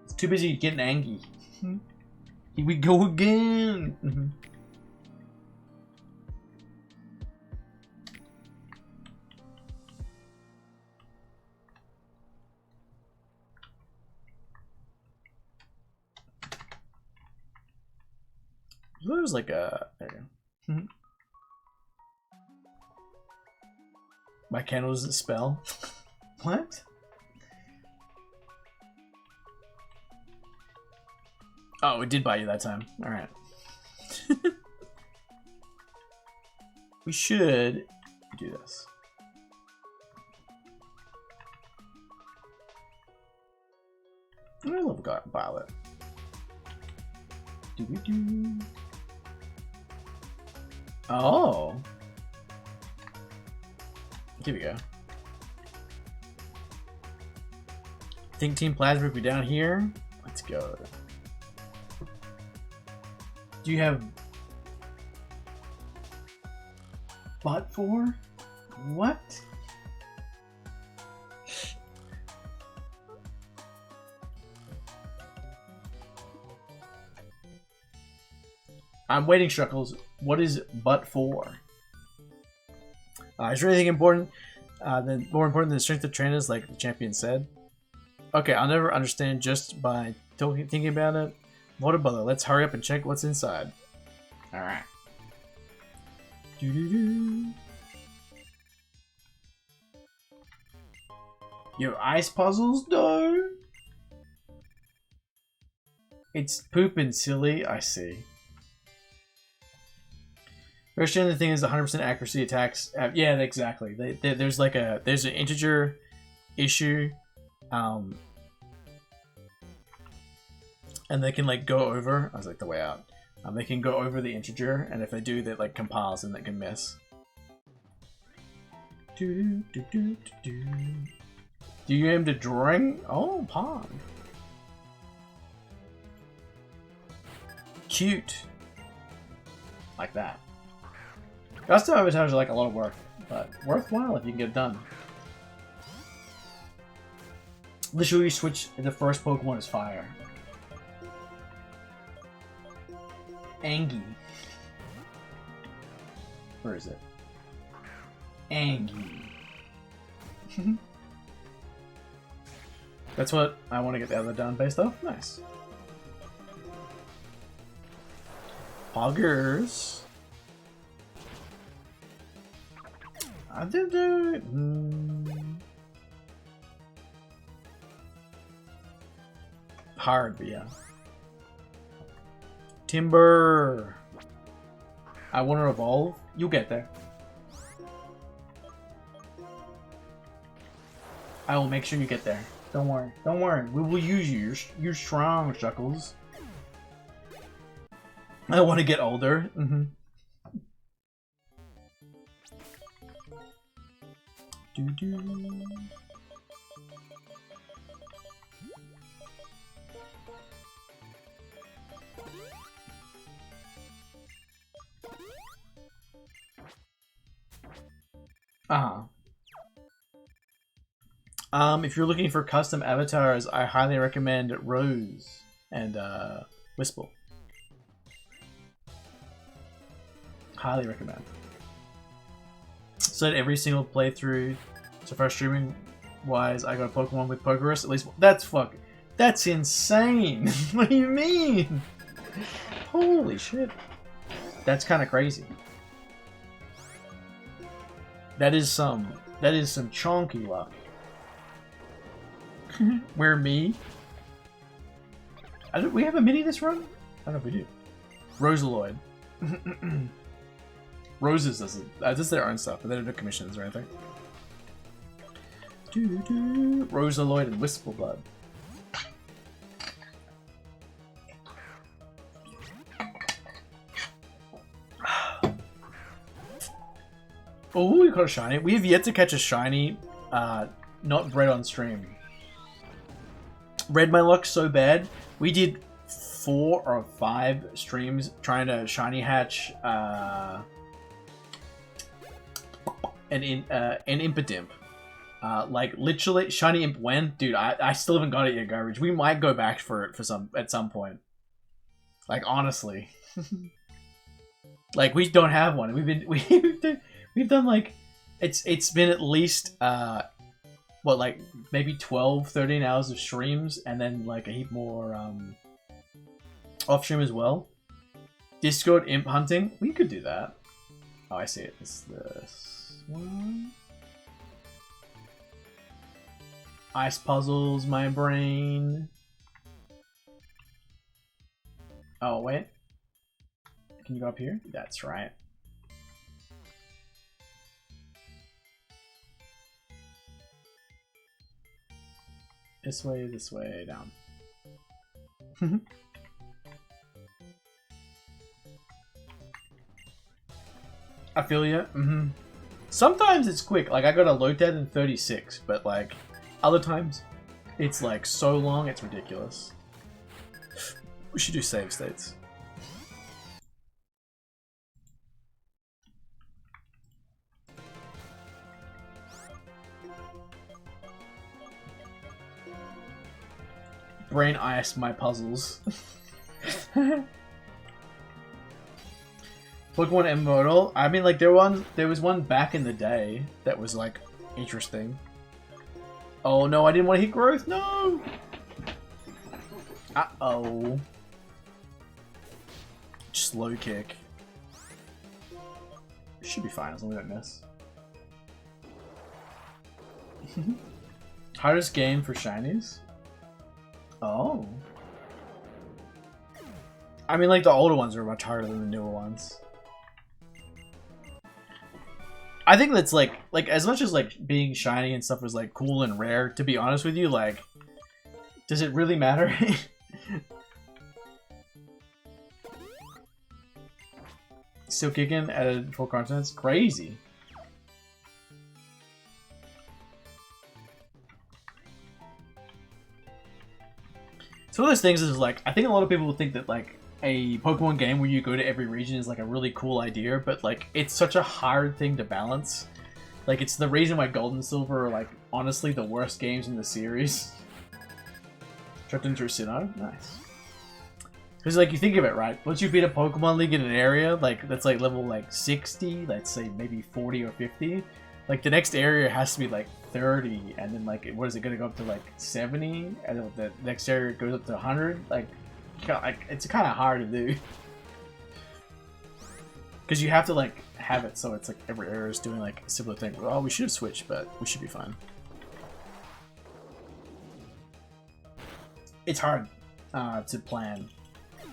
A: It's too busy getting angry. Here we go again. There's like a... There you go. My candle doesn't spell. What? Oh, it did buy you that time. Alright. We should do this. I love Violet. Doo-doo-doo. Oh. Here we go. I think Team Plasma would be down here. Let's go. Do you have bot 4? What? I'm waiting, Struckles. What is butt 4? Is there anything important more important than the strength of trainers, like the champion said? Okay, I'll never understand just by thinking about it. What a bother. Let's hurry up and check what's inside. Alright. Your ice puzzles, though? It's pooping silly, I see. First, the only thing is 100% accuracy attacks. Yeah, exactly. There's like there's an integer issue, and they can like go over. I was like the way out. They can go over the integer, and if they do, that like compiles and they can miss. Do you aim to drawing? Oh, pond. Cute. Like that. Custom avatars are like a lot of work, but worthwhile if you can get it done. Literally, switch the first Pokemon is fire. Angie. Where is it? Angie. That's what I want to get the other done based off. Nice. Poggers. I did it. Hard, but yeah. Timber. I want to evolve. You'll get there. I will make sure you get there. Don't worry. Don't worry. We will use you. You're strong, Shuckles. I want to get older. Doo-doo. If you're looking for custom avatars, I highly recommend Rose and Whistle. Highly recommend. So every single playthrough, so far streaming wise, I got a Pokemon with Pokerus. At least that's insane. What do you mean? Holy shit. That's kind of crazy. That is some chonky luck. Where me? We have a mini this run? I don't know if we do. Rosaloid. Roses does their own stuff, but they don't do commissions or anything. Rosaloid and Whistleblood. Oh, we caught a shiny. We have yet to catch a shiny, not bred on stream. Read my luck so bad. We did 4 or 5 streams trying to shiny hatch an Impidimp. Like literally, shiny Imp when? Dude, I still haven't got it yet, garbage. We might go back for it at some point. Like honestly, like we don't have one. We've done like it's been at least what, like maybe 12, 13 hours of streams, and then like a heap more off stream as well. Discord imp hunting. We could do that. Oh, I see it. It's this one. Ice puzzles, my brain. Oh, wait. Can you go up here? That's right. This way, down. I feel ya. Sometimes it's quick. Like I got a load dead in 36, but like other times it's like so long it's ridiculous. We should do save states. Brain ice my puzzles. Pokemon Immortal. I mean, like there was one back in the day that was like interesting. Oh no, I didn't want to hit growth. No. Uh-oh. Just low kick. Should be fine as long as I don't miss. Hardest game for shinies? Oh. I mean, like the older ones are much harder than the newer ones. I think that's like as much as like being shiny and stuff was like cool and rare, to be honest with you, like does it really matter? Still kicking at 4 continents? Crazy. So one of those things is like, I think a lot of people think that like a Pokemon game where you go to every region is like a really cool idea, but like it's such a hard thing to balance. Like it's the reason why Gold and Silver are like honestly the worst games in the series. Trapped into a Sinnoh? Nice. Because like you think of it, right? Once you beat a Pokemon League in an area like that's like level like 60, let's say maybe 40 or 50, like the next area has to be like 30, and then like what is it gonna go up to like 70, and then the next area goes up to 100. Like it's kind of hard to do.
C: Because you have to like have it so it's like every area is doing like a similar thing. Well, we should have switched, but we should be fine. It's hard to plan.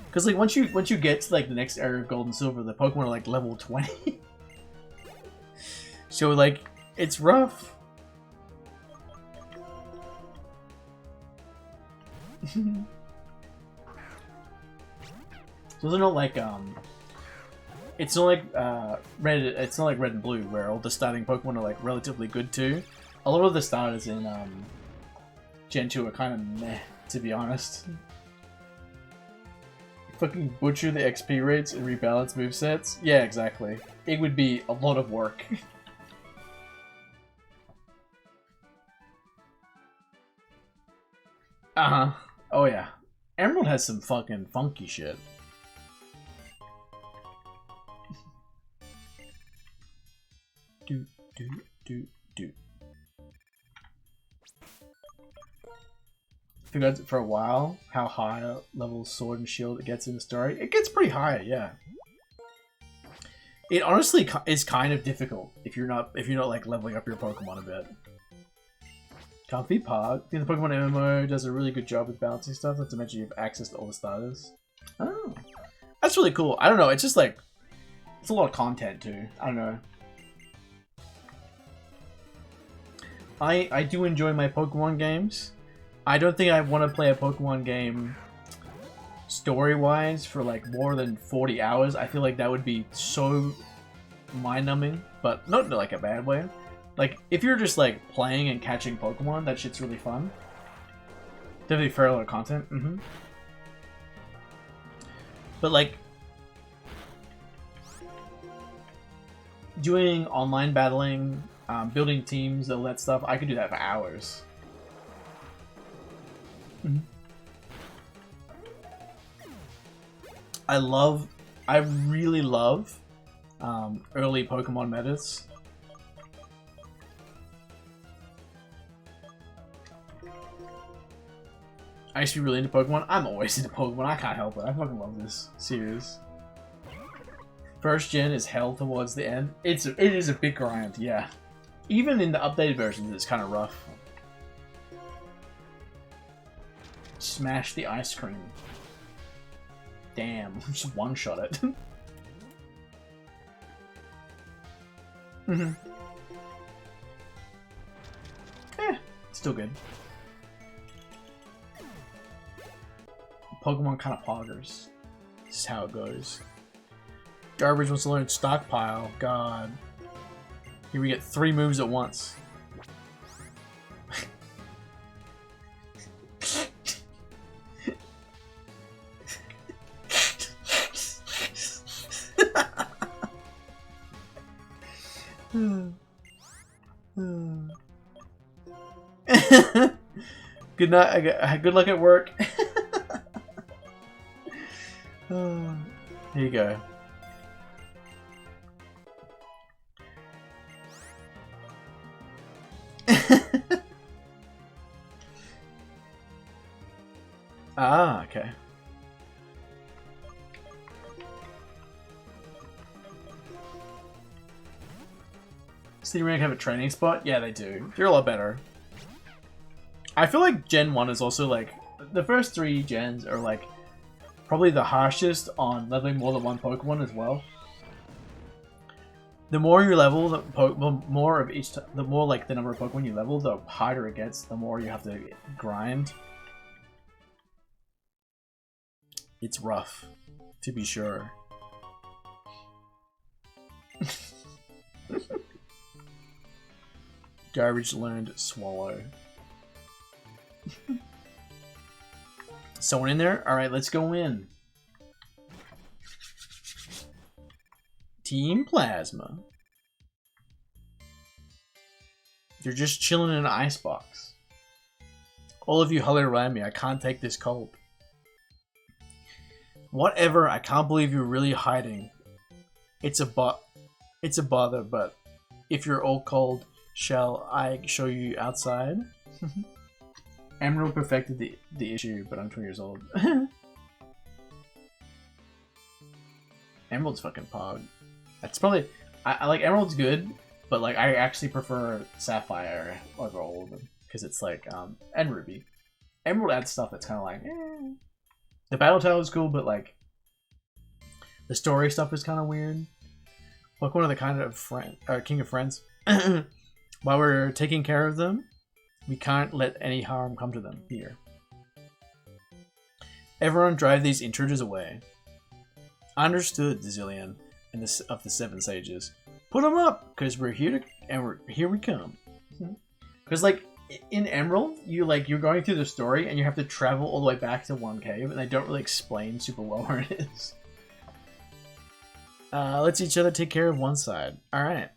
C: Because like once you get to like the next area of Gold and Silver, the Pokemon are like level 20. So like it's rough. So they're not like it's not like red. It's not like Red and Blue where all the starting Pokemon are like relatively good too. A lot of the starters in Gen 2 are kind of meh, to be honest. Fucking butcher the XP rates and rebalance movesets? Yeah, exactly. It would be a lot of work. Uh-huh. Oh yeah. Emerald has some fucking funky shit. Do, do, do, do. Figured out for a while how high level Sword and Shield it gets in the story. It gets pretty high, yeah. It honestly is kind of difficult if you're not like leveling up your Pokemon a bit. Comfy Pog. I think the Pokemon MMO does a really good job with balancing stuff, not to mention you have access to all the starters. Oh. That's really cool. I don't know, it's just like it's a lot of content too. I don't know. I do enjoy my Pokemon games. I don't think I want to play a Pokemon game story-wise for like more than 40 hours. I feel like that would be so mind-numbing, but not in like a bad way. Like, if you're just like playing and catching Pokemon, that shit's really fun. Definitely fair a lot of content. But like, doing online battling, building teams, all that stuff, I could do that for hours. I really love early Pokemon metas. I used to be really into Pokemon. I'm always into Pokemon. I can't help it. I fucking love this series. First gen is hell towards the end. It is a big grind, yeah. Even in the updated versions, it's kind of rough. Smash the ice cream. Damn, just one-shot it. Still good. Pokemon kind of poggers. This is how it goes. Garbage wants to learn Stockpile. God. Here we get 3 moves at once. Good night. Good luck at work. Here you go. Ah, okay. City Rank have a training spot? Yeah, they do. They're a lot better. I feel like Gen 1 is also like... The first 3 gens are like... Probably the harshest on leveling more than one Pokemon as well. The more you level, the more of each... The more like the number of Pokemon you level, the harder it gets. The more you have to grind. It's rough, to be sure. Garbage learned Swallow. Someone in there? Alright, let's go in. Team Plasma. They're just chilling in an icebox. All of you holler around me, I can't take this cold. Whatever, I can't believe you're really hiding. It's a bother, but if you're all cold, shall I show you outside? Emerald perfected the issue, but I'm 20 years old. Emerald's fucking pog.
A: It's probably I like Emerald's good, but like I actually prefer Sapphire over all of them because it's like and Ruby. Emerald adds stuff that's kind of like the battle tower is cool, but like the story stuff is kind of weird. Pokemon are the kind of friend or king of friends. While we're taking care of them, we can't let any harm come to them here. Everyone drive these intruders away. Understood, Zillion and of the Seven Sages. Put them up, because we're here to, and here we come. Because like in Emerald, you're going through the story and you have to travel all the way back to one cave, and they don't really explain super well where it is. Let's each other take care of one side. All right.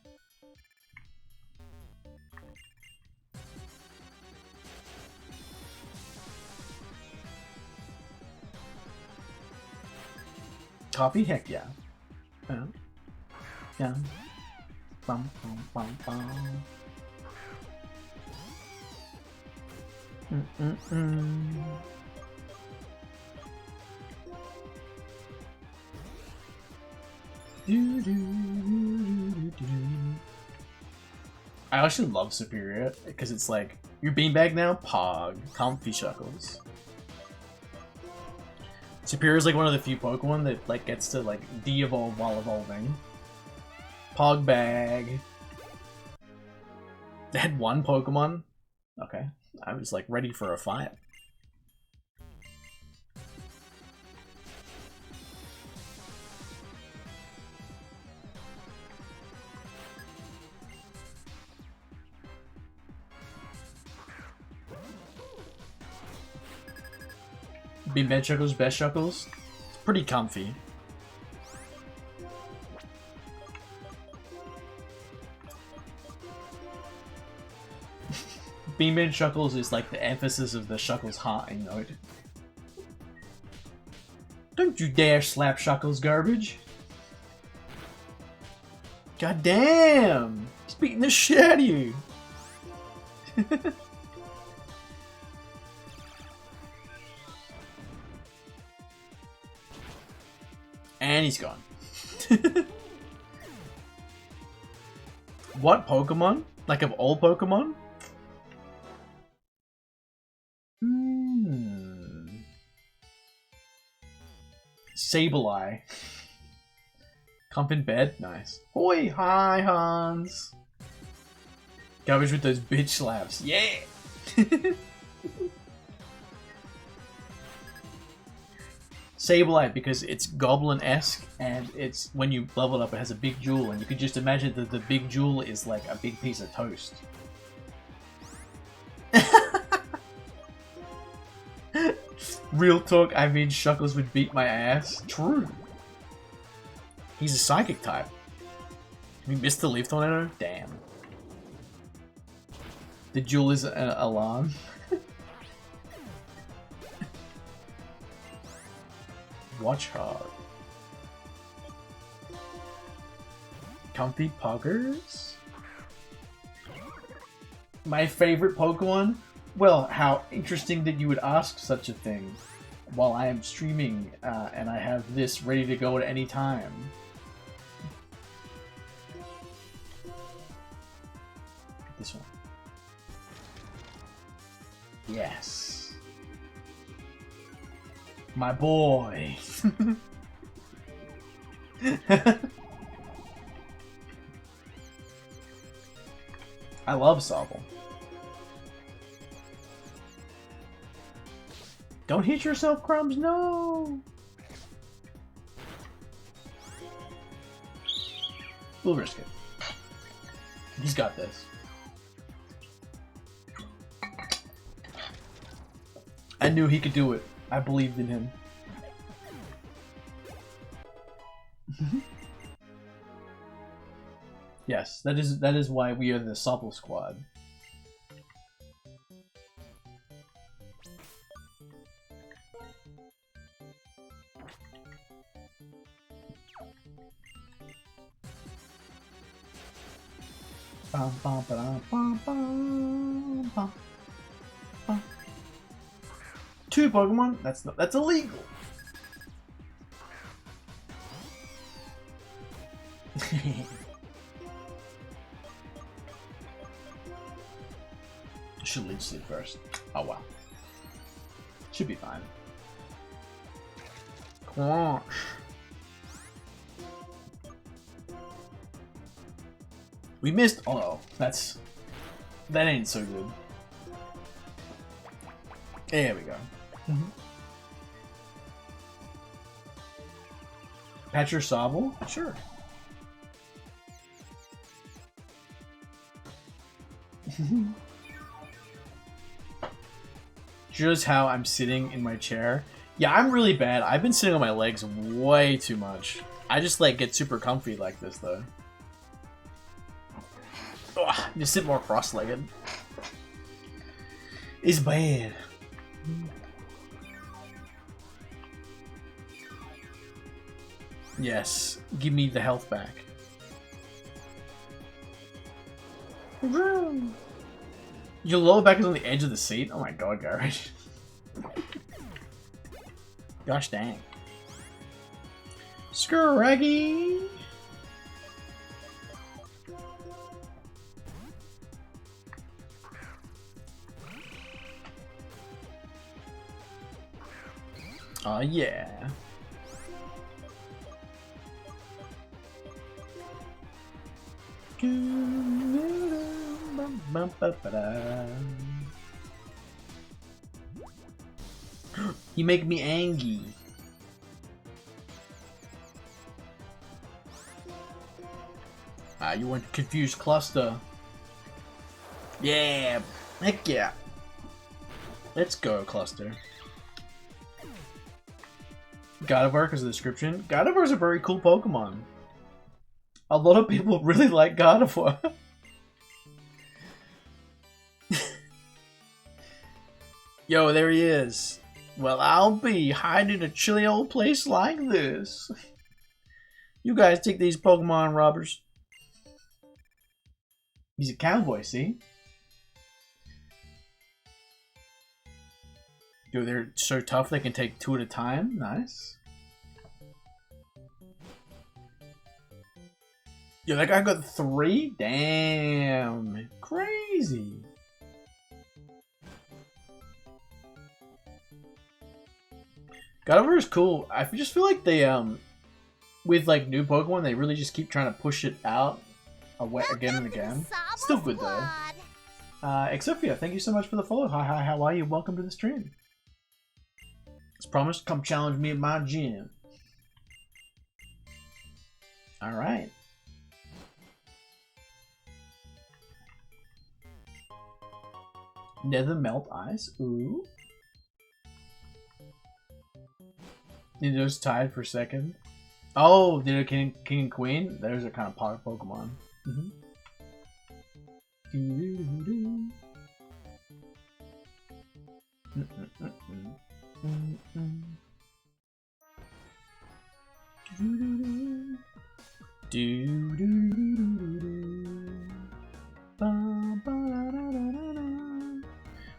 A: Coffee? Heck yeah. Yeah. Bum, bum, bum, bum. I actually love Superior because it's like, you're beanbag now? Pog. Comfy Shuckles. Superior is like one of the few Pokemon that like gets to like de-evolve while evolving. Pog bag. They had one Pokemon? Okay. I was like ready for a fight. Beanbag Shuckles, best Shuckles. It's pretty comfy. Beanbag Shuckles is like the emphasis of the Shuckles hearting note. Don't you dare slap Shuckles, garbage. God damn! He's beating the shit out of you! And he's gone. What Pokemon? Like of all Pokemon? Sableye. Comp in bed? Nice. Hoi! Hi, Hans! Garbage with those bitch slaps. Yeah! Sableye because it's goblin-esque and it's when you level it up it has a big jewel and you could just imagine that the big jewel is like a big piece of toast. Real talk, I mean Shuckles would beat my ass. True. He's a psychic type. We missed the Leaf Tornado? Damn. The jewel is an alarm. Watch hard. Comfy Poggers? My favorite Pokemon? Well, how interesting that you would ask such a thing while I am streaming and I have this ready to go at any time. This one. Yes. My boy. I love Sobble. Don't hit yourself, Crumbs, no! We'll risk it. He's got this. I knew he could do it. I believed in him. Yes, that is why we are the Sobble Squad. Bum, bum, ba-dum, bum, bum, bum, bum. 2 Pokemon? That's illegal. Should leech seed first. Oh wow. Should be fine. Quash. We missed. Oh no, that ain't so good. There we go. Patch your Sobble? Sure. Just how I'm sitting in my chair. Yeah, I'm really bad. I've been sitting on my legs way too much. I just like get super comfy like this though. Ugh, just sit more cross-legged. It's bad. Yes, give me the health back. Your lower back is on the edge of the seat? Oh my god, Garage. Gosh dang. Scraggy! Oh yeah. You make me angry. Ah, you want to confuse cluster. Yeah, heck yeah. Let's go, cluster. Gardevoir is the description. Gardevoir is a very cool Pokemon. A lot of people really like Gardevoir. Yo, there he is. Well, I'll be hiding in a chilly old place like this. You guys take these Pokemon robbers. He's a cowboy, see? Yo, they're so tough they can take 2 at a time. Nice. Yo, that guy got 3? Damn. Crazy. Gardevoir is cool. I just feel like they, with like new Pokemon, they really just keep trying to push it out again and again. Still good though. Exophia, thank you so much for the follow. Hi, how are you? Welcome to the stream. As promised, come challenge me at my gym. Alright. Nether melt ice. Ooh. Nintendo's tied for second. Oh, Nintendo King and Queen? There's a kind of power Pokemon.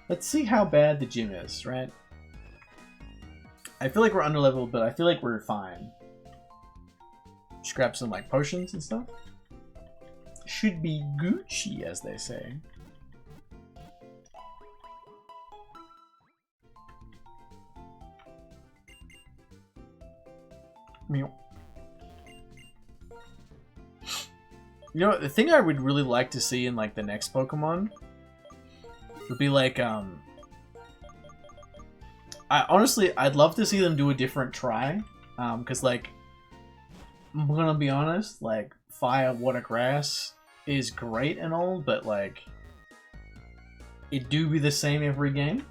A: Let's see how bad the gym is, right? I feel like we're underleveled, but I feel like we're fine. Just grab some like potions and stuff. Should be Gucci, as they say. Meow. You know, the thing I would really like to see in like the next Pokemon would be like I'd love to see them do a different try, because like I'm gonna be honest, like fire, water, grass is great and all, but like it do be the same every game.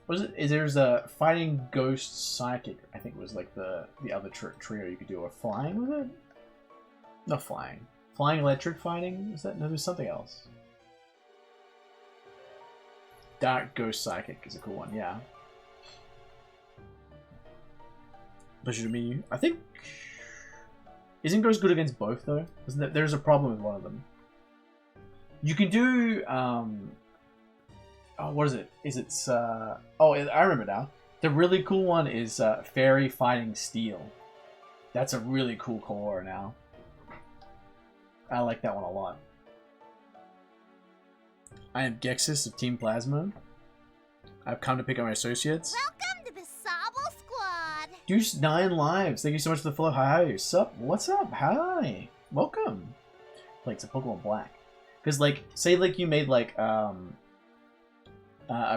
A: Was it? There's a fighting ghost psychic. I think it was like the other trio you could do. Or flying with it? No, flying. Flying electric fighting? Is that? No, there's something else. Dark Ghost Psychic is a cool one, yeah. Pleasure to meet you. I think... Isn't Ghost good against both, though? Isn't that, there's a problem with one of them. You can do... Oh, what is it? Oh, I remember now. The really cool one is Fairy Fighting Steel. That's a really cool core now. I like that one a lot.
C: I am Gexus of Team Plasma. I've come to pick up my associates.
B: Welcome to the Sobble Squad.
C: Deuce 9 lives. Thank you so much for the follow. Hi. Sup? What's up? Hi. Welcome. Like, it's a Pokemon Black. Because, like, say, like, you made, like, a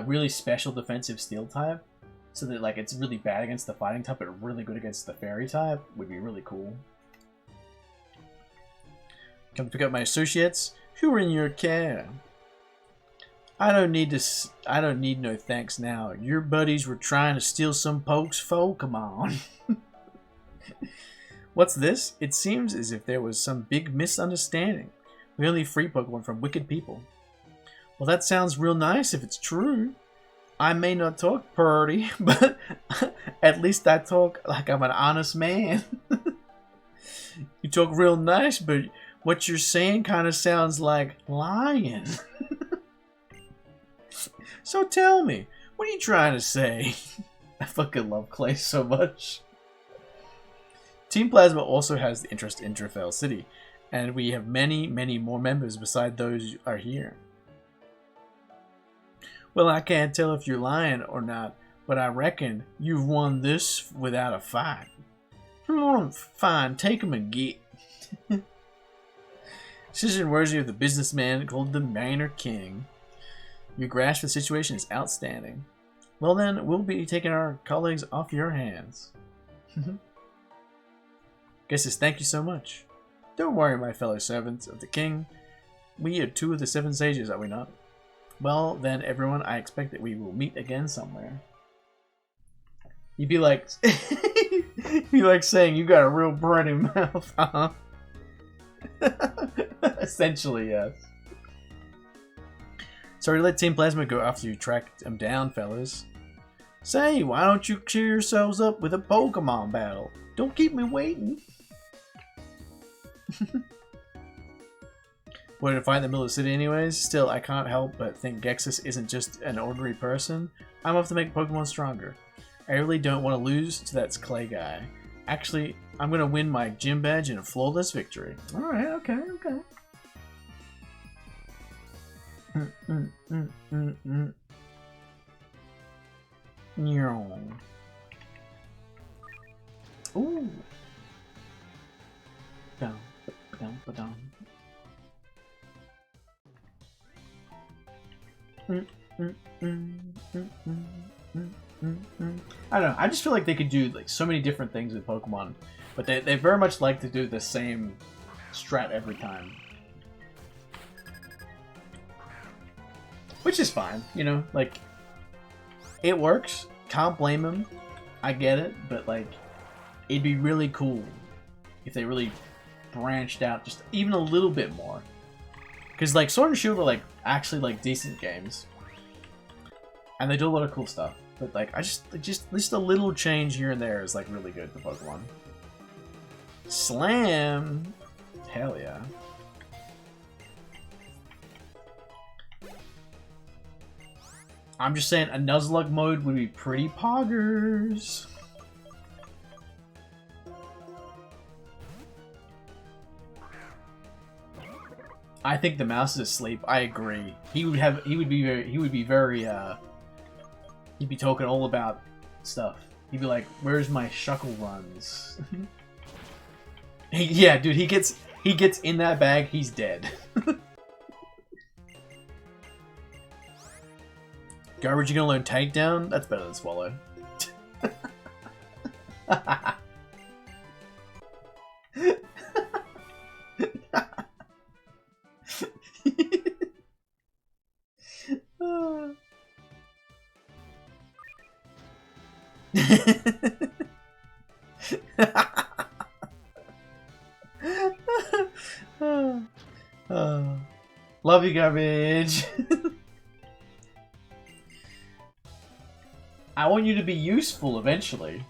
C: really special defensive steel type. So that, like, it's really bad against the fighting type, but really good against the fairy type. Would be really cool. Come to pick up my associates who are in your care. I don't need no thanks now. Your buddies were trying to steal some pokes Pokemon. What's this? It seems as if there was some big misunderstanding. We only free Pokemon from wicked people. Well, that sounds real nice if it's true. I may not talk purty, but at least I talk like I'm an honest man. You talk real nice, but what you're saying kind of sounds like lying. So tell me, what are you trying to say? I fucking love Clay so much. Team Plasma also has the interest in Drifell City, and we have many, many more members beside those who are here. Well, I can't tell if you're lying or not, but I reckon you've won this without a fight. Fine, take 'em and get. Decision worthy of the businessman called the Manor King. Your grasp of the situation is outstanding. Well then, we'll be taking our colleagues off your hands. Guesses, thank you so much. Don't worry, my fellow servants of the king. We are 2 of the 7 sages, are we not? Well then, everyone, I expect that we will meet again somewhere. You'd be like... you'd be like saying, you got a real bready mouth, huh? Essentially, yes. Sorry to let Team Plasma go after you tracked them down, fellas. Say, why don't you cheer yourselves up with a Pokemon battle? Don't keep me waiting. We're to fight in the middle of the city anyways. Still, I can't help but think Gexus isn't just an ordinary person. I'm off to make Pokemon stronger. I really don't want to lose to that Clay guy. Actually, I'm going to win my gym badge in a flawless victory. Alright, okay. Ooh. Down. I don't know. I just feel like they could do like so many different things with Pokemon, but they very much like to do the same strat every time. Which is fine, you know, like, it works, can't blame them, I get it, but like, it'd be really cool if they really branched out just even a little bit more. Because like, Sword and Shield are like, actually like decent games, and they do a lot of cool stuff, but like, just a little change here and there is like really good for Pokemon. Slam! Hell yeah. I'm just saying, a Nuzlocke mode would be pretty poggers. I think the mouse is asleep. I agree. He would be very he'd be talking all about stuff. He'd be like, "Where's my shuckle runs?" Yeah, dude, he gets in that bag, he's dead. Garbage, you gonna learn takedown? That's better than swallow. Love you, Garbage. I want you to be useful eventually.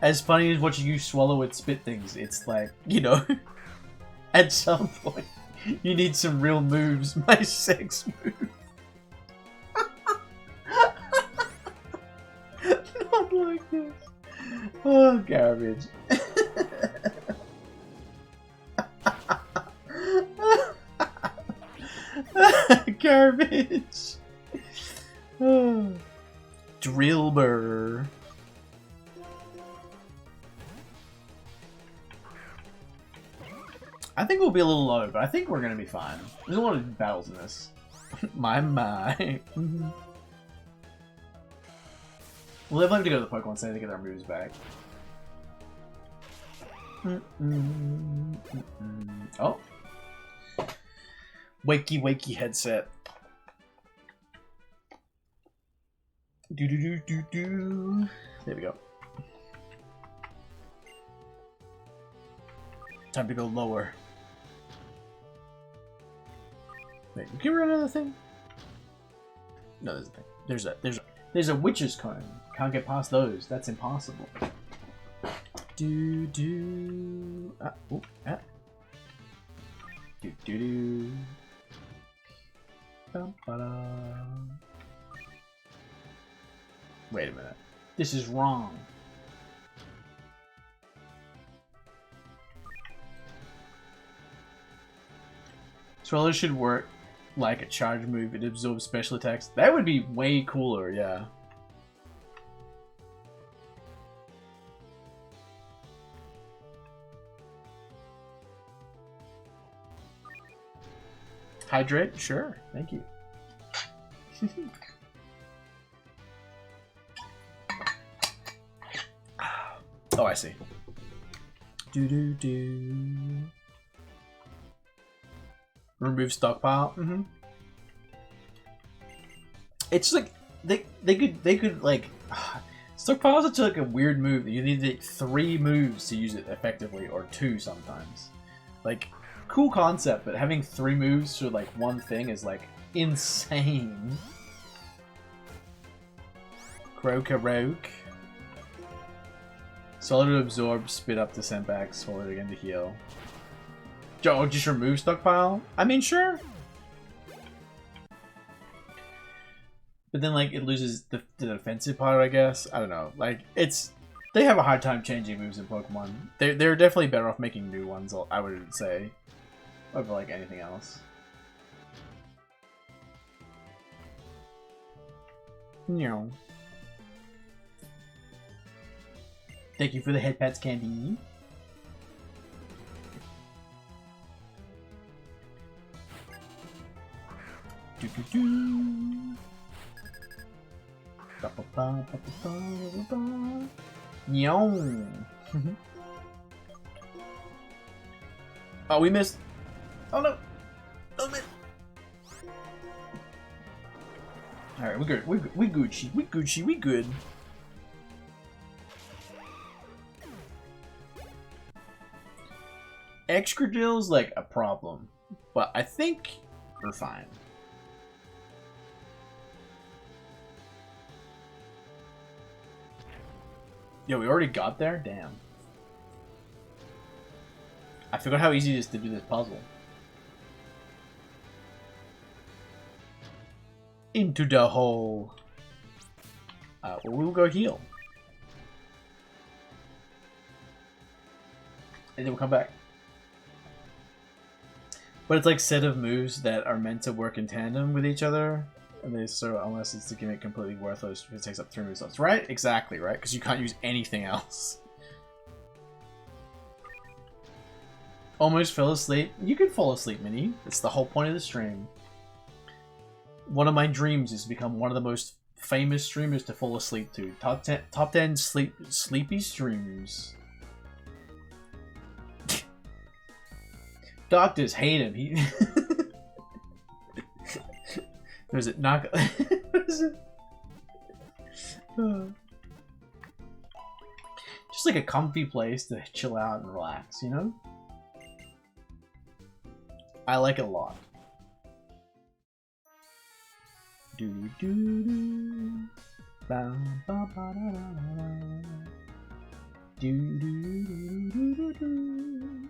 C: As funny as watching you swallow and spit things, it's like, you know, at some point, you need some real moves. My sex move. Not like this. Oh, Garbage.
A: Garbage. Drillbur. I think we'll be a little low, but I think we're gonna be fine. There's a lot of battles in this. My. We'll definitely have to go to the Pokemon Center to get our moves back. Oh. Wakey wakey headset. Do. There we go. Time to go lower. Wait, can we run another thing? No, there's a thing. There's a witch's cone. Can't get past those. That's impossible. Do. Oh, ah. Do. Wait a minute. This is wrong. Swallow should work like a charge move. It absorbs special attacks. That would be way cooler, yeah. Hydrate? Sure. Thank you. Oh, I see. Do. Remove stockpile. It's like they could like stockpile is such like a weird move that you need 3 moves to use it effectively, or 2 sometimes. Like, cool concept, but having 3 moves for like one thing is like insane. Croak. Solid to absorb, spit up to send back, solid again to heal. Oh, just remove stockpile? I mean, sure. But then, like, it loses the defensive part, I guess. I don't know. Like, they have a hard time changing moves in Pokemon. They're definitely better off making new ones, I would say, over, like, anything else. No. Thank you for the head pats, Candy. Oh, we missed. Oh no. Oh man. Alright, we're good. We Gucci. We Gucci. We good. Excadrill's like a problem, but I think we're fine. Yo, we already got there? Damn. I forgot how easy it is to do this puzzle. Into the hole. Well, we'll go heal. And then we'll come back. But it's like set of moves that are meant to work in tandem with each other. And they unless it's to give it completely worthless if it takes up 3 move slots. Right? Exactly, right? Because you can't use anything else. Almost fell asleep. You can fall asleep, Minnie. It's the whole point of the stream. One of my dreams is to become one of the most famous streamers to fall asleep to. Top 10 sleepy streams. Doctors hate him. He was it knock? What is it? Just like a comfy place to chill out and relax, you know? I like it a lot. Do do do. Ba ba ba da da da. Do do do do do do.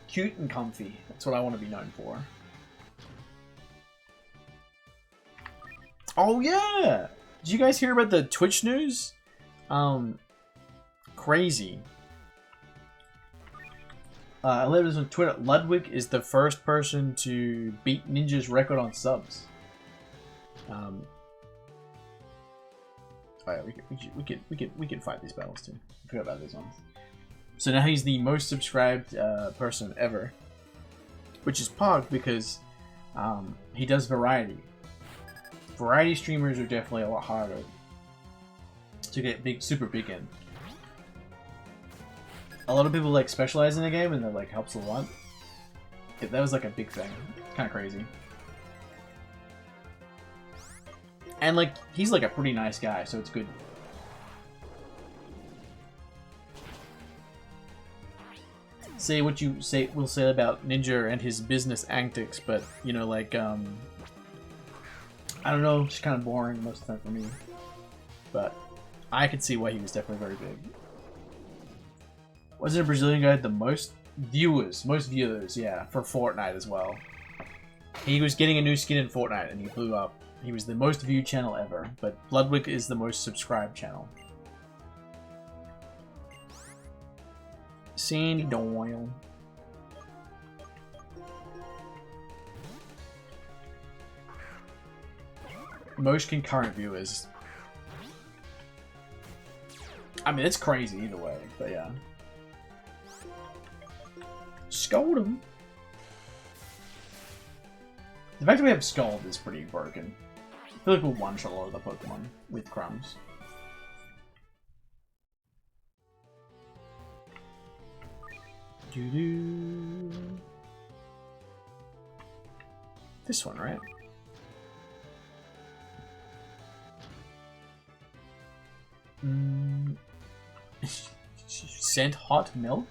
A: Cute and comfy. That's what I want to be known for. Oh yeah! Did you guys hear about the Twitch news? Crazy.
C: I love this on Twitter. Ludwig is the first person to beat Ninja's record on subs. Oh yeah, we can fight these battles too. I forgot about these ones. So now he's the most subscribed person ever, which is Pog because he does variety. Variety streamers are definitely a lot harder to get super big in. A lot of people like specialize in a game and that like helps a lot. That was like a big thing. Kind of crazy. And like he's like a pretty nice guy, so it's good. Say what you say will say about Ninja and his business antics, but you know, like I don't know, it's kind of boring most of the time for me. But I could see why he was definitely very big. Wasn't a Brazilian guy the most viewers? Most viewers, yeah, for Fortnite as well. He was getting a new skin in Fortnite and he blew up. He was the most viewed channel ever, but Ludwig is the most subscribed channel. Sandy Doyle. Most concurrent viewers. I mean, it's crazy either way, but yeah. Scold him. The fact that we have Scald is pretty broken. I feel like we'll one-shot a lot of the Pokemon with crumbs. Doo-doo. This one, right? Sent hot milk?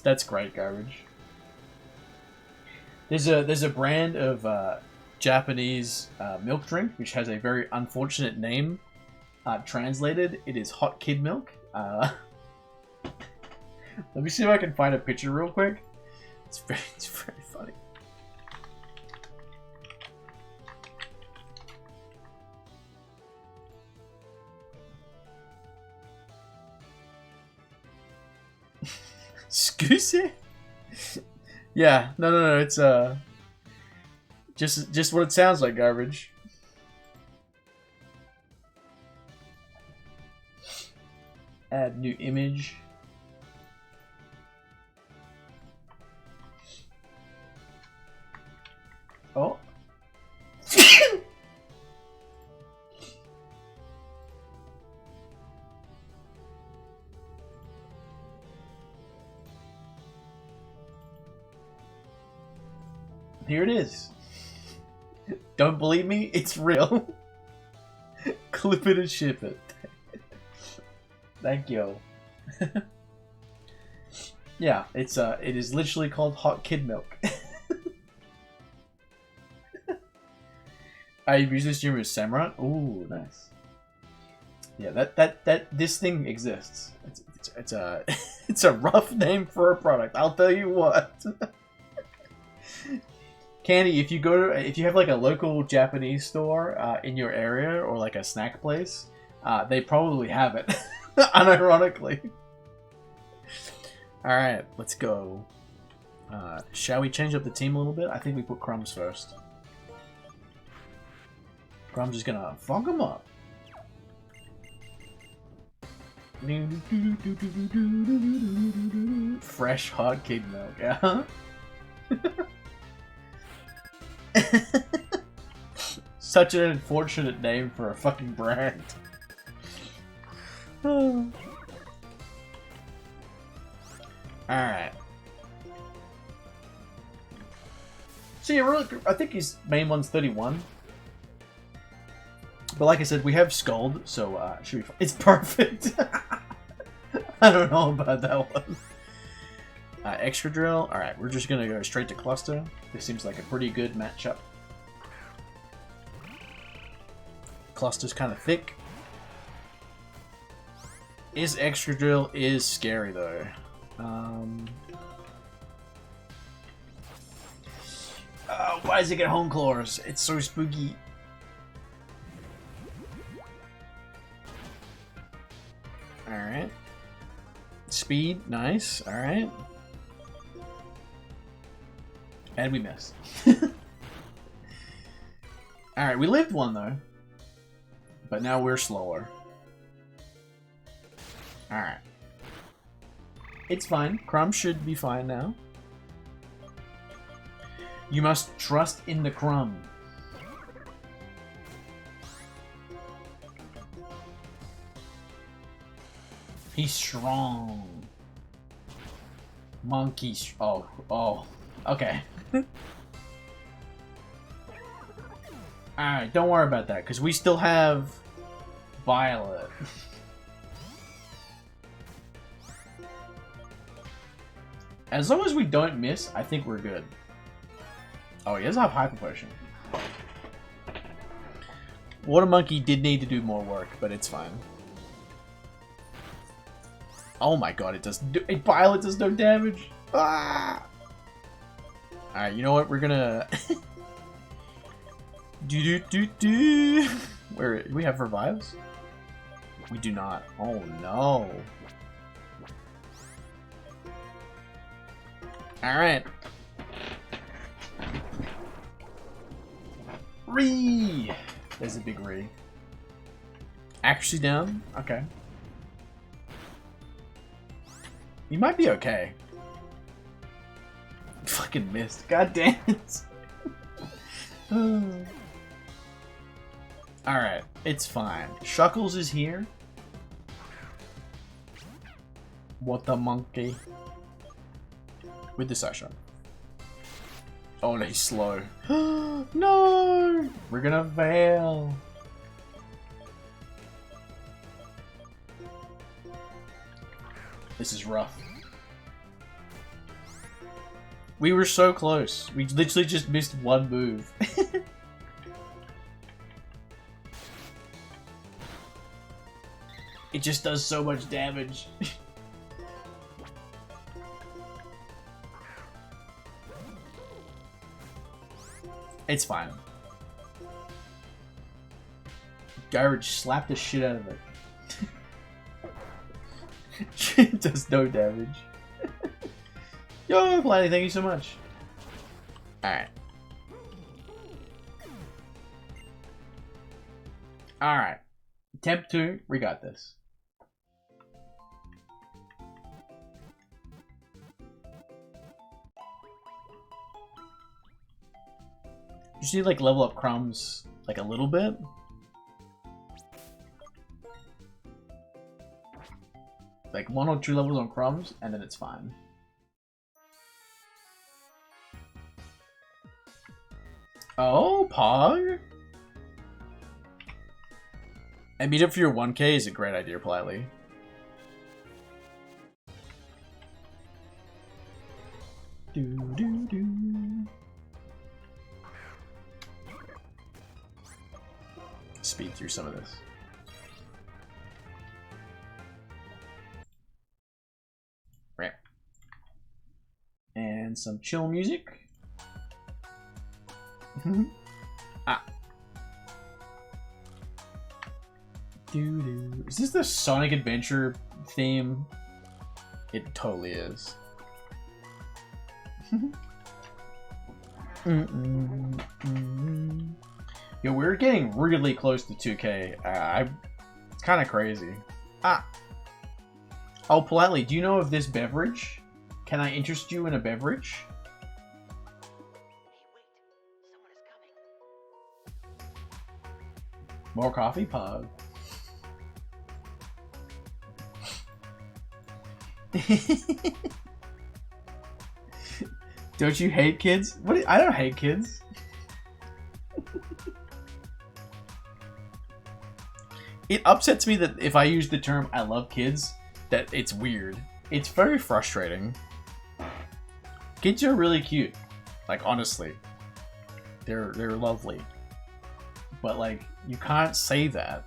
C: That's great garbage. There's a brand of Japanese milk drink which has a very unfortunate name. Translated, it is hot kid milk. Let me see if I can find a picture real quick. It's very funny. Excuse? Yeah, no, it's just what it sounds like, garbage. Add new image. Oh. Here it is. Don't believe me? It's real. Clip it and ship it. Thank you. Yeah, it is literally called hot kid milk. I use this streamer as Samurott. Ooh, nice. Yeah, this thing exists. It's a it's a rough name for a product. I'll tell you what. Candy, if you have like a local Japanese store in your area or like a snack place, they probably have it. Unironically. All right, let's go. Shall we change up the team a little bit? I think we put Crumbs first. Crumbs is gonna fog them up. Fresh hot kid milk, yeah. Such an unfortunate name for a fucking brand. Alright. So yeah, really, I think his main one's 31. But like I said, we have Scald, so should be fine. It's perfect. I don't know about that one. Extra Drill. Alright, we're just gonna go straight to Cluster. This seems like a pretty good matchup. Cluster's kind of thick. Extra Drill is scary though. Why does it get home claws? It's so spooky.
A: speed. Nice. All right. And we missed. All right, we lived one though. But now we're slower. All right. It's fine. Crumb should be fine now. You must trust in the Crumb. He's strong. Monkey. Oh. Okay. Alright, don't worry about that, because we still have Violet. As long as we don't miss, I think we're good. Oh, he does have Hyper Potion. Water Monkey did need to do more work, but it's fine. Oh my god, it does. Violet does no damage. Ah! Alright, you know what? We're gonna. Where do we have revives? We do not. Oh no. Alright. Ree! There's a big Ree. Accuracy down? Okay. You might be okay. Fucking missed. God damn it. Alright, it's fine. Shuckles is here. What the monkey? With the Sasha. Oh no, he's slow. No! We're gonna fail. This is rough. We were so close. We literally just missed one move. It just does so much damage. It's fine. Garage slapped the shit out of it. It does no damage. Yo, Planny, thank you so much. Alright. Alright. Temp 2, we got this. You just need like level up Crumbs like a little bit. Like 1 or 2 levels on Crumbs, and then it's fine. Oh, Pog? And meet up for your 1K is a great idea, Politely. Speed through some of this. Right. And some chill music. Ah. Is this the Sonic Adventure theme? It totally is. Yo, we're getting really close to 2K. It's kind of crazy. Ah. Oh, Politely, do you know of this beverage? Can I interest you in a beverage? More coffee, Pug. Don't you hate kids? What? I don't hate kids. It upsets me that if I use the term "I love kids," that it's weird. It's very frustrating. Kids are really cute. Like honestly, they're lovely. But like, you can't say that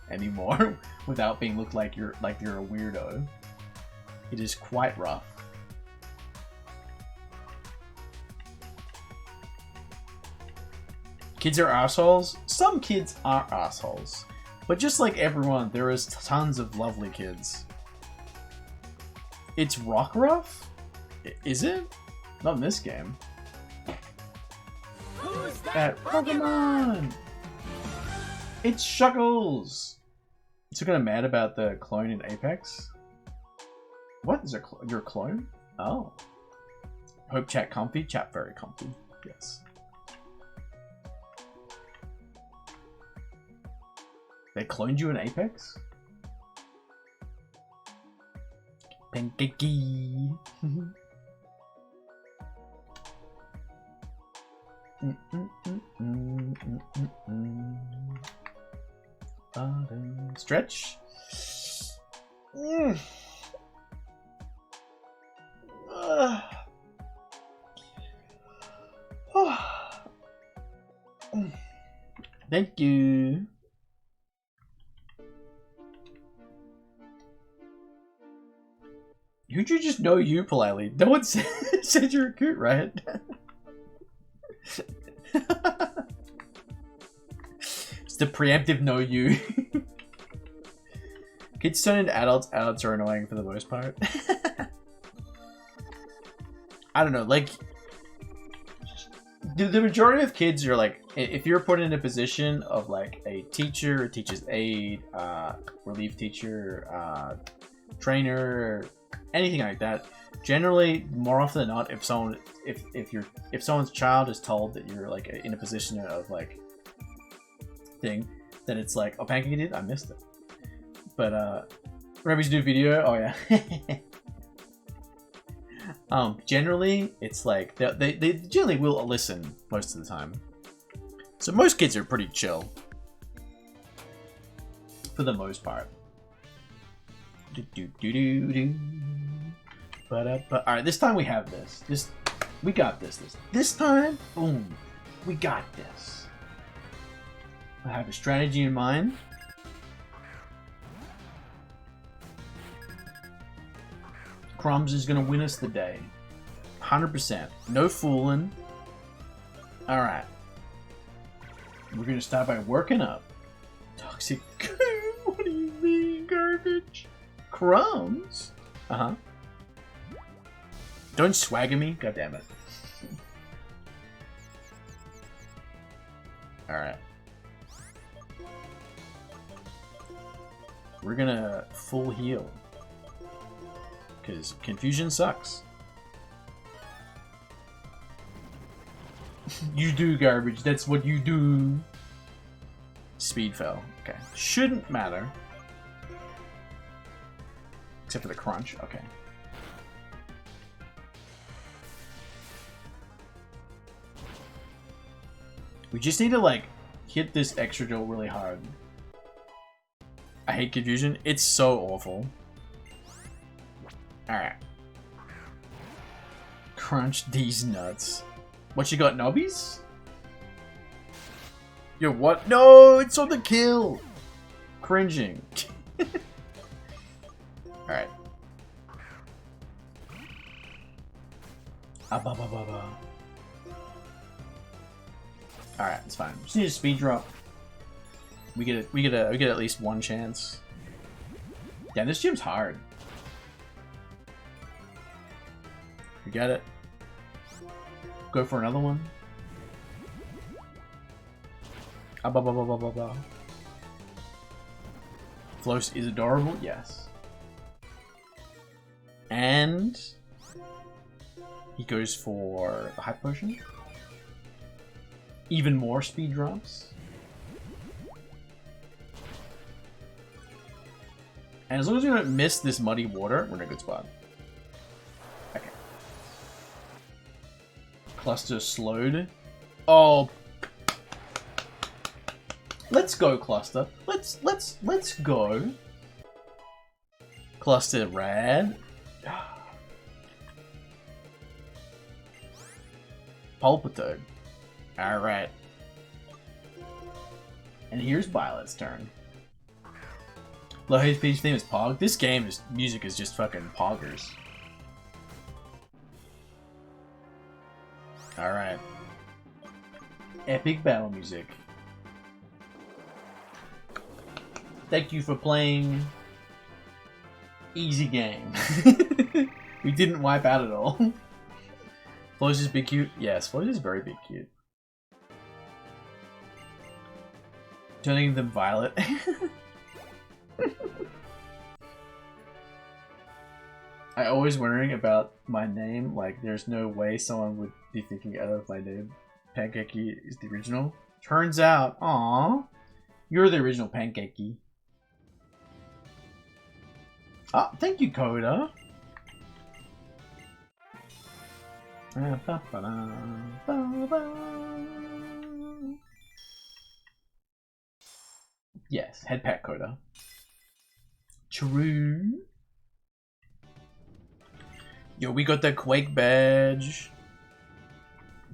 A: anymore without being looked like you're a weirdo. It is quite rough. Kids are assholes? Some kids are assholes. But just like everyone, there is tons of lovely kids. It's Rockruff? Is it? Not in this game.
B: Who's
A: That Pokemon! It's Shuckles! So kind of mad about the clone in Apex? What? Is your clone? Oh. Hope chat comfy? Chat very comfy. Yes. They cloned you in Apex? Pankeki. Stretch. Thank you. Who'd you just know you politely? No one said you're cute, right? It's the preemptive know you. Kids turn into adults. Adults are annoying for the most part. I don't know, like the majority of kids are like, if you're put in a position of like a teacher, a teacher's aide, relief teacher, trainer, anything like that, generally more often than not, if someone's child is told that you're like in a position of like thing, then it's like, oh, Pancake did? I missed it. But remember to do a video? Oh yeah. Generally it's like they generally will listen most of the time. So most kids are pretty chill for the most part. Alright, this time we have this. We got this. This time, boom, we got this. I have a strategy in mind. Crumbs is gonna win us the day. 100%. No fooling. Alright. We're gonna start by working up. Toxic. What do you mean, garbage? Crumbs? Uh-huh. Don't swagger me. God damn it. Alright. We're gonna full heal. Because confusion sucks. You do, garbage. That's what you do. Speed fell. Okay. Shouldn't matter. Except for the crunch. Okay. We just need to, like, hit this extra drill really hard. I hate confusion. It's so awful. Alright. Crunch these nuts. What you got, nobbies? Yo, what? No, it's on the kill. Cringing. Alright. Alright, it's fine. Just need a speed drop. We get at least one chance. Yeah, this gym's hard. We got it. Go for another one. Floss is adorable, yes. And he goes for the hype potion. Even more speed drops. And as long as we don't miss this muddy water, we're in a good spot. Okay. Cluster slowed. Oh. Let's go, Cluster. Let's go. Cluster rad. Pulpitoad. Alright. And here's Violet's turn. Low HP's theme is Pog. This game's music is just fucking poggers. Alright. Epic battle music. Thank you for playing. Easy game. We didn't wipe out at all. Flozzia's big cute? Yes, Flozzia's very big cute. Turning them violet. I always wondering about my name, like there's no way someone would be thinking out of my name. Pancakey is the original. Turns out, aww, you're the original Pancakey. Ah, thank you, Coda. Yes, head pat Coda. True. Yo, we got the Quake badge.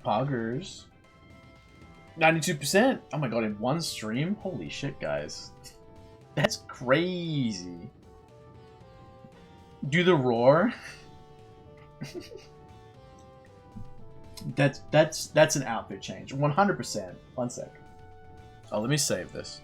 A: Poggers. 92%. Oh my god, in one stream? Holy shit, guys. That's crazy. Do the roar. That's an outfit change. 100%. One sec. Oh, let me save this.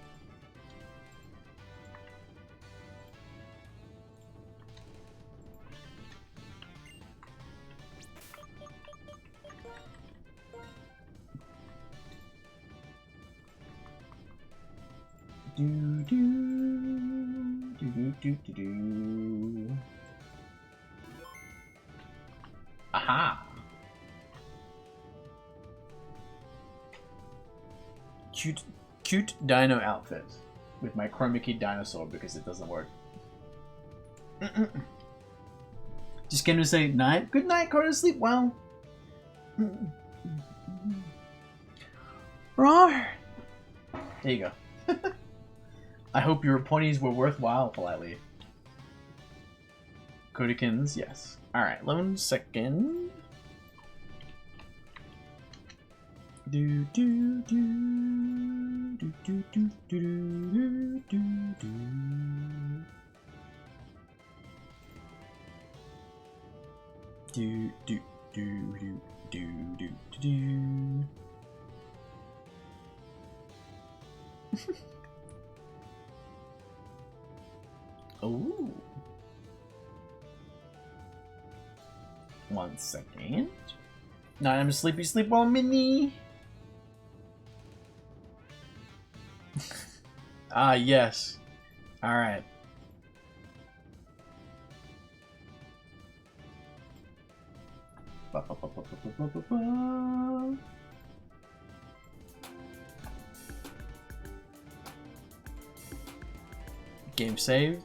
A: Do do do do do do. Aha! Cute dino outfit with my chroma key dinosaur because it doesn't work. Just came to say night. Good night, Carter. Sleep well. Roar. There you go. I hope your ponies were worthwhile, politely. Kodakins, yes. Alright, 1 second. Do do do do do do do do do. Do do do do do do do. Oh. 1 second. Now I'm sleepy sleep on mini. Ah, yes. Alright. Game saved.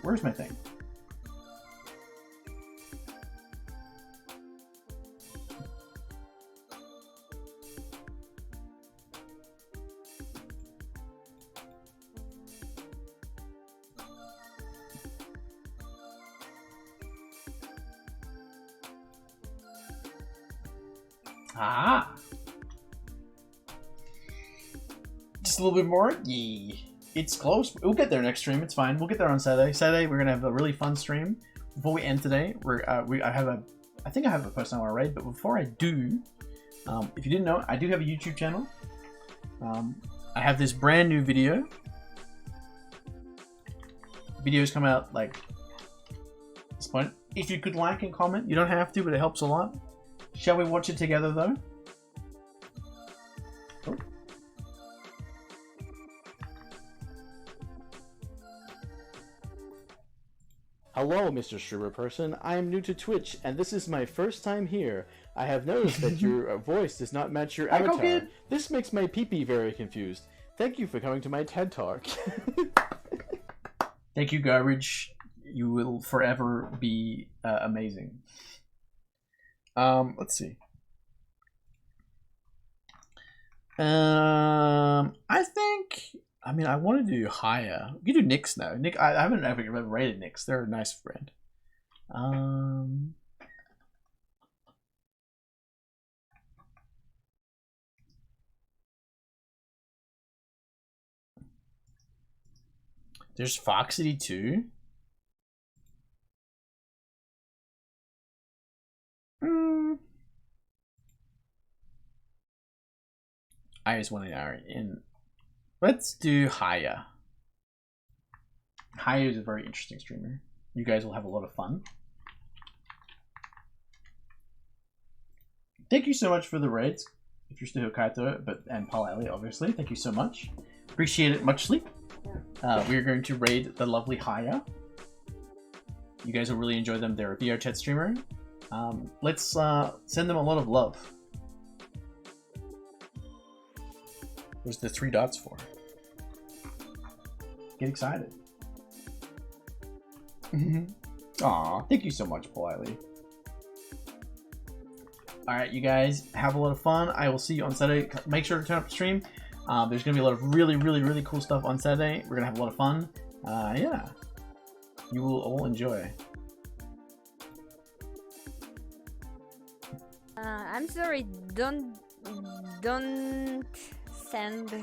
A: Where's my thing? Ah! Just a little bit more? Yeah. It's close. We'll get there next stream. It's fine. We'll get there on Saturday. Saturday, we're gonna have a really fun stream. Before we end today, I think I have a person I want to raid, but before I do, if you didn't know, I do have a YouTube channel. I have this brand new video. Videos come out like this point. If you could like and comment, you don't have to, but it helps a lot. Shall we watch it together though? Oh.
D: Hello, Mr. Streamer Person. I am new to Twitch, and this is my first time here. I have noticed that your voice does not match your avatar. This makes my pee-pee very confused. Thank you for coming to my TED Talk.
A: Thank you, Garbage. You will forever be amazing. Let's see. I think... I mean, I want to do higher. You can do Nyx now. Nick, I haven't ever rated Nyx. They're a nice friend. There's Foxity too. I just want an hour in. Let's do higher. Haya is a very interesting streamer. You guys will have a lot of fun. Thank you so much for the raids. If you're still Kaito, and Paul obviously. Thank you so much. Appreciate it muchly. We are going to raid the lovely Haya. You guys will really enjoy them. They're a VR chat streamer. Let's send them a lot of love. Where's the 3 dots for? Get excited. Aw, thank you so much, Politely. Alright, you guys, have a lot of fun. I will see you on Saturday. Make sure to turn up the stream. There's going to be a lot of really cool stuff on Saturday. We're going to have a lot of fun. Yeah. You will all enjoy.
B: I'm sorry, don't send